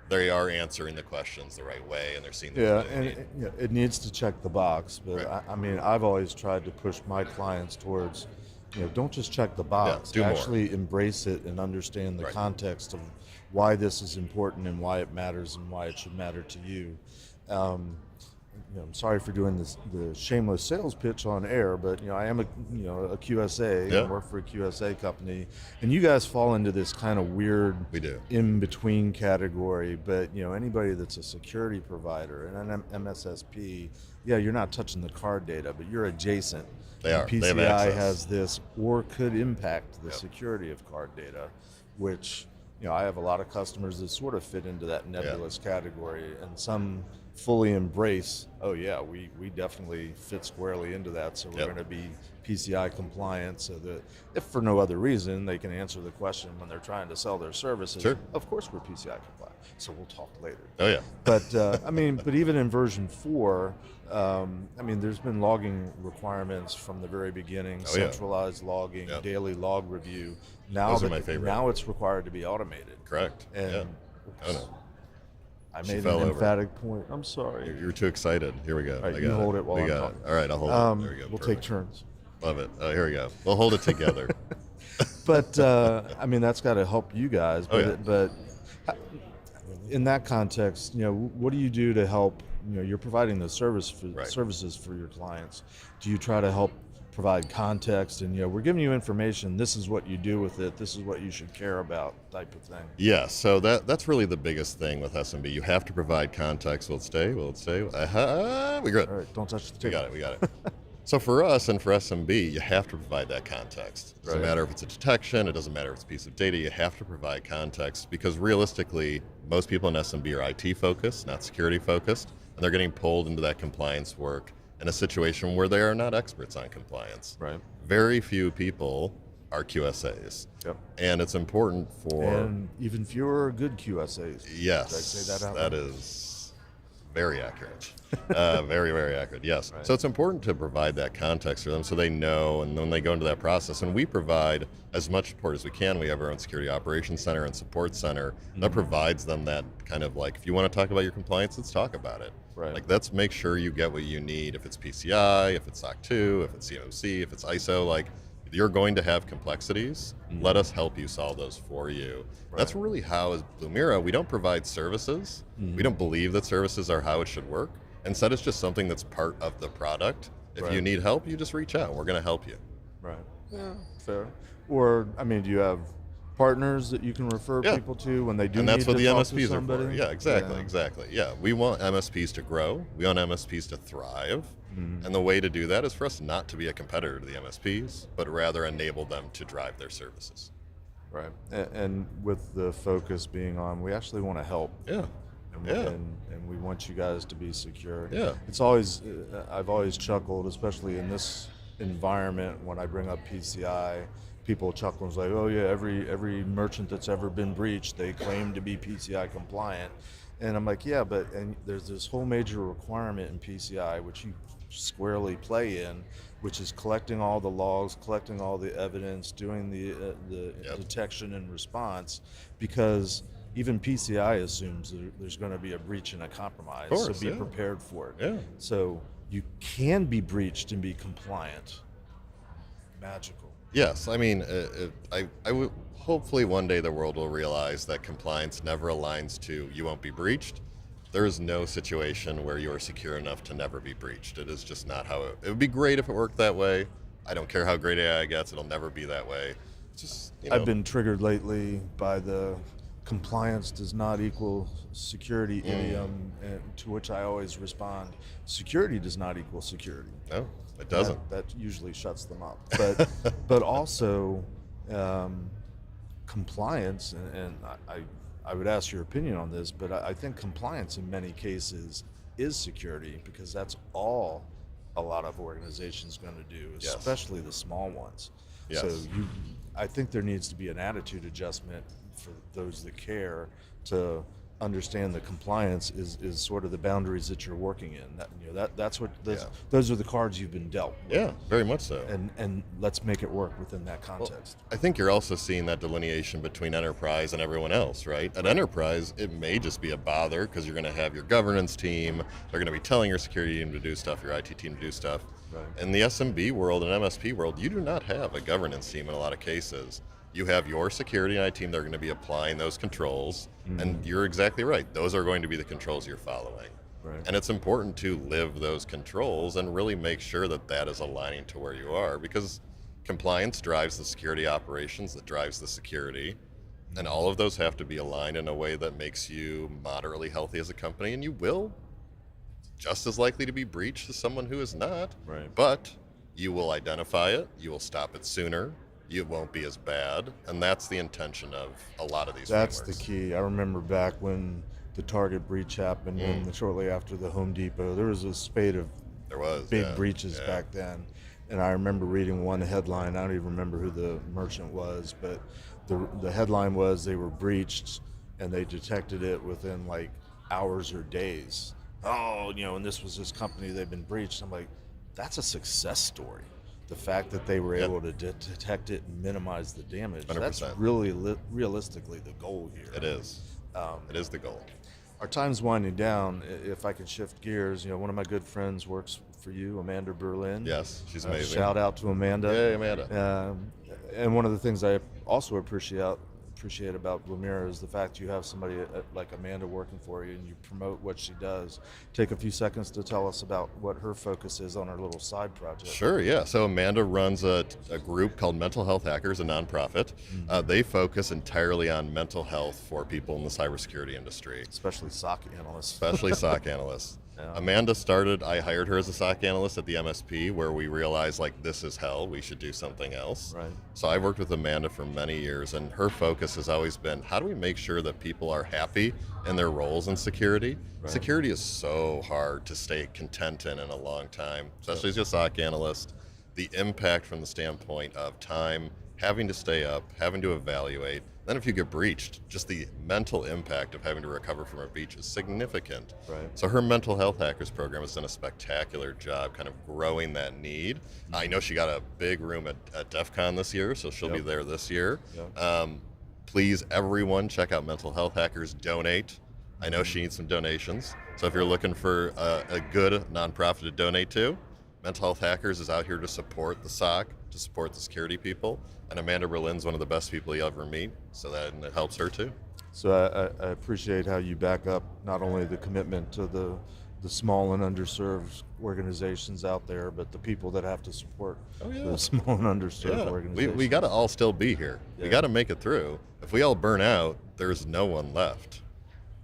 they are answering the questions the right way and they're seeing the it needs to check the box. But I mean, I've always tried to push my clients towards, don't just check the box. Actually embrace it and understand the context of why this is important and why it matters and why it should matter to you. I'm sorry for doing the shameless sales pitch on air, but I am a QSA and work for a QSA company, and you guys fall into this kind of weird in between category. But anybody that's a security provider and an MSSP, you're not touching the card data, but you're adjacent. They are. PCI has this or could impact the security of card data, which I have a lot of customers that sort of fit into that nebulous category, and some fully embrace, we definitely fit squarely into that, so we're going to be PCI compliant, so that if for no other reason they can answer the question when they're trying to sell their services. Of course we're PCI compliant, so we'll talk later. But but even in version 4, there's been logging requirements from the very beginning, centralized logging, daily log review. Now Those are my favorite. Now it's required to be automated. And I made an emphatic point. I'm sorry. You're too excited. Here we go. All right, you hold it while I'm talking. All right, I'll hold it. There we go. We'll take turns. Love it. Here we go. We'll hold it together. But that's got to help you guys. But in that context, what do you do to help? You're providing the services for your clients. Do you try to help provide context, and we're giving you information. This is what you do with it. This is what you should care about, type of thing. Yeah, so that's really the biggest thing with SMB. You have to provide context. Will it stay? Will it stay? We good. All right, don't touch the We table. got it. So for us and for SMB, you have to provide that context. It doesn't matter if it's a detection, it doesn't matter if it's a piece of data, you have to provide context because realistically, most people in SMB are IT focused, not security focused, and they're getting pulled into that compliance work in a situation where they are not experts on compliance. Right. Very few people are QSAs. Yep. And it's important for... And even fewer are good QSAs. Yes, Did I say that out that loud? is very accurate. Very, very accurate, yes. Right. So it's important to provide that context for them so they know, and when they go into that process, and we provide as much support as we can. We have our own security operations center and support center that provides them that kind of like, if you want to talk about your compliance, let's talk about it. Right. Like, let's make sure you get what you need. If it's PCI, if it's SOC 2, if it's CMMC, if it's ISO, like, you're going to have complexities. Let us help you solve those for you. That's really how, as Blumira, we don't provide services. We don't believe that services are how it should work. Instead, it's just something that's part of the product. If you need help, you just reach out. We're going to help you. Right. Yeah, fair. Or, I mean, do you have partners that you can refer people to when they do And that's need what to the talk to MSPs are somebody? for. Yeah, exactly. Yeah, we want MSPs to grow. We want MSPs to thrive. And the way to do that is for us not to be a competitor to the MSPs, but rather enable them to drive their services. Right. And with the focus being on, we actually want to help. Yeah. And we want you guys to be secure. Yeah. It's always, I've always chuckled, especially in this environment when I bring up PCI, people chuckle and say, oh yeah, every merchant that's ever been breached, they claim to be PCI compliant. And I'm like, yeah, but and there's this whole major requirement in PCI, which you squarely play in, which is collecting all the logs, collecting all the evidence, doing the detection and response, because even PCI assumes there's going to be a breach and a compromise, so be prepared for it. Yeah. So you can be breached and be compliant. Magical. Yes, I mean, I would hopefully one day the world will realize that compliance never aligns to you won't be breached. There is no situation where you are secure enough to never be breached. It is just not how it would be great if it worked that way. I don't care how great AI gets, it'll never be that way. It's just, I've been triggered lately by the compliance does not equal security idiom, and to which I always respond, security does not equal security. No, it doesn't. That usually shuts them up. But also compliance, and I would ask your opinion on this, but I think compliance in many cases is security, because that's all a lot of organizations going to do, especially the small ones. Yes. So I think there needs to be an attitude adjustment for those that care to understand that compliance is sort of the boundaries that you're working in. That's what those are the cards you've been dealt with. Yeah, very much so. And let's make it work within that context. Well, I think you're also seeing that delineation between enterprise and everyone else, right? At enterprise, it may just be a bother because you're going to have your governance team. They're going to be telling your security team to do stuff, your IT team to do stuff. Right. In the SMB world and MSP world, you do not have a governance team in a lot of cases. You have your security and IT team that are going to be applying those controls, and you're exactly right. Those are going to be the controls you're following. Right. And it's important to live those controls and really make sure that that is aligning to where you are, because compliance drives the security operations, that drives the security, and all of those have to be aligned in a way that makes you moderately healthy as a company, and you will just as likely to be breached as someone who is not. Right. But you will identify it, you will stop it sooner, it won't be as bad, and that's the intention of a lot of these That's frameworks. the key. I remember back when the Target breach happened, and shortly after the Home Depot, there was a spate of big breaches back then. And I remember reading one headline, I don't even remember who the merchant was, but the headline was they were breached and they detected it within like hours or days. Oh, and this was this company, they've been breached. I'm like, that's a success story. The fact that they were able to detect it and minimize the damage, 100%. that's really realistically the goal here. It is. It is the goal. Our time's winding down. If I could shift gears, one of my good friends works for you, Amanda Berlin. Yes, she's amazing. Shout out to Amanda. Hey, Amanda. And one of the things I also appreciate appreciate about Blumira is the fact you have somebody like Amanda working for you and you promote what she does. Take a few seconds to tell us about what her focus is on her little side project. Sure, yeah. So Amanda runs a group called Mental Health Hackers, a nonprofit. They focus entirely on mental health for people in the cybersecurity industry. Especially SOC analysts. Especially SOC analysts. Yeah. Amanda started, I hired her as a SOC analyst at the MSP where we realized like this is hell, we should do something else. Right. So I've worked with Amanda for many years and her focus has always been how do we make sure that people are happy in their roles in security? Right. Security is so hard to stay content in a long time, especially as a SOC analyst. The impact from the standpoint of time, having to stay up, having to evaluate. Then if you get breached, just the mental impact of having to recover from a breach is significant. Right. So her mental health hackers program has done a spectacular job kind of growing that need. I know she got a big room at DEF CON this year, so she'll be there this year. Please, everyone, check out Mental Health Hackers, donate. I know she needs some donations. So if you're looking for a good nonprofit to donate to, Mental Health Hackers is out here to support the SOC, to support the security people, and Amanda Berlin's one of the best people you ever meet, so that and it helps her too. So I appreciate how you back up not only the commitment to the small and underserved organizations out there, but the people that have to support the small and underserved organizations. We got to all still be here. We got to make it through. If we all burn out, there's no one left.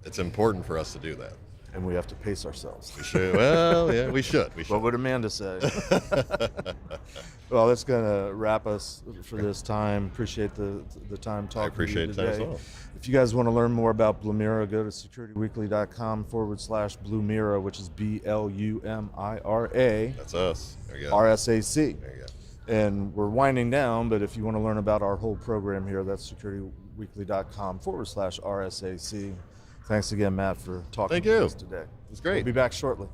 It's important for us to do that. And we have to pace ourselves. We should. Well, yeah, we should. What would Amanda say? Well, that's going to wrap us for this time. Appreciate the time talking I appreciate to you today. it as well. If you guys want to learn more about Blumira, go to securityweekly.com/Blumira, which is BLUMIRA. That's us. There you go. RSAC. There you go. And we're winding down, but if you want to learn about our whole program here, that's securityweekly.com/RSAC. Thanks again, Matt, for talking to us today. It was great. We'll be back shortly.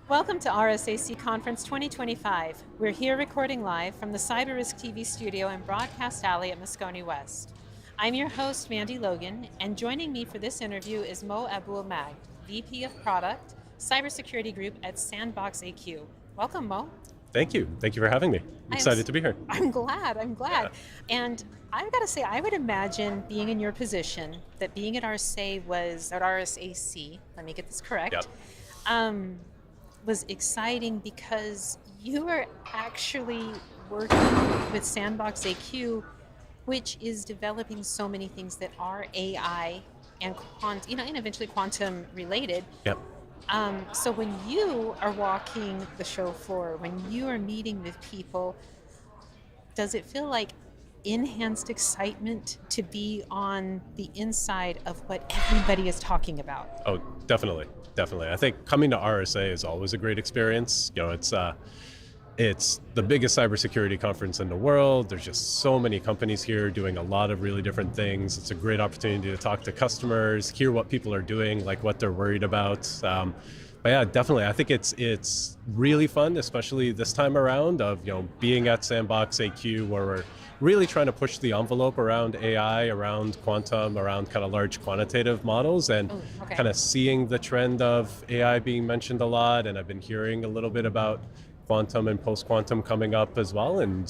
Welcome to RSAC Conference 2025. We're here recording live from the CyberRiskTV Studio in Broadcast Alley at Moscone West. I'm your host, Mandy Logan, and joining me for this interview is Mo Abul-Magd, VP of Product, Cybersecurity Group at Sandbox AQ. Welcome, Mo. Thank you. Thank you for having me. I'm excited to be here. I'm glad. Yeah. And I've got to say, I would imagine being in your position, that being at RSAC, let me get this correct, was exciting because you are actually working with Sandbox AQ, which is developing so many things that are AI and and eventually quantum related. Yep. So when you are walking the show floor, when you are meeting with people, does it feel like enhanced excitement to be on the inside of what everybody is talking about? Oh, definitely. Definitely. I think coming to RSA is always a great experience. It's the biggest cybersecurity conference in the world. There's just so many companies here doing a lot of really different things. It's a great opportunity to talk to customers, hear what people are doing, like what they're worried about. But yeah, definitely. I think it's really fun, especially this time around of being at Sandbox AQ, where we're really trying to push the envelope around AI, around quantum, around kind of large quantitative models, and kind of seeing the trend of AI being mentioned a lot. And I've been hearing a little bit about quantum and post-quantum coming up as well, and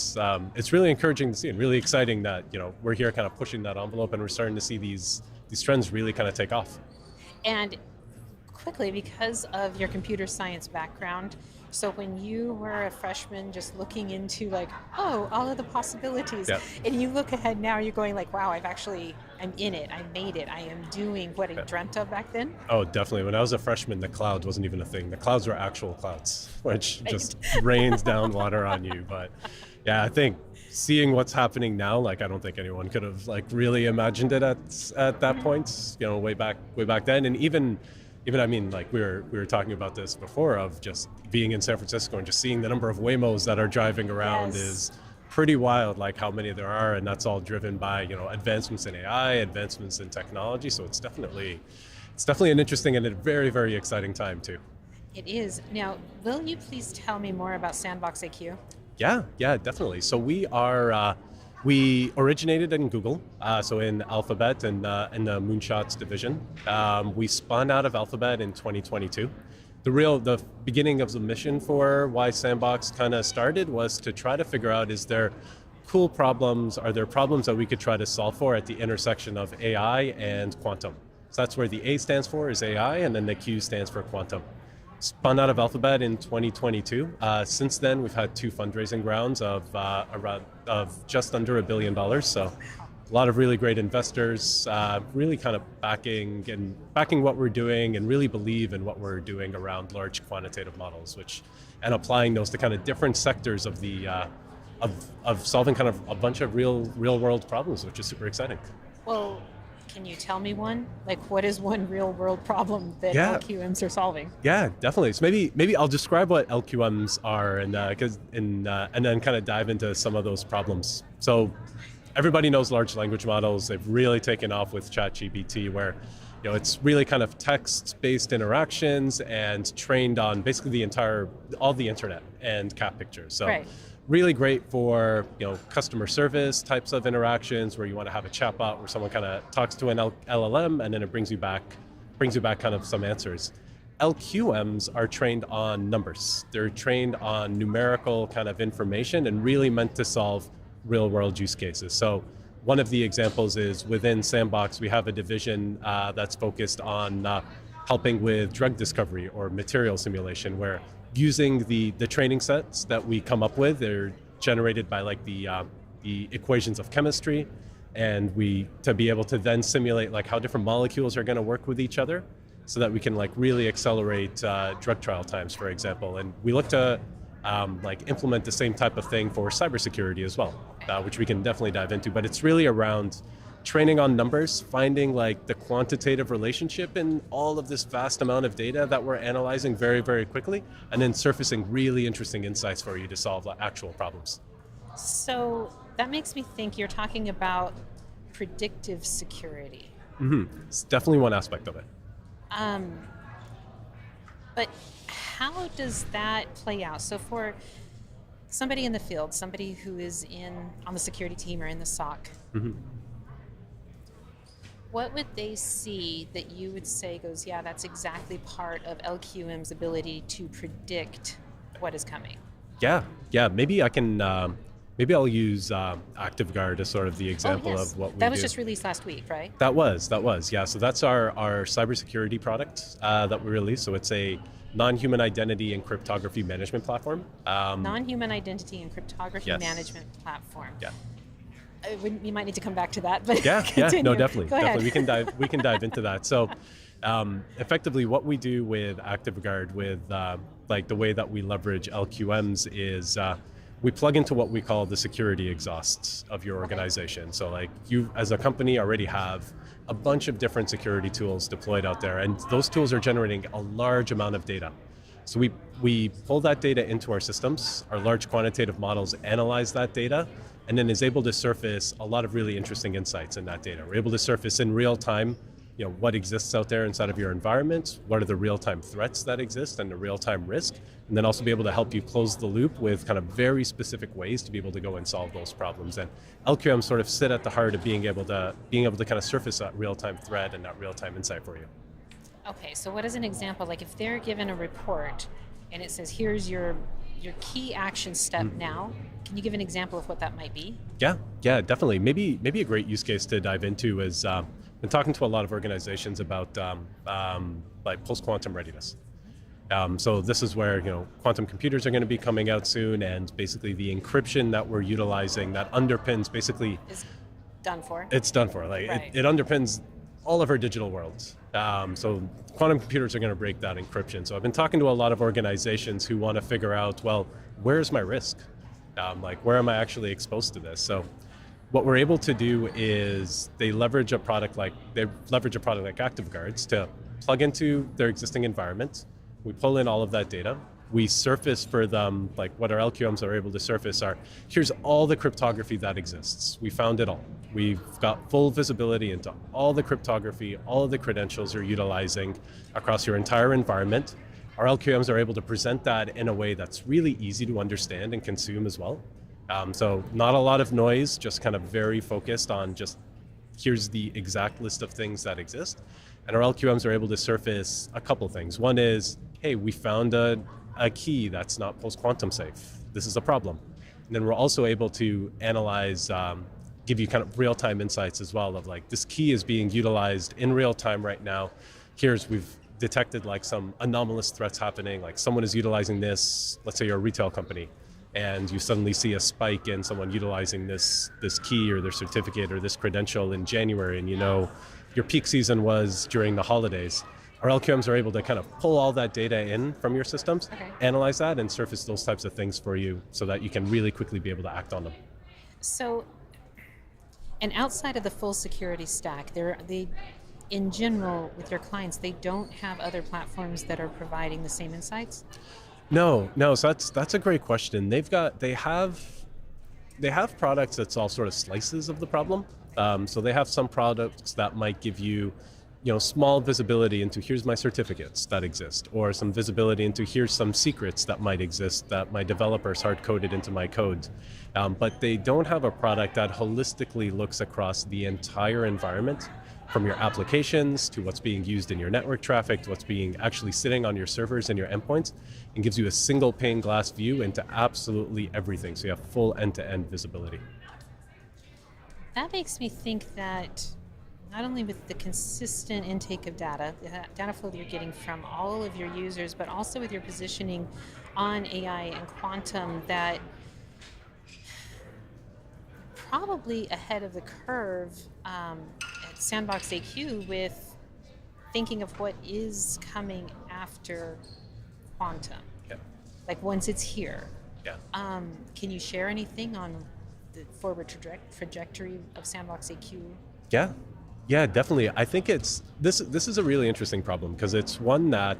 it's really encouraging to see and really exciting that we're here kind of pushing that envelope, and we're starting to see these trends really kind of take off. And quickly, because of your computer science background, so when you were a freshman just looking into all of the possibilities, and you look ahead now, you're going wow, I'm in it, I made it, I am doing what I dreamt of back then? Oh, definitely. When I was a freshman, the cloud wasn't even a thing. The clouds were actual clouds, which just rains down water on you. But yeah, I think seeing what's happening now, I don't think anyone could have really imagined it at that point, way back then. And even I mean, we were talking about this before, of just being in San Francisco and just seeing the number of Waymos that are driving around is pretty wild, how many there are, and that's all driven by advancements in AI, advancements in technology. So it's definitely an interesting and a very, very exciting time too. It is. Now, will you please tell me more about Sandbox AQ? Yeah, definitely. So we originated in Google, so in Alphabet and in the Moonshots division. We spun out of Alphabet in 2022. The beginning of the mission for why Sandbox kind of started was to try to figure out, are there problems that we could try to solve for at the intersection of AI and quantum? So that's where the A stands for, is AI, and then the Q stands for quantum. Spun out of Alphabet in 2022. Since then, we've had 2 fundraising rounds of just under $1 billion. So a lot of really great investors, really kind of backing what we're doing, and really believe in what we're doing around large quantitative models, and applying those to kind of different sectors of the of solving kind of a bunch of real world problems, which is super exciting. Well, can you tell me one? What is one real world problem that LQMs are solving? Yeah, definitely. So maybe I'll describe what LQMs are, and then kind of dive into some of those problems. So everybody knows large language models. They've really taken off with ChatGPT, where it's really kind of text-based interactions and trained on basically all the internet and cat pictures. So really great for customer service types of interactions, where you want to have a chatbot where someone kind of talks to an LLM, and then it brings you back kind of some answers. LQMs are trained on numbers. They're trained on numerical kind of information, and really meant to solve real world use cases. So one of the examples is within Sandbox, we have a division that's focused on helping with drug discovery or material simulation, where using the training sets that we come up with, they're generated by the equations of chemistry, and to be able to then simulate how different molecules are going to work with each other, so that we can really accelerate drug trial times, for example. And we look to implement the same type of thing for cybersecurity as well, which we can definitely dive into. But it's really around training on numbers, finding the quantitative relationship in all of this vast amount of data that we're analyzing very, very quickly, and then surfacing really interesting insights for you to solve actual problems. So that makes me think you're talking about predictive security. Mm-hmm. It's definitely one aspect of it. But how does that play out? So for somebody in the field, somebody who is on the security team or in the SOC, what would they see that you would say goes, yeah, that's exactly part of LQM's ability to predict what is coming? Yeah. Maybe I can. Maybe I'll use ActiveGuard as sort of the example of what we do. That was just released last week, right? That was. Yeah. So that's our cybersecurity product that we released. So it's a non-human identity and cryptography management platform. Non-human identity and cryptography Yes. management platform. Yeah. We might need to come back to that, but Yeah. No, definitely. Go ahead. We can dive into that. So, effectively, what we do with ActiveGuard, with like the way that we leverage LQMs is we plug into what we call the security exhausts of your organization. So, like you as a company already have a bunch of different security tools deployed out there, and those tools are generating a large amount of data. So we pull that data into our systems. Our large quantitative models analyze that data, and then is able to surface a lot of really interesting insights in that data. We're able to surface in real time, what exists out there inside of your environment, what are the real-time threats that exist and the real-time risk, and then also be able to help you close the loop with kind of very specific ways to be able to go and solve those problems. And LQM sort of sit at the heart of being able to kind of surface that real-time threat and that real-time insight for you. Okay, so what is an example? Like if they're given a report and it says, here's your key action step now, can you give an example of what that might be? Yeah, definitely. Maybe a great use case to dive into is been talking to a lot of organizations about like post-quantum readiness. So this is where quantum computers are going to be coming out soon, and basically the encryption that we're utilizing that underpins basically Is done for. it's done for. Like Right. it underpins all of our digital worlds. So quantum computers are going to break that encryption. So I've been talking to a lot of organizations who want to figure out, well, where's my risk? Like where am I actually exposed to this? So what we're able to do is they leverage a product like ActiveGuards to plug into their existing environment. We pull in all of that data. We surface for them, like what our LQMs are able to surface are, here's all the cryptography that exists. We found it all. We've got full visibility into all the cryptography, all of the credentials you're utilizing across your entire environment. Our LQMs are able to present that in a way that's really easy to understand and consume as well. So not a lot of noise, just kind of very focused on just here's the exact list of things that exist. And our LQMs are able to surface a couple things. One is, hey, we found a key that's not post-quantum safe. This is a problem. And then we're also able to analyze, give you kind of real-time insights as well of like, this key is being utilized in real time right now. We've detected like some anomalous threats happening, like someone is utilizing this, let's say you're a retail company, and you suddenly see a spike in someone utilizing this key or their certificate or this credential in January, and your peak season was during the holidays. Our LQMs are able to kind of pull all that data in from your systems, analyze that, and surface those types of things for you so that you can really quickly be able to act on them. So, and outside of the full security stack, in general, with your clients, they don't have other platforms that are providing the same insights? No. So that's a great question. They have products that's all sort of slices of the problem. So they have some products that might give you, small visibility into here's my certificates that exist, or some visibility into here's some secrets that might exist that my developers hard-coded into my code. But they don't have a product that holistically looks across the entire environment, from your applications to what's being used in your network traffic to what's being actually sitting on your servers and your endpoints, and gives you a single pane glass view into absolutely everything. So you have full end-to-end visibility. That makes me think that not only with the consistent intake of data, the data flow that you're getting from all of your users, but also with your positioning on AI and quantum, that probably ahead of the curve at Sandbox AQ with thinking of what is coming after quantum. Yeah. Like once it's here. Yeah. Can you share anything on the forward trajectory of Sandbox AQ? Yeah, definitely. I think this is a really interesting problem because it's one that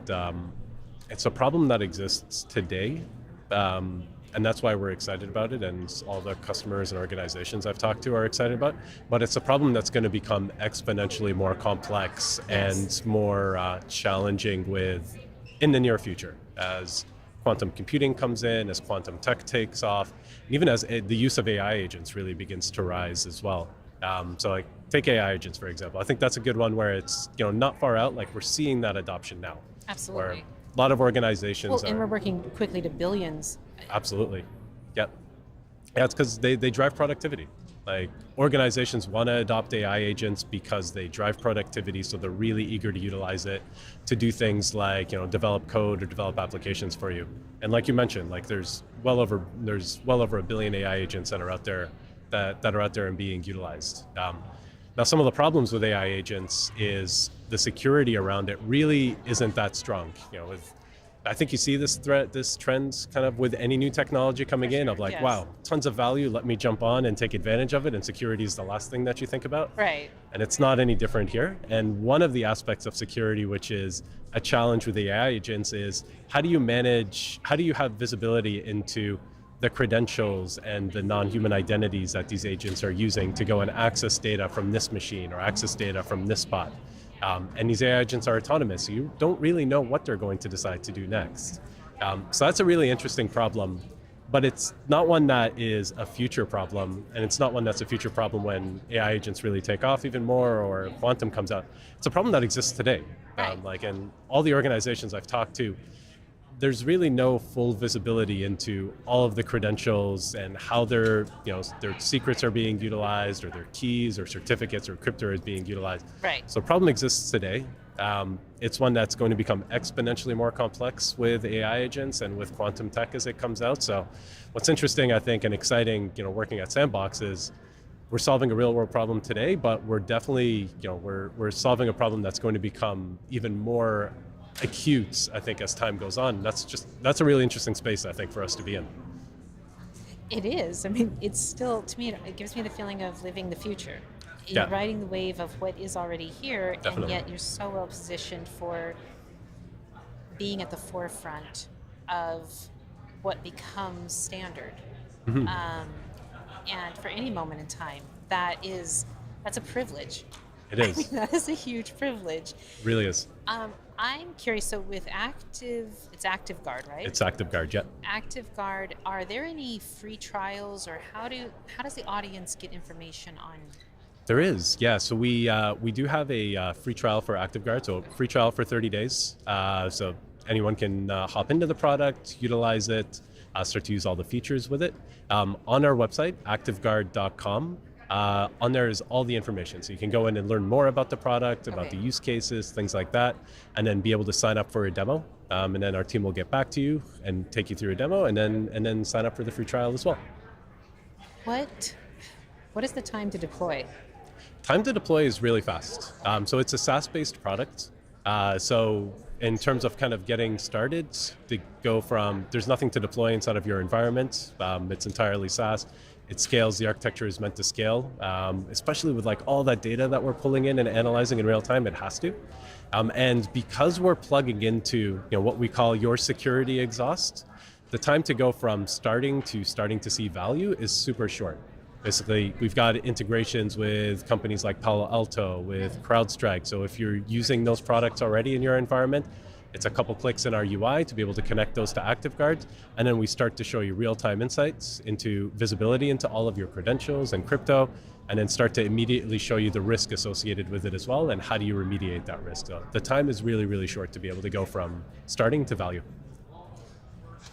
it's a problem that exists today, and that's why we're excited about it, and all the customers and organizations I've talked to are excited about. But it's a problem that's going to become exponentially more complex and more challenging with in the near future as quantum computing comes in, as quantum tech takes off, and even as the use of AI agents really begins to rise as well. So like take AI agents, for example. I think that's a good one where it's not far out. Like we're seeing that adoption now. Absolutely. Where a lot of organizations Well, and we're working quickly to billions. Absolutely. Yep. Yeah, it's because they drive productivity. Like organizations want to adopt AI agents because they drive productivity, so they're really eager to utilize it to do things like develop code or develop applications for you. And like you mentioned, like there's well over a billion AI agents that are out there that are out there and being utilized. Now, some of the problems with AI agents is the security around it really isn't that strong. I think you see this trend kind of with any new technology coming in of like, yes. Wow, tons of value, let me jump on and take advantage of it, and security is the last thing that you think about. Right. And it's not any different here. And one of the aspects of security, which is a challenge with AI agents, is how do you have visibility into the credentials and the non-human identities that these agents are using to go and access data from this machine or access data from this spot. And these AI agents are autonomous, so you don't really know what they're going to decide to do next. So that's a really interesting problem, but it's not one that is a future problem, and it's not one that's a future problem when AI agents really take off even more or quantum comes out. It's a problem that exists today. And all the organizations I've talked to, there's really no full visibility into all of the credentials and how their secrets are being utilized, or their keys or certificates or crypto is being utilized. Right. So the problem exists today. It's one that's going to become exponentially more complex with AI agents and with quantum tech as it comes out. So what's interesting, I think, and exciting, working at Sandbox is we're solving a real world problem today, but we're definitely, we're solving a problem that's going to become even more acute, I think, as time goes on. That's a really interesting space, I think, for us to be in. It is. I mean, it's still, to me, it gives me the feeling of living the future. You're riding the wave of what is already here, Definitely. And yet you're so well positioned for being at the forefront of what becomes standard. Mm-hmm. And for any moment in time, that's a privilege. It is. I mean, that is a huge privilege. It really is. I'm curious, so with it's ActiveGuard, right? It's ActiveGuard, yeah. ActiveGuard, are there any free trials, or how does the audience get information on? There is, yeah. So we do have a free trial for ActiveGuard, so free trial for 30 days. So anyone can hop into the product, utilize it, start to use all the features with it. On our website, activeguard.com, on there is all the information. So you can go in and learn more about the product, about the use cases, things like that, and then be able to sign up for a demo. And then our team will get back to you and take you through a demo, and then sign up for the free trial as well. What is the time to deploy? Time to deploy is really fast. So it's a SaaS-based product. So in terms of kind of getting started, to go from there's nothing to deploy inside of your environment, it's entirely SaaS. It scales, the architecture is meant to scale, especially with like all that data that we're pulling in and analyzing in real time, it has to. And because we're plugging into what we call your security exhaust, the time to go from starting to see value is super short. Basically, we've got integrations with companies like Palo Alto, with CrowdStrike. So if you're using those products already in your environment, it's a couple clicks in our UI to be able to connect those to ActiveGuard. And then we start to show you real-time insights into visibility into all of your credentials and crypto, and then start to immediately show you the risk associated with it as well, and how do you remediate that risk. So the time is really, really short to be able to go from starting to value.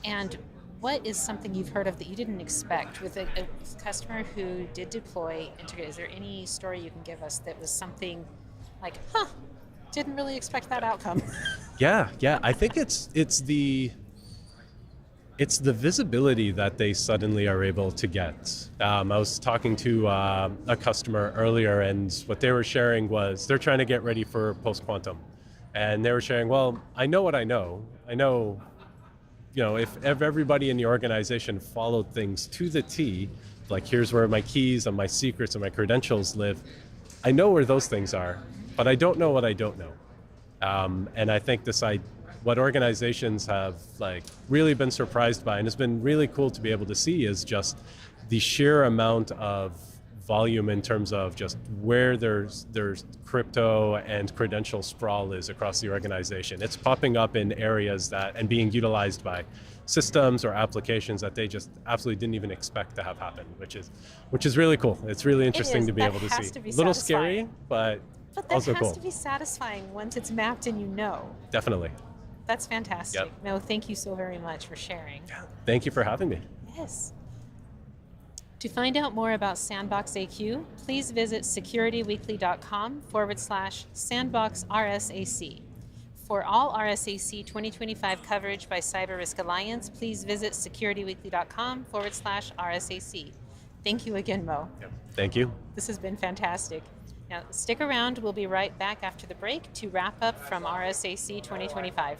And what is something you've heard of that you didn't expect with a customer who did deploy Integrate? Is there any story you can give us that was something like, didn't really expect that outcome? Yeah. I think it's the visibility that they suddenly are able to get. I was talking to a customer earlier, and what they were sharing was they're trying to get ready for post-quantum. And they were sharing, well, I know what I know. I know, if everybody in the organization followed things to the T, like here's where my keys and my secrets and my credentials live, I know where those things are, but I don't know what I don't know. And I think what organizations have really been surprised by, and it's been really cool to be able to see, is just the sheer amount of volume in terms of just where there's crypto and credential sprawl is across the organization. It's popping up in areas that and being utilized by systems or applications that they just absolutely didn't even expect to have happen, which is really cool. It's really interesting to be able to see. A little scary, but that also has cool. to be satisfying once it's mapped and you know. Definitely. That's fantastic. Yep. No, thank you so very much for sharing. Thank you for having me. Yes. To find out more about Sandbox AQ, please visit securityweekly.com/sandboxrsac. For all RSAC 2025 coverage by CyberRisk Alliance, please visit securityweekly.com/RSAC. Thank you again, Mo. Yep. Thank you. This has been fantastic. Now, stick around. We'll be right back after the break to wrap up from RSAC 2025.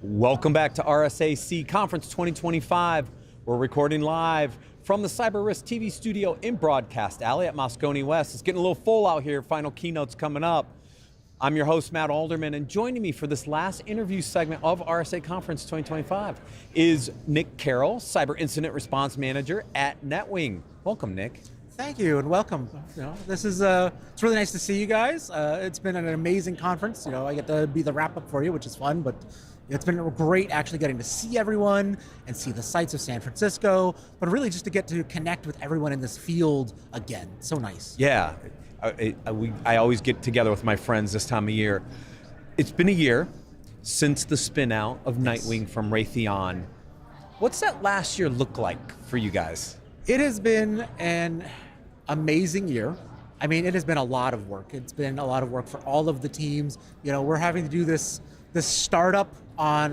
Welcome back to RSAC Conference 2025. We're recording live From the CyberRiskTV Studio in Broadcast Alley at Moscone West. It's getting a little full out here, final keynotes coming up. I'm your host, Matt Alderman, and joining me for this last interview segment of RSA Conference 2025 is Nick Carroll, Cyber Incident Response Manager at NetWing. Welcome, Nick. Thank you and welcome. This is it's really nice to see you guys. It's been an amazing conference. I get to be the wrap up for you, which is fun, but it's been great actually getting to see everyone and see the sights of San Francisco, but really just to get to connect with everyone in this field again. So nice. Yeah, I always get together with my friends this time of year. It's been a year since the spin out of NetWing from Raytheon. What's that last year look like for you guys? It has been an amazing year. I mean, it has been a lot of work. It's been a lot of work for all of the teams. We're having to do this startup on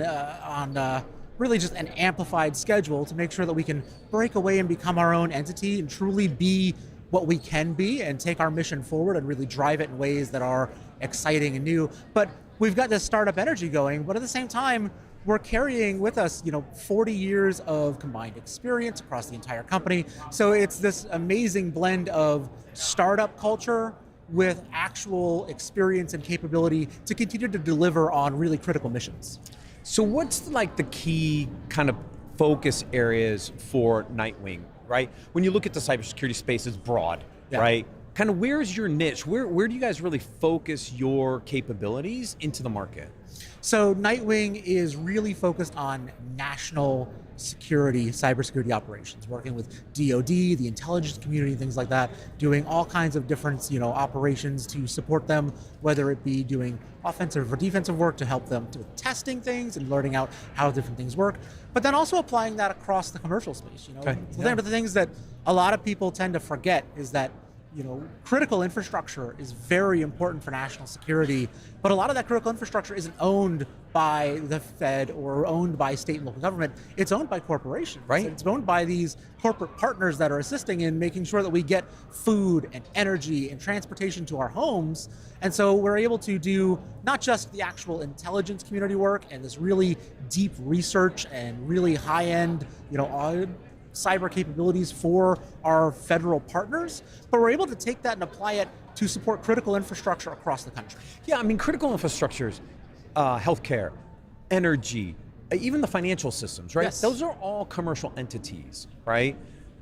really just an amplified schedule to make sure that we can break away and become our own entity and truly be what we can be and take our mission forward and really drive it in ways that are exciting and new. But we've got this startup energy going, but at the same time, we're carrying with us, 40 years of combined experience across the entire company. So it's this amazing blend of startup culture with actual experience and capability to continue to deliver on really critical missions. So what's the key kind of focus areas for NetWing, right? When you look at the cybersecurity space, it's broad, right? Kind of where's your niche? Where do you guys really focus your capabilities into the market? So NetWing is really focused on national security, cybersecurity operations, working with DoD, the intelligence community, things like that, doing all kinds of different, operations to support them, whether it be doing offensive or defensive work to help them with testing things and learning out how different things work, but then also applying that across the commercial space. One of the things that a lot of people tend to forget is that critical infrastructure is very important for national security, but a lot of that critical infrastructure isn't owned by the Fed or owned by state and local government. It's owned by corporations. Right. It's owned by these corporate partners that are assisting in making sure that we get food and energy and transportation to our homes. And so we're able to do not just the actual intelligence community work and this really deep research and really high-end, cyber capabilities for our federal partners, but we're able to take that and apply it to support critical infrastructure across the country. Yeah, I mean, critical infrastructures, healthcare, energy, even the financial systems, right? Yes. Those are all commercial entities, right?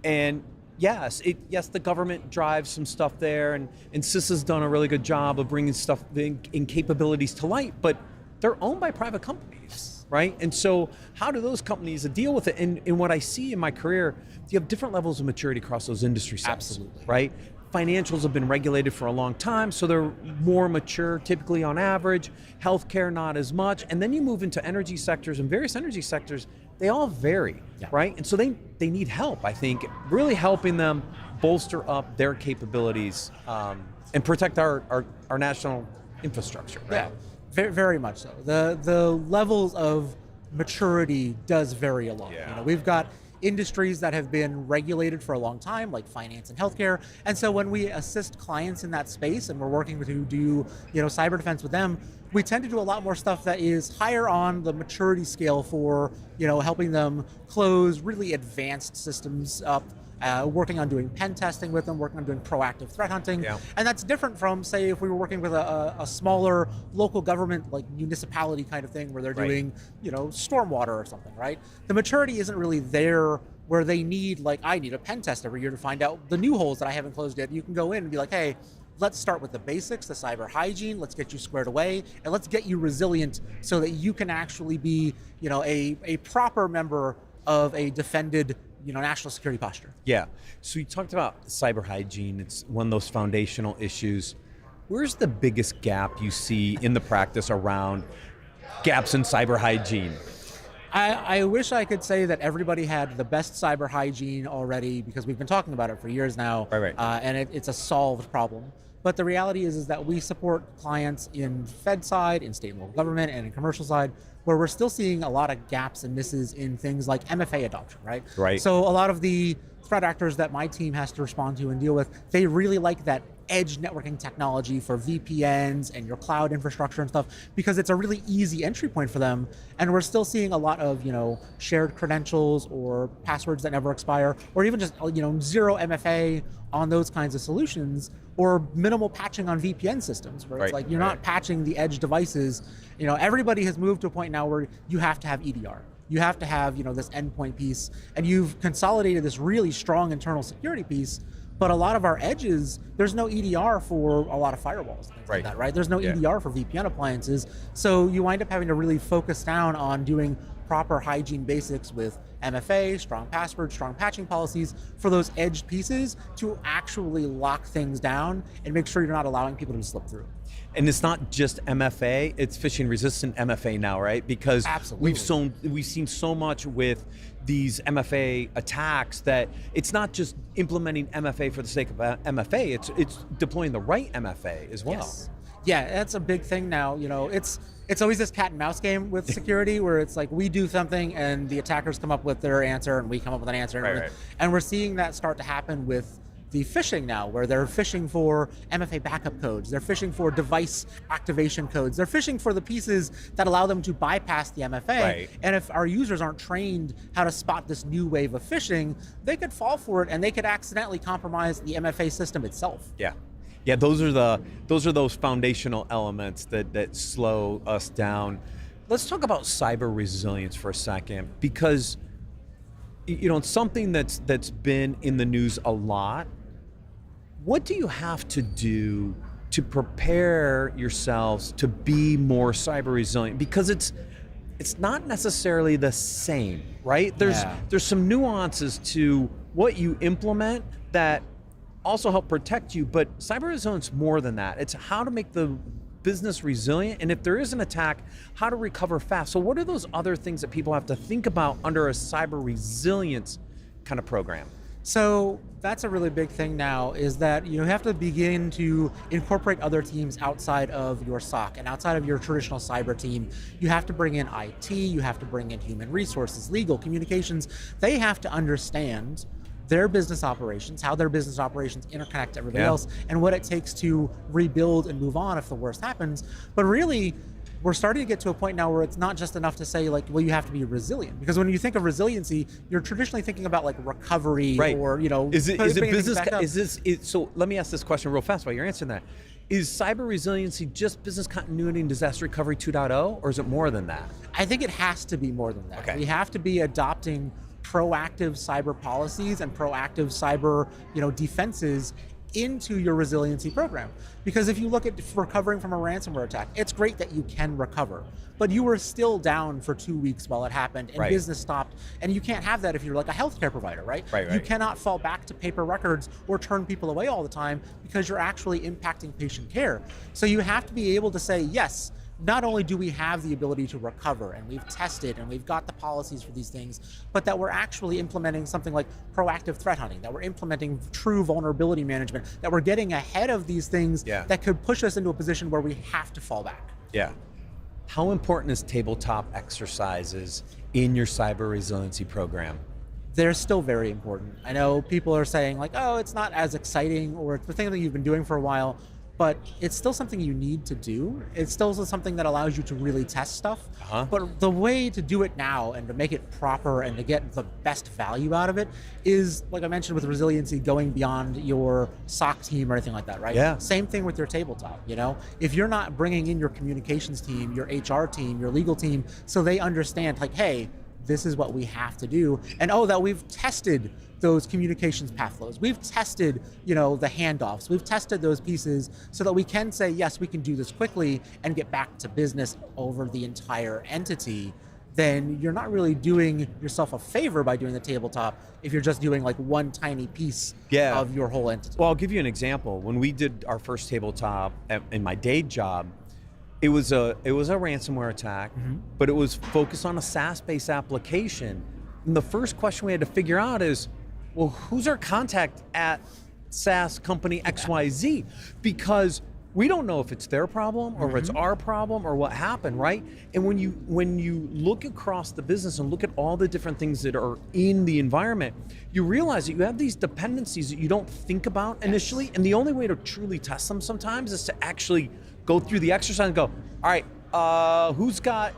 And yes, the government drives some stuff there, and CISA's done a really good job of bringing stuff in capabilities to light, but they're owned by private companies. Right? And so how do those companies deal with it? And what I see in my career, you have different levels of maturity across those industry sets. Absolutely. Right? Financials have been regulated for a long time, so they're more mature typically on average. Healthcare, not as much. And then you move into energy sectors, and various energy sectors, they all vary, right? And so they need help, I think, really helping them bolster up their capabilities and protect our national infrastructure, right? Yeah. Very much so. The levels of maturity does vary a lot. We've got industries that have been regulated for a long time, like finance and healthcare. And so when we assist clients in that space and we're working to do cyber defense with them, we tend to do a lot more stuff that is higher on the maturity scale for helping them close really advanced systems up. Working on doing pen testing with them, working on doing proactive threat hunting. Yeah. And that's different from, say, if we were working with a smaller local government, like municipality kind of thing, where they're doing, stormwater or something, right? The maturity isn't really there where they need, I need a pen test every year to find out the new holes that I haven't closed yet. You can go in and be like, hey, let's start with the basics, the cyber hygiene, let's get you squared away, and let's get you resilient so that you can actually be, a proper member of a defended national security posture. Yeah, so you talked about cyber hygiene. It's one of those foundational issues. Where's the biggest gap you see in the practice around gaps in cyber hygiene? I wish I could say that everybody had the best cyber hygiene already, because we've been talking about it for years now, right. And it's a solved problem. But the reality is that we support clients in Fed side, in state and local government, and in commercial side, where we're still seeing a lot of gaps and misses in things like MFA adoption, right? Right. So a lot of the threat actors that my team has to respond to and deal with, they really like that edge networking technology for VPNs and your cloud infrastructure and stuff, because it's a really easy entry point for them. And we're still seeing a lot of, shared credentials or passwords that never expire, or even just, zero MFA on those kinds of solutions, or minimal patching on VPN systems, where it's like you're not patching the edge devices. Everybody has moved to a point now where you have to have EDR. You have to have, this endpoint piece, and you've consolidated this really strong internal security piece. But a lot of our edges, there's no EDR for a lot of firewalls, things like that, right? There's no EDR for VPN appliances. So you wind up having to really focus down on doing proper hygiene basics with MFA, strong passwords, strong patching policies for those edge pieces to actually lock things down and make sure you're not allowing people to slip through. And it's not just MFA, it's phishing resistant MFA now, right? Because we've seen so much with these MFA attacks that it's not just implementing MFA for the sake of MFA, it's deploying the right MFA as well. Yes. Yeah, that's a big thing now. It's always this cat and mouse game with security where it's like we do something and the attackers come up with their answer and we come up with an answer. And we're seeing that start to happen with the phishing now, where they're phishing for MFA backup codes, they're phishing for device activation codes, they're phishing for the pieces that allow them to bypass the MFA. And if our users aren't trained how to spot this new wave of phishing, they could fall for it and they could accidentally compromise the MFA system itself. Yeah, those are those foundational elements that slow us down. Let's talk about cyber resilience for a second, because it's something that's been in the news a lot. What do you have to do to prepare yourselves to be more cyber resilient? Because it's not necessarily the same, right? There's some nuances to what you implement that also help protect you, but cyber resilience more than that. It's how to make the business resilient, and if there is an attack, how to recover fast. So what are those other things that people have to think about under a cyber resilience kind of program? So that's a really big thing now, is that you have to begin to incorporate other teams outside of your SOC and outside of your traditional cyber team. You have to bring in IT, you have to bring in human resources, legal, communications. They have to understand their business operations, how their business operations interconnect to everybody else, and what it takes to rebuild and move on if the worst happens. But really, we're starting to get to a point now where it's not just enough to say like, well, you have to be resilient. Because when you think of resiliency, you're traditionally thinking about like recovery or, is it business, so let me ask this question real fast while you're answering that. Is cyber resiliency just business continuity and disaster recovery 2.0, or is it more than that? I think it has to be more than that. We have to be adopting proactive cyber policies and proactive cyber, defenses into your resiliency program. Because if you look at recovering from a ransomware attack, it's great that you can recover, but you were still down for 2 weeks while it happened and business stopped. And you can't have that if you're like a healthcare provider, right? You cannot fall back to paper records or turn people away all the time because you're actually impacting patient care. So you have to be able to say, yes, not only do we have the ability to recover and we've tested and we've got the policies for these things, but that we're actually implementing something like proactive threat hunting, that we're implementing true vulnerability management, that we're getting ahead of these things that could push us into a position where we have to fall back. How important is tabletop exercises in your cyber resiliency program? They're still very important. I know people are saying like, oh, it's not as exciting, or it's the thing that you've been doing for a while, but it's still something you need to do. It's still something that allows you to really test stuff. But the way to do it now and to make it proper and to get the best value out of it is, like I mentioned with resiliency, going beyond your SOC team or anything like that, right? Same thing with your tabletop, If you're not bringing in your communications team, your HR team, your legal team, so they understand like, hey, this is what we have to do. And that we've tested those communications path flows. We've tested, the handoffs. We've tested those pieces so that we can say, yes, we can do this quickly and get back to business over the entire entity. Then you're not really doing yourself a favor by doing the tabletop if you're just doing like one tiny piece of your whole entity. Well, I'll give you an example. When we did our first tabletop in my day job, it was a ransomware attack, but it was focused on a SaaS-based application. And the first question we had to figure out is, well, who's our contact at SaaS company XYZ? Because we don't know if it's their problem or if it's our problem or what happened, right? And when you look across the business and look at all the different things that are in the environment, you realize that you have these dependencies that you don't think about initially, and the only way to truly test them sometimes is to actually go through the exercise and go, all right, who's got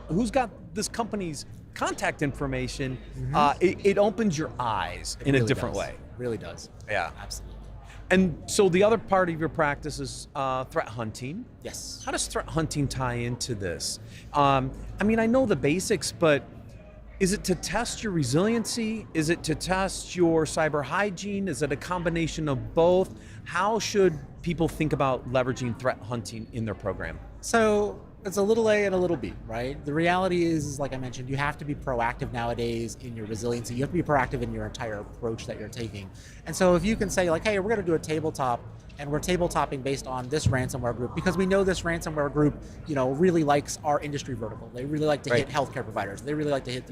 this company's contact information? It opens your eyes in a different way. It really does. Yeah. Absolutely. And so the other part of your practice is threat hunting. Yes. How does threat hunting tie into this? I mean, I know the basics, but is it to test your resiliency? Is it to test your cyber hygiene? Is it a combination of both? How should people think about leveraging threat hunting in their program? So it's a little A and a little B, right? The reality is, like I mentioned, you have to be proactive nowadays in your resiliency. You have to be proactive in your entire approach that you're taking. And so if you can say like, hey, we're going to do a tabletop, and we're tabletopping based on this ransomware group because we know this ransomware group, really likes our industry vertical. They really like to hit healthcare providers. They really like to hit,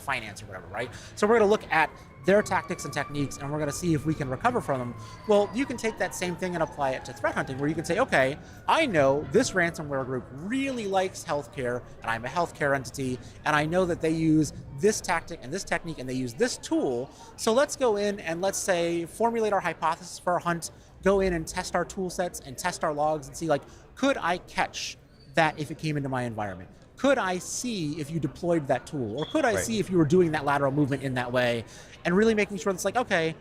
finance or whatever, right? So we're going to look at their tactics and techniques, and we're going to see if we can recover from them. Well, you can take that same thing and apply it to threat hunting, where you can say, okay, I know this ransomware group really likes healthcare, and I'm a healthcare entity, and I know that they use this tactic and this technique, and they use this tool. So let's go in and let's say formulate our hypothesis for our hunt, go in and test our tool sets and test our logs and see, like, could I catch that if it came into my environment? Could I see if you deployed that tool? Or could I see if you were doing that lateral movement in that way? And really making sure that's like, okay,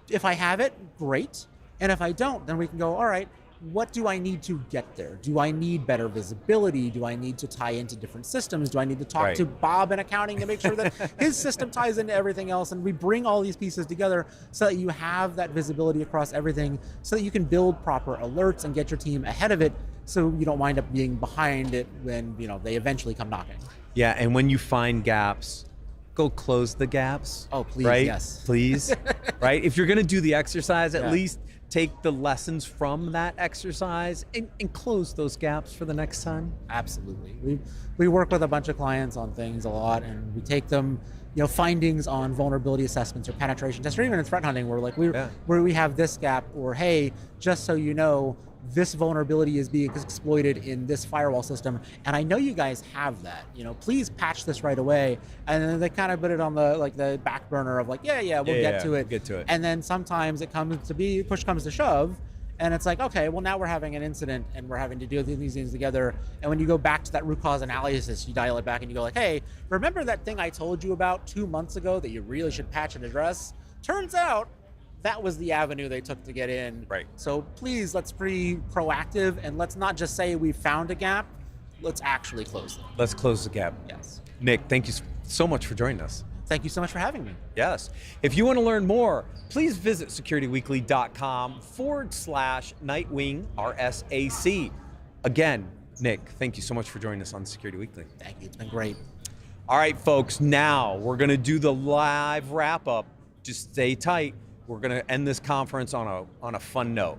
if I have it, great. And if I don't, then we can go, all right, what do I need to get there? Do I need better visibility? Do I need to tie into different systems? Do I need to talk to Bob in accounting to make sure that his system ties into everything else? And we bring all these pieces together so that you have that visibility across everything, so that you can build proper alerts and get your team ahead of it, so you don't wind up being behind it when they eventually come knocking. Yeah, and when you find gaps, go close the gaps. Oh, please, right? yes. Please, right? If you're gonna do the exercise, at least take the lessons from that exercise and close those gaps for the next time. Absolutely. We work with a bunch of clients on things a lot, and we take them, findings on vulnerability assessments or penetration tests, or even in threat hunting, where we have this gap, or hey, just so you know, this vulnerability is being exploited in this firewall system, and I know you guys have that. Please patch this right away. And then they kind of put it on the back burner of like, we'll get to it. And then sometimes it comes to be push comes to shove, and it's like, okay, well now we're having an incident and we're having to deal with these things together. And when you go back to that root cause analysis, you dial it back and you go like, hey, remember that thing I told you about 2 months ago that you really should patch and address? Turns out that was the avenue they took to get in. Right. So please, let's be proactive, and let's not just say we found a gap. Let's actually close it. Let's close the gap. Yes. Nick, thank you so much for joining us. Thank you so much for having me. Yes. If you want to learn more, please visit securityweekly.com/Nightwing RSAC. Again, Nick, thank you so much for joining us on Security Weekly. Thank you. It's been great. All right, folks, now we're going to do the live wrap up. Just stay tight. We're going to end this conference on a fun note.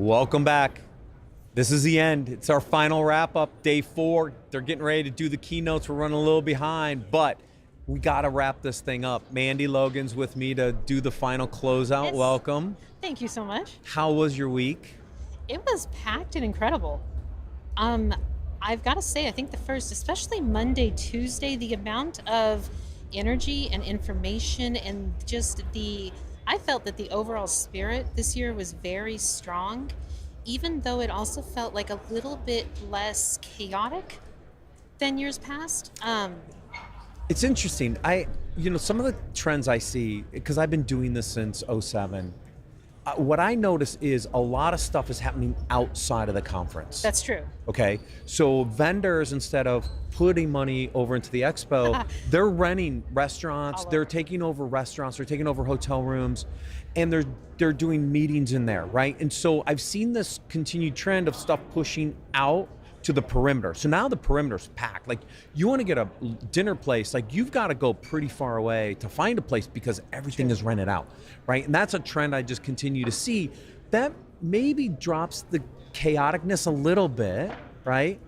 Welcome back. This is the end. It's our final wrap up, day 4. They're getting ready to do the keynotes. We're running a little behind, but we got to wrap this thing up. Mandy Logan's with me to do the final closeout. Yes. Welcome. Thank you so much. How was your week? It was packed and incredible. I've got to say, I think the first, especially Monday, Tuesday, the amount of energy and information and just I felt that the overall spirit this year was very strong, even though it also felt like a little bit less chaotic than years past. It's interesting. Some of the trends I see, because I've been doing this since 2007, what I notice is a lot of stuff is happening outside of the conference. That's true. Okay, so vendors, instead of putting money over into the expo, they're renting restaurants, they're taking over restaurants, they're taking over hotel rooms, and they're doing meetings in there, right? And so I've seen this continued trend of stuff pushing out to the perimeter. So now the perimeter's packed. Like, you want to get a dinner place, like, you've got to go pretty far away to find a place because everything is rented out, right? And that's a trend I just continue to see. That maybe drops the chaoticness a little bit, right?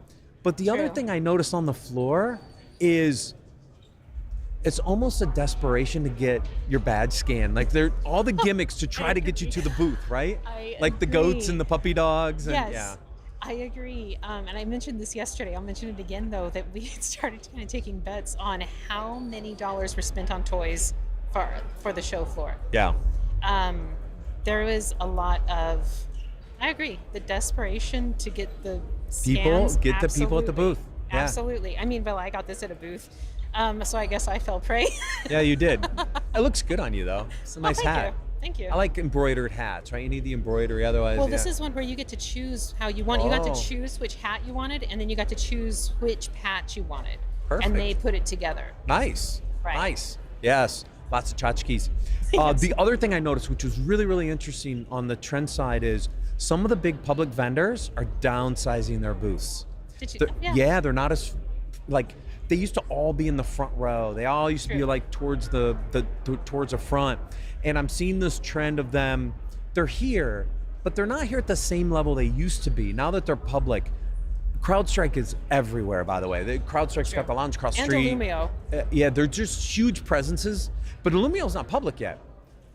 But the other thing I noticed on the floor is it's almost a desperation to get your badge scanned. Like, they're all the gimmicks to try to get you to the booth, right? Like the goats and the puppy dogs. And, yes. I agree, and I mentioned this yesterday. I'll mention it again, though, that we had started kind of taking bets on how many dollars were spent on toys for the show floor. Yeah. There was a lot of, I agree, the desperation to get the people, scans. get the people at the booth. Yeah. Absolutely. I mean, I got this at a booth, so I guess I fell prey. Yeah, you did. It looks good on you, though. It's a nice hat. Thank you. I like embroidered hats, right? You need the embroidery, otherwise. Well, this is one where you get to choose how you want. You got to choose which hat you wanted, and then you got to choose which patch you wanted. Perfect. And they put it together. Nice. Right. Nice. Yes. Lots of tchotchkes. Yes. The other thing I noticed, which was really, really interesting on the trend side, is some of the big public vendors are downsizing their booths. Did you? Yeah, they're not as, like, they used to all be in the front row. They all used to be like towards the front. And I'm seeing this trend of them, they're here, but they're not here at the same level they used to be. Now that they're public, CrowdStrike is everywhere, by the way. CrowdStrike's got the lounge across the street. And Illumio. Yeah, they're just huge presences, but Illumio's not public yet,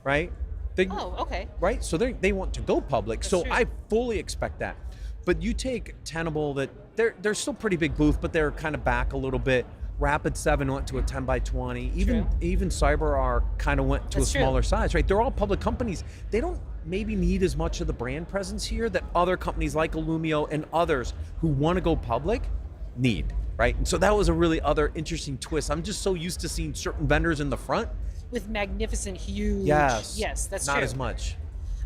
right? Okay. Right, so they want to go public, That's so true. I fully expect that. But you take Tenable, that they're still pretty big booth, but they're kind of back a little bit. Rapid7 went to a 10 by 20. Even CyberRisk kind of went to a smaller size, right? They're all public companies. They don't maybe need as much of the brand presence here that other companies like Illumio and others who want to go public need, right? And so that was a really other interesting twist. I'm just so used to seeing certain vendors in the front. With magnificent, huge. Yes, that's not true. as much.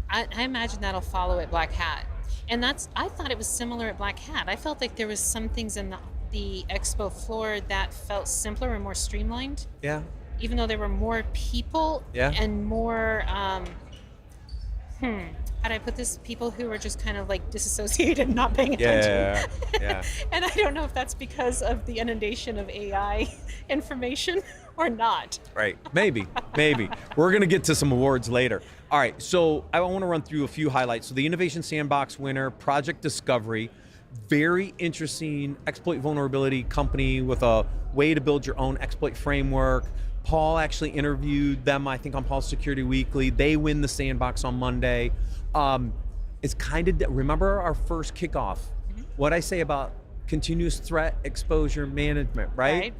I imagine that'll follow at Black Hat. And I thought it was similar at Black Hat. I felt like there was some things in the expo floor that felt simpler and more streamlined. Yeah. Even though there were more people and more, how do I put this? People who were just kind of like disassociated, not paying attention. Yeah. And I don't know if that's because of the inundation of AI information or not. Right, maybe. We're gonna get to some awards later. All right, so I want to run through a few highlights. So the Innovation Sandbox winner, Project Discovery, very interesting exploit vulnerability company with a way to build your own exploit framework. Paul actually interviewed them, I think, on Paul's Security Weekly. They win the Sandbox on Monday. It's kind of, remember our first kickoff, what I say about continuous threat exposure management, right?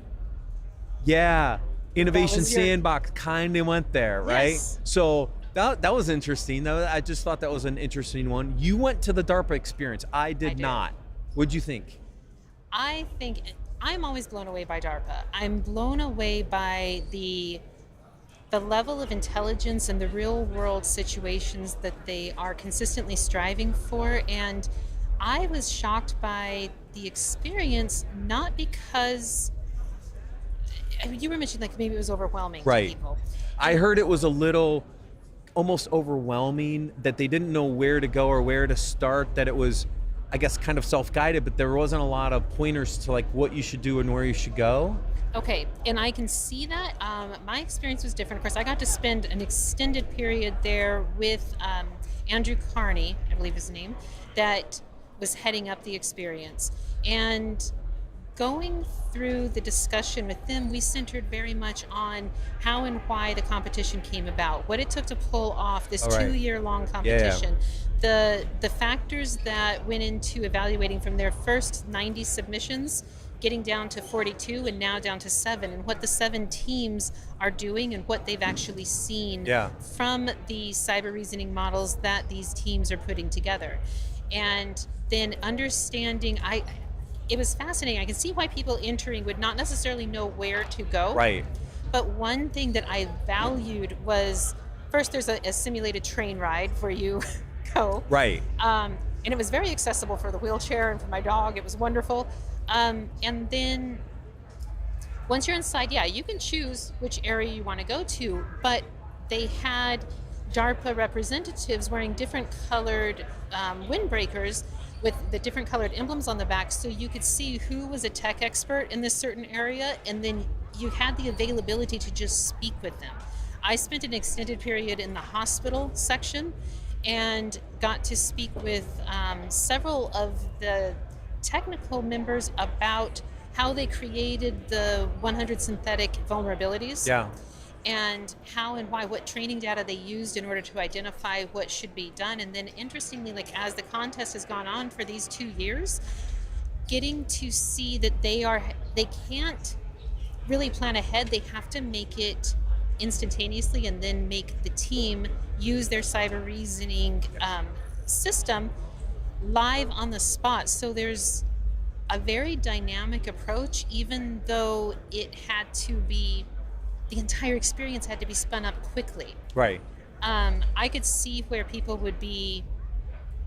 Yeah, Innovation Sandbox kind of went there, right? Yes. So that was interesting. I just thought that was an interesting one. You went to the DARPA experience. I did not. What'd you think? I think I'm always blown away by DARPA. I'm blown away by the level of intelligence and the real world situations that they are consistently striving for. And I was shocked by the experience, not because, I mean, you were mentioning like maybe it was overwhelming to people. I heard it was a little almost overwhelming, that they didn't know where to go or where to start, that it was, I guess, kind of self-guided, but there wasn't a lot of pointers to like what you should do and where you should go. Okay, and I can see that. My experience was different. Of course, I got to spend an extended period there with Andrew Carney, I believe his name, that was heading up the experience. And going through the discussion with them, we centered very much on how and why the competition came about, what it took to pull off this 2-year-long competition, the factors that went into evaluating from their first 90 submissions, getting down to 42 and now down to 7, and what the 7 teams are doing and what they've actually seen from the cyber reasoning models that these teams are putting together. And then understanding, it was fascinating. I can see why people entering would not necessarily know where to go. Right. But one thing that I valued was, first, there's a simulated train ride where you go. Right. And it was very accessible for the wheelchair and for my dog. It was wonderful. And then once you're inside, you can choose which area you want to go to. But they had DARPA representatives wearing different colored windbreakers with the different colored emblems on the back, so you could see who was a tech expert in this certain area, and then you had the availability to just speak with them. I spent an extended period in the hospital section and got to speak with several of the technical members about how they created the 100 synthetic vulnerabilities. And how and why, what training data they used in order to identify what should be done. And then interestingly, like as the contest has gone on for these 2 years, getting to see that they can't really plan ahead. They have to make it instantaneously and then make the team use their cyber reasoning system live on the spot. So there's a very dynamic approach, even though it had to be, the entire experience had to be spun up quickly. Right. I could see where people would be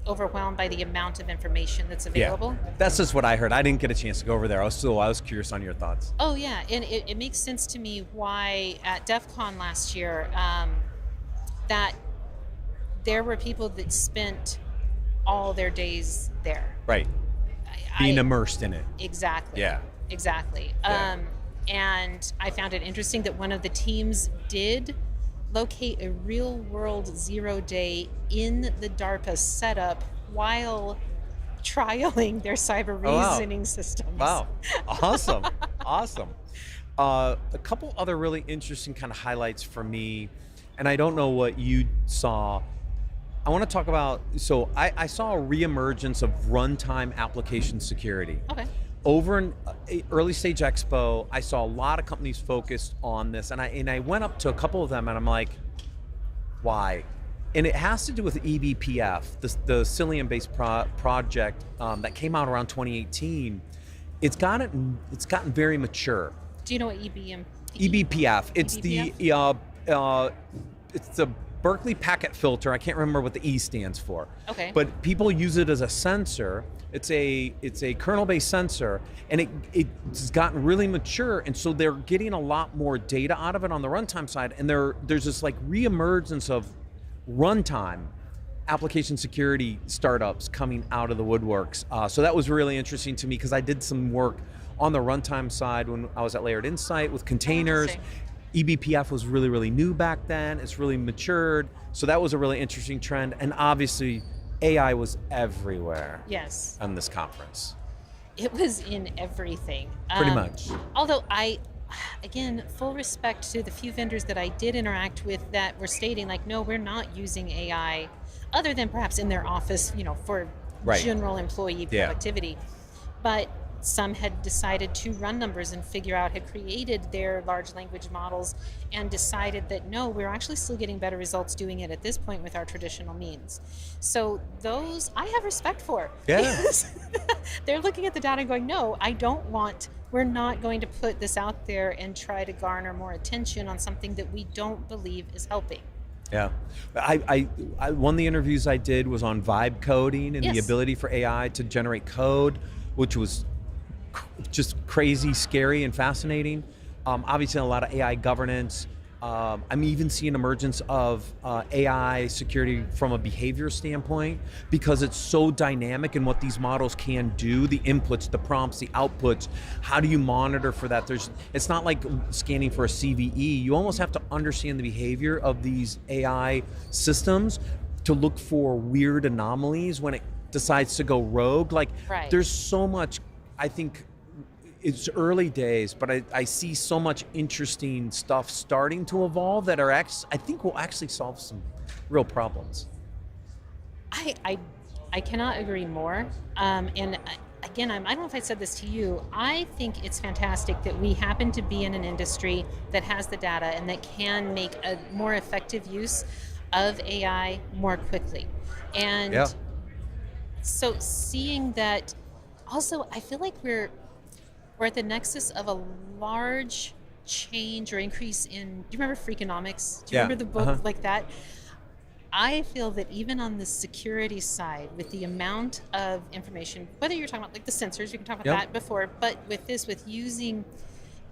overwhelmed by the amount of information that's available. That's just what I heard. I didn't get a chance to go over there. I was curious on your thoughts. Oh yeah, and it makes sense to me why at DEF CON last year that there were people that spent all their days there. Right. Being immersed in it. Exactly. Yeah. Exactly. And I found it interesting that one of the teams did locate a real-world 0-day in the DARPA setup while trialing their cyber reasoning systems. Wow. Awesome. Awesome. A couple other really interesting kind of highlights for me, and I don't know what you saw. I want to talk about, so I saw a reemergence of runtime application security. Okay. Over in early stage expo, I saw a lot of companies focused on this, and I went up to a couple of them and I'm like, why? And it has to do with eBPF, the Cilium-based project that came out around 2018. It's gotten very mature. Do you know what eBPF? It's the Berkeley packet filter. I can't remember what the E stands for. Okay. But people use it as a sensor. It's a kernel-based sensor, and it's gotten really mature, and so they're getting a lot more data out of it on the runtime side, and there's this like reemergence of runtime application security startups coming out of the woodworks. So that was really interesting to me because I did some work on the runtime side when I was at Layered Insight with containers. eBPF was really, really new back then. It's really matured. So that was a really interesting trend. And obviously, AI was everywhere. Yes. On this conference. It was in everything. Pretty much. Although again, full respect to the few vendors that I did interact with that were stating like, no, we're not using AI other than perhaps in their office, for general employee productivity. But some had decided to run numbers and had created their large language models and decided that no, we're actually still getting better results doing it at this point with our traditional means. So those I have respect for. Yeah. They're looking at the data and going, no, we're not going to put this out there and try to garner more attention on something that we don't believe is helping. Yeah, I one of the interviews I did was on vibe coding and the ability for AI to generate code, which was just crazy, scary, and fascinating. Obviously, a lot of AI governance. I'm even seeing emergence of AI security from a behavior standpoint because it's so dynamic in what these models can do, the inputs, the prompts, the outputs. How do you monitor for that? It's not like scanning for a CVE. You almost have to understand the behavior of these AI systems to look for weird anomalies when it decides to go rogue. Like, Right. there's so much, I think it's early days, but I see so much interesting stuff starting to evolve that are I think will actually solve some real problems. I cannot agree more. And again, I don't know if I said this to you. I think it's fantastic that we happen to be in an industry that has the data and that can make a more effective use of AI more quickly. And Yeah. so seeing that, also, I feel like we're at the nexus of a large change or increase in, do you remember Freakonomics? Do you Yeah. remember the book Uh-huh. like that? I feel that even on the security side, with the amount of information, whether you're talking about like the sensors, we can talk about Yep. that before, but with using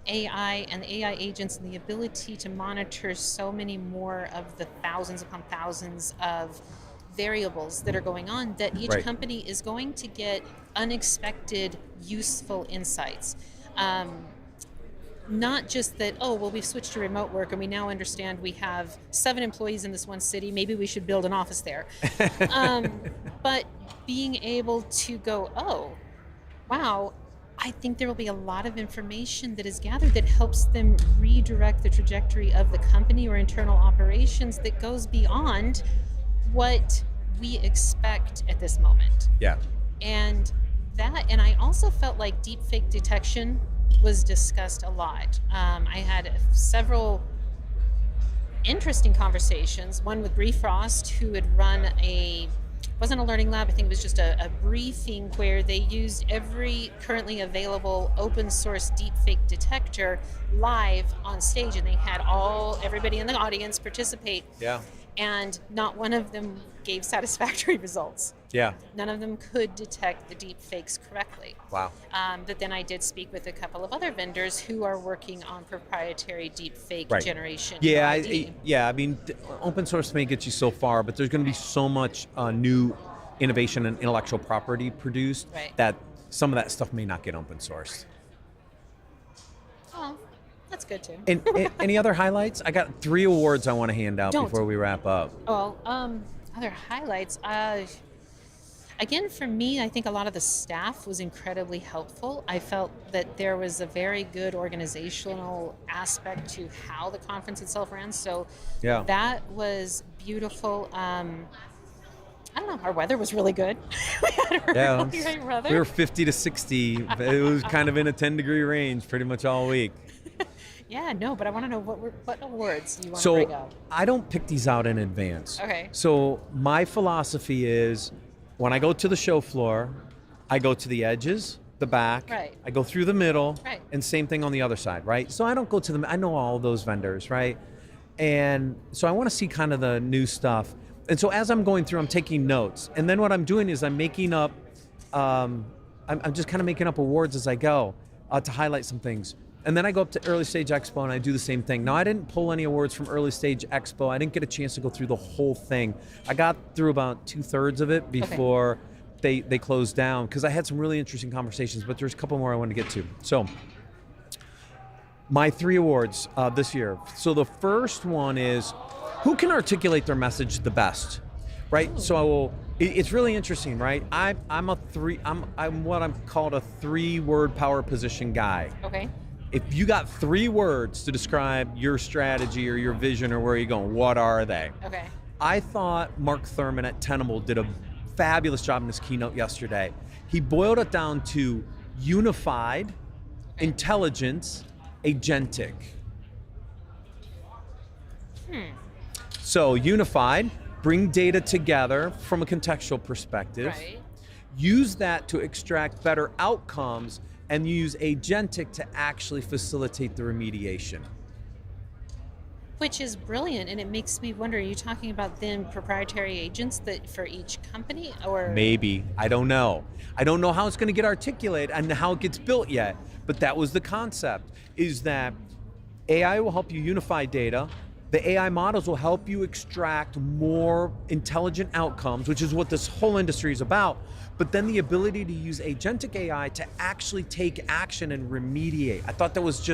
AI and the AI agents and the ability to monitor so many more of the thousands upon thousands of variables that are going on, that each Right. company is going to get unexpected, useful insights. Not just that, oh, well, we've switched to remote work and we now understand we have 7 employees in this one city, maybe we should build an office there. But being able to go, oh, wow, I think there will be a lot of information that is gathered that helps them redirect the trajectory of the company or internal operations that goes beyond what we expect at this moment. Yeah. And I also felt like deepfake detection was discussed a lot. I had several interesting conversations, one with Bree Frost, who had run wasn't a learning lab, I think it was just a briefing where they used every currently available open source deepfake detector live on stage, and they had everybody in the audience participate. Yeah. And not one of them gave satisfactory results. Yeah. None of them could detect the deep fakes correctly. Wow. But then I did speak with a couple of other vendors who are working on proprietary deep fake Right. generation. Yeah, ID. I mean, open source may get you so far, but there's going to be so much new innovation and intellectual property produced Right. that some of that stuff may not get open sourced. Oh, that's good too. And any other highlights? I got 3 awards I want to hand out Don't. before we wrap up. Well, other highlights. Again, for me, I think a lot of the staff was incredibly helpful. I felt that there was a very good organizational aspect to how the conference itself ran. So Yeah. that was beautiful. I don't know, our weather was really good. We had a Yeah, really great weather. we were 50 to 60. But it was kind of in a 10-degree range pretty much all week. Yeah, no, but I want to know what awards do you want to bring So up? I don't pick these out in advance. Okay. So my philosophy is when I go to the show floor, I go to the edges, the back, Right. I go through the middle, Right. and same thing on the other side, right? So I don't go to I know all those vendors, right? And so I want to see kind of the new stuff. And so as I'm going through, I'm taking notes. And then what I'm doing is I'm making up, I'm just kind of making up awards as I go to highlight some things. And then I go up to Early Stage Expo and I do the same thing. Now, I didn't pull any awards from Early Stage Expo. I didn't get a chance to go through the whole thing. I got through about 2/3 of it before they closed down, because I had some really interesting conversations, but there's a couple more I wanted to get to. So my 3 awards this year. So the first one is who can articulate their message the best, right? So it's really interesting, right? I'm what I'm called a 3-word power position guy. Okay. If you got 3 words to describe your strategy or your vision or where you're going, what are they? Okay. I thought Mark Thurman at Tenable did a fabulous job in his keynote yesterday. He boiled it down to unified, intelligence, agentic. So unified, bring data together from a contextual perspective. Right. Use that to extract better outcomes, and use agentic to actually facilitate the remediation. Which is brilliant, and it makes me wonder, are you talking about then proprietary agents that for each company, or? Maybe, I don't know. I don't know how it's gonna get articulated and how it gets built yet, but that was the concept, is that AI will help you unify data. The AI models will help you extract more intelligent outcomes, which is what this whole industry is about. But then the ability to use agentic AI to actually take action and remediate. I thought that was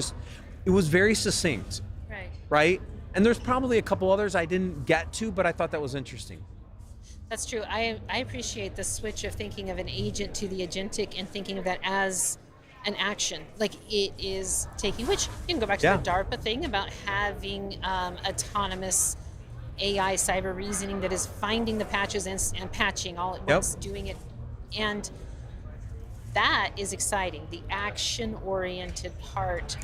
it was very succinct, Right. right? And there's probably a couple others I didn't get to, but I thought that was interesting. That's true. I appreciate the switch of thinking of an agent to the agentic and thinking of that as an action. Like it is taking, which you can go back to the DARPA thing about having autonomous AI cyber reasoning that is finding the patches and patching all at once, doing it. And that is exciting, the action-oriented part.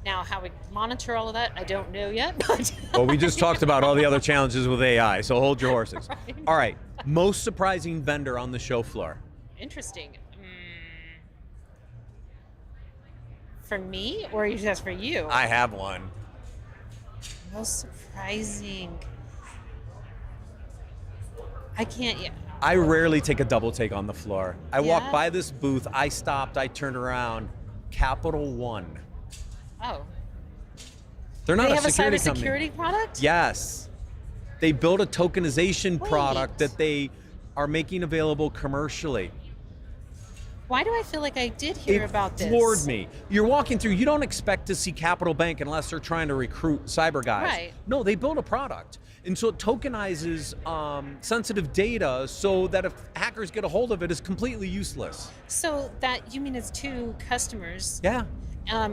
Now, how we monitor all of that, I don't know yet. But well, we just talked about all the other challenges with AI, so hold your horses. Right. All right, most surprising vendor on the show floor. Interesting. For me, or just for you? I have one. Most surprising. I can't yet. I rarely take a double take on the floor. I walked by this booth, I stopped, I turned around, Capital One. Oh. They're not they a have security a cybersecurity company. product? Yes. They built a tokenization product that they are making available commercially. Why do I feel like I did hear about this? It floored me. You're walking through, you don't expect to see Capital Bank unless they're trying to recruit cyber guys. Right. No, they built a product. And so it tokenizes sensitive data so that if hackers get a hold of it, it's completely useless. So that, you mean it's to customers? Yeah.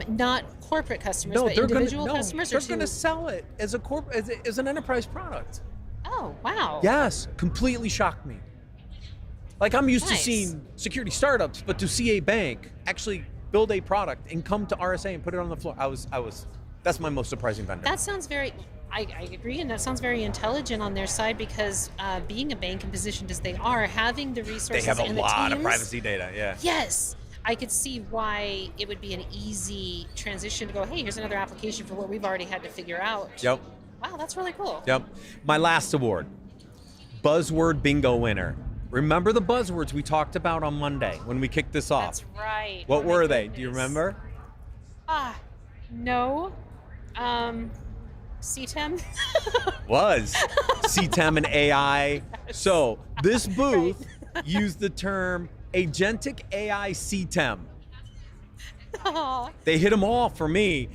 Not corporate customers, No, but they're individual gonna, customers? They're going to sell it as a as an enterprise product. Oh, wow. Yes, completely shocked me. Like I'm used to Nice. seeing security startups, but to see a bank actually build a product and come to RSA and put it on the floor, that's my most surprising vendor. That sounds very, I agree, and that sounds very intelligent on their side because being a bank and positioned as they are, having the resources They have a and the lot of teams, privacy data, yeah. Yes. I could see why it would be an easy transition to go, hey, here's another application for what we've already had to figure out. Yep. Wow, that's really cool. Yep. My last award, Buzzword Bingo winner. Remember the buzzwords we talked about on Monday when we kicked this off? That's right. What Oh my were they? goodness. Do you remember? No. CTEM? Was CTEM and AI. So this booth used the term Agentic AI CTEM. Aw. They hit them all for me.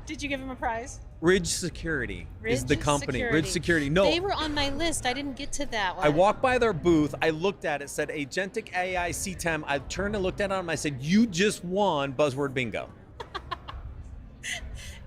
Did you give him a prize? Ridge Security is the company. Ridge Security. No. They were on my list. I didn't get to that one. I walked by their booth. I looked at it, said Agentic AI CTEM. I turned and looked at it and I said, you just won Buzzword Bingo.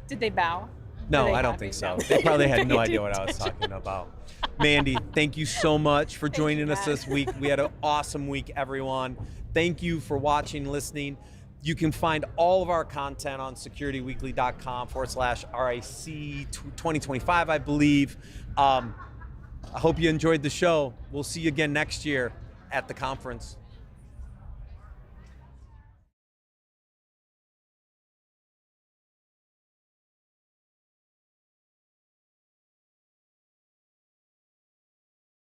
Did they bow? No, Were they I don't happy? think so. No. They probably had no They idea what I was talking about. Mandy, thank you so much for joining us this week. We had an awesome week, everyone. Thank you for watching, listening. You can find all of our content on securityweekly.com/RIC 2025, I believe. I hope you enjoyed the show. We'll see you again next year at the conference.